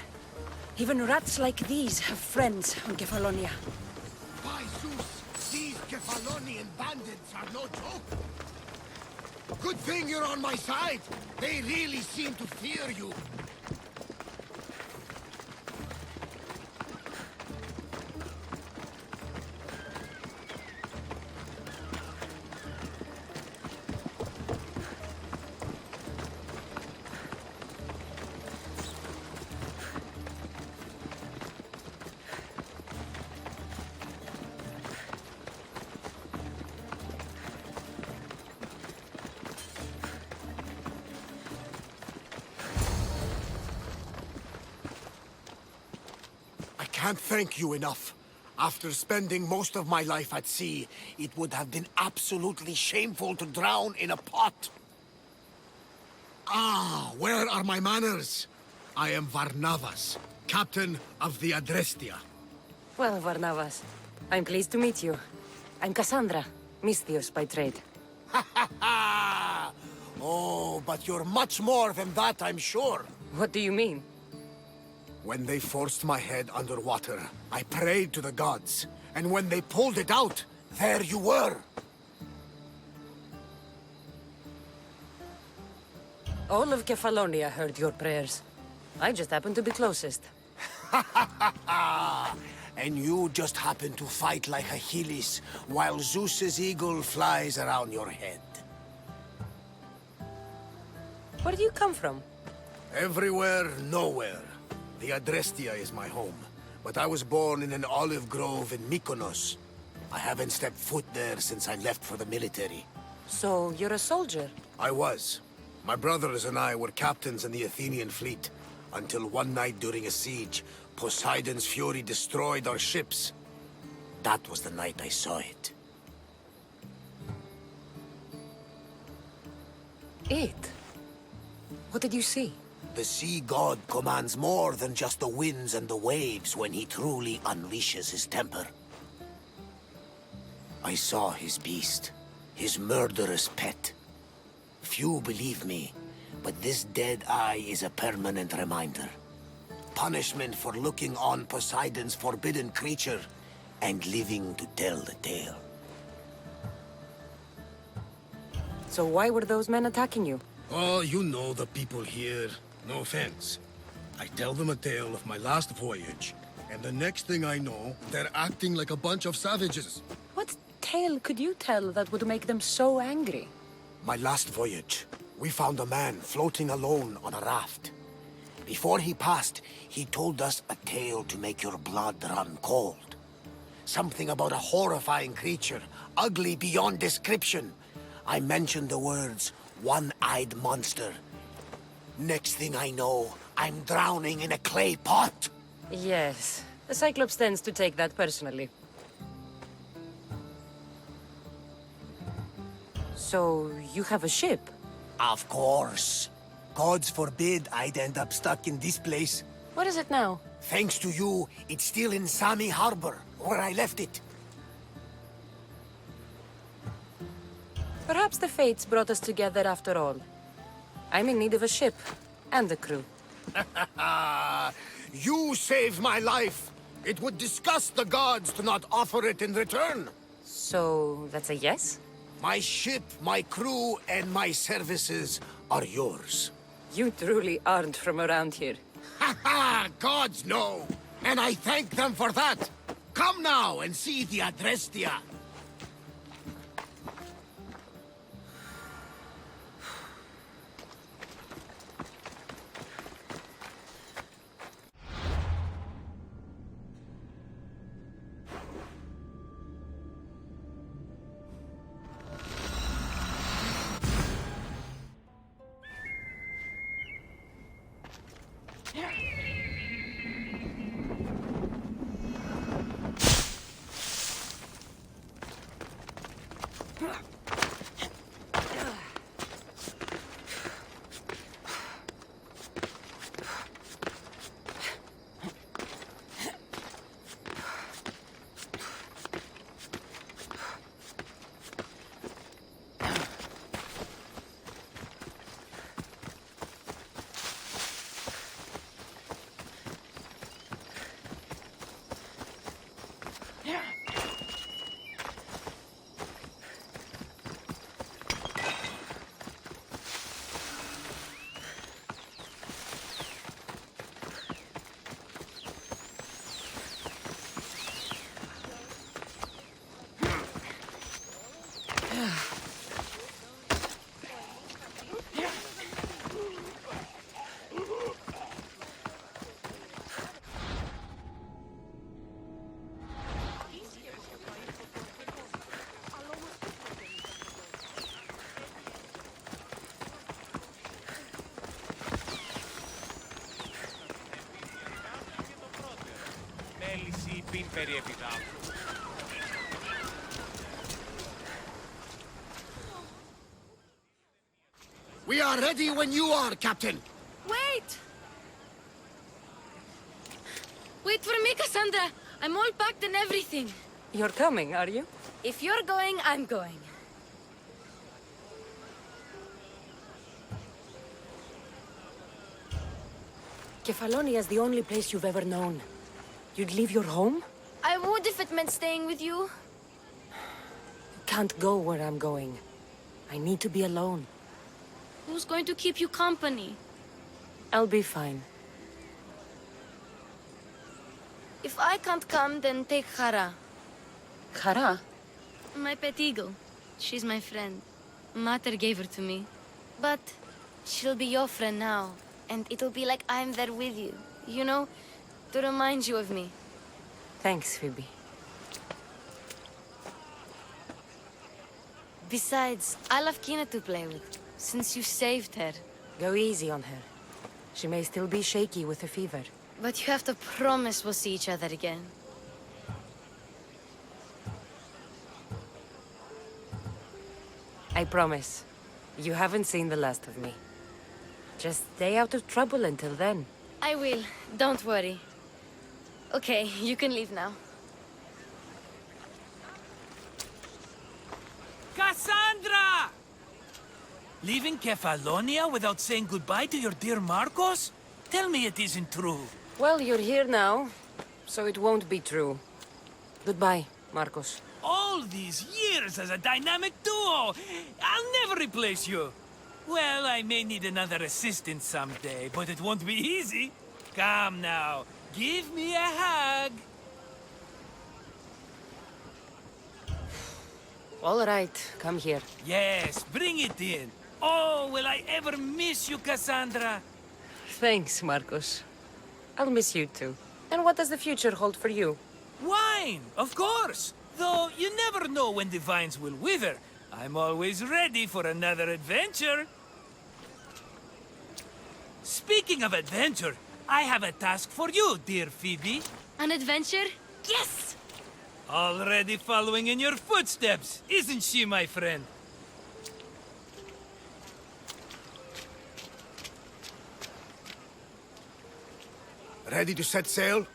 J: Even rats like these have friends on Kefalonia.
I: By Zeus, these Kefalonian bandits are no joke. Good thing you're on my side. They really seem to fear you. I can't thank you enough. After spending most of my life at sea, it would have been absolutely shameful to drown in a pot. Ah, where are my manners? I am Varnavas, captain of the Odüszeia.
U: Well, Varnavas, I'm pleased to meet you. I'm Cassandra, Misthios by trade.
I: Oh, but you're much more than that, I'm sure.
U: What do you mean?
I: When they forced my head underwater, I prayed to the gods. And when they pulled it out, there you were.
U: All of Kefalonia heard your prayers. I just happened to be closest.
I: And you just happen to fight like Achilles, while Zeus's eagle flies around your head.
U: Where do you come from?
I: Everywhere, nowhere. The Odüszeia is my home, but I was born in an olive grove in Mykonos. I haven't stepped foot there since I left for the military.
U: So, you're a soldier?
I: I was. My brothers and I were captains in the Athenian fleet, until one night during a siege, Poseidon's fury destroyed our ships. That was the night I saw it.
U: It? What did you see?
I: The sea god commands more than just the winds and the waves when he truly unleashes his temper. I saw his beast, his murderous pet. Few believe me, but this dead eye is a permanent reminder. Punishment for looking on Poseidon's forbidden creature and living to tell the tale.
U: So why were those men attacking you?
I: Oh, you know the people here. No offense. I tell them a tale of my last voyage, and the next thing I know, they're acting like a bunch of savages.
U: What tale could you tell that would make them so angry?
I: My last voyage, we found a man floating alone on a raft. Before he passed, he told us a tale to make your blood run cold. Something about a horrifying creature, ugly beyond description. I mentioned the words, one-eyed monster. Next thing I know, I'm drowning in a clay pot.
U: Yes. The Cyclops tends to take that personally. So, you have a ship?
I: Of course. Gods forbid I'd end up stuck in this place.
U: What is it now?
I: Thanks to you, it's still in Sami Harbor, where I left it.
U: Perhaps the fates brought us together after all. I'm in need of a ship, and a crew.
I: You saved my life! It would disgust the gods to not offer it in return.
U: So, that's a yes?
I: My ship, my crew, and my services are yours.
U: You truly aren't from around here.
I: Ha ha! Gods know! And I thank them for that! Come now and see the Odüszeia! We are ready when you are, Captain.
G: Wait! Wait for me, Cassandra. I'm all packed and everything.
U: You're coming, are you?
G: If you're going, I'm going.
U: Kefalonia is the only place you've ever known. You'd leave your home?
G: I would if it meant staying with you.
U: You can't go where I'm going. I need to be alone.
G: Who's going to keep you company?
U: I'll be fine.
G: If I can't come, then take Hara.
U: Hara?
G: My pet eagle. She's my friend. Mater gave her to me. But she'll be your friend now. And it'll be like I'm there with you. You know, to remind you of me.
U: Thanks, Phoebe.
G: Besides, I love Kina to play with, since you saved her.
U: Go easy on her. She may still be shaky with the fever.
G: But you have to promise we'll see each other again.
U: I promise. You haven't seen the last of me. Just stay out of trouble until then.
G: I will. Don't worry. Okay, you can leave now.
L: Cassandra! Leaving Kefalonia without saying goodbye to your dear Marcos? Tell me it isn't true.
U: Well, you're here now, so it won't be true. Goodbye, Marcos.
L: All these years as a dynamic duo! I'll never replace you! Well, I may need another assistant someday, but it won't be easy. Come now, give me a hug.
U: All right, come here.
L: Yes, bring it in. Oh, will I ever miss you, Cassandra?
U: Thanks, Marcos. I'll miss you too. And what does the future hold for you?
L: Wine, of course. Though you never know when the vines will wither. I'm always ready for another adventure. Speaking of adventure, I have a task for you, dear Phoebe.
G: An adventure? Yes!
L: Already following in your footsteps, isn't she, my friend?
I: Ready to set sail?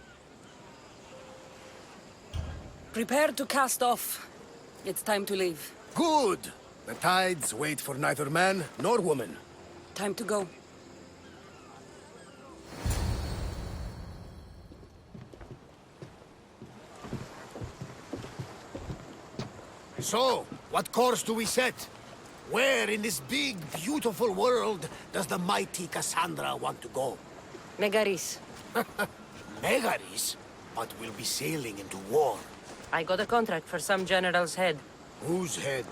U: Prepare to cast off. It's time to leave.
I: Good! The tides wait for neither man nor woman.
U: Time to go.
I: So, what course do we set? Where in this big, beautiful world does the mighty Cassandra want to go?
U: Megaris.
I: Megaris? But we'll be sailing into war.
U: I got a contract for some general's head.
I: Whose head?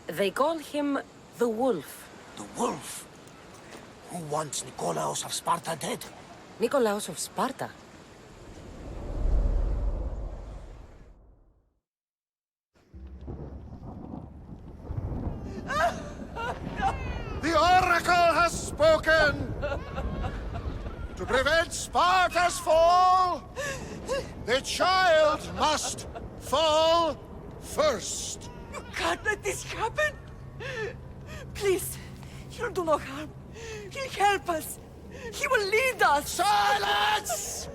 U: They call him the Wolf.
I: The Wolf? Who wants Nikolaos of Sparta dead?
U: Nikolaos of Sparta?
C: The Oracle has spoken! To prevent Sparta's fall, the child must fall first.
J: can't let this happen! Please, he'll do no harm. He'll help us. He will lead us.
B: Silence!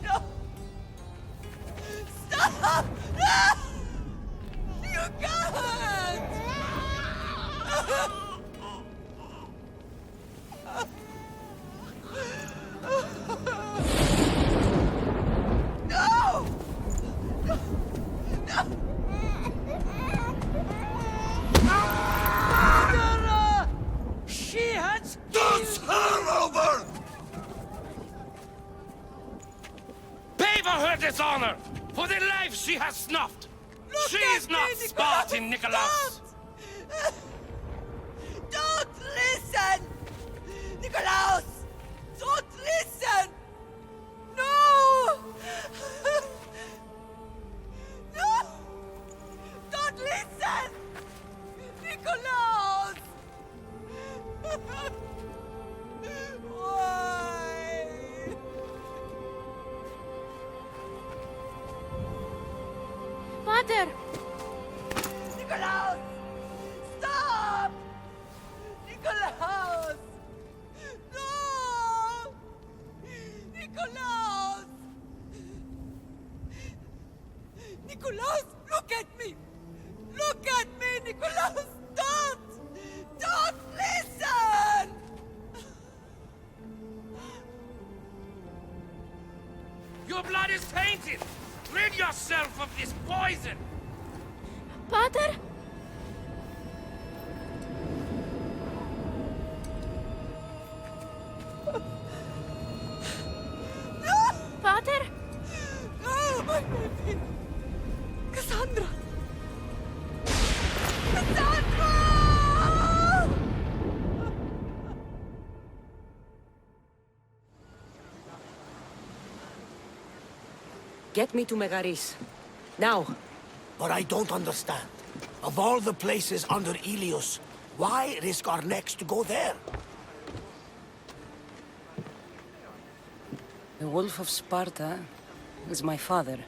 J: No! Stop! No! You can't! No! No!
L: Murderer! She has...
B: Does her over!
M: Pay for her dishonor! For the life she has snuffed! She is not Spartan, Nikolaos!
J: Don't listen! Nikolaos! Don't listen! No! No! Don't listen! Nikolaos! Why?
G: Pater!
J: Nikolaos! Stop! Nikolaos! No! Nikolaos! Nikolaos, look at me! Look at me, Nikolaos! Don't! Don't listen!
M: Your blood is tainted! Rid yourself of this poison!
G: Pater? Pater?
J: No, my baby! Cassandra! Cassandra!
U: Get me to Megaris. Now.
I: But I don't understand. Of all the places under Ilios, why risk our necks to go there?
U: The Wolf of Sparta is my father.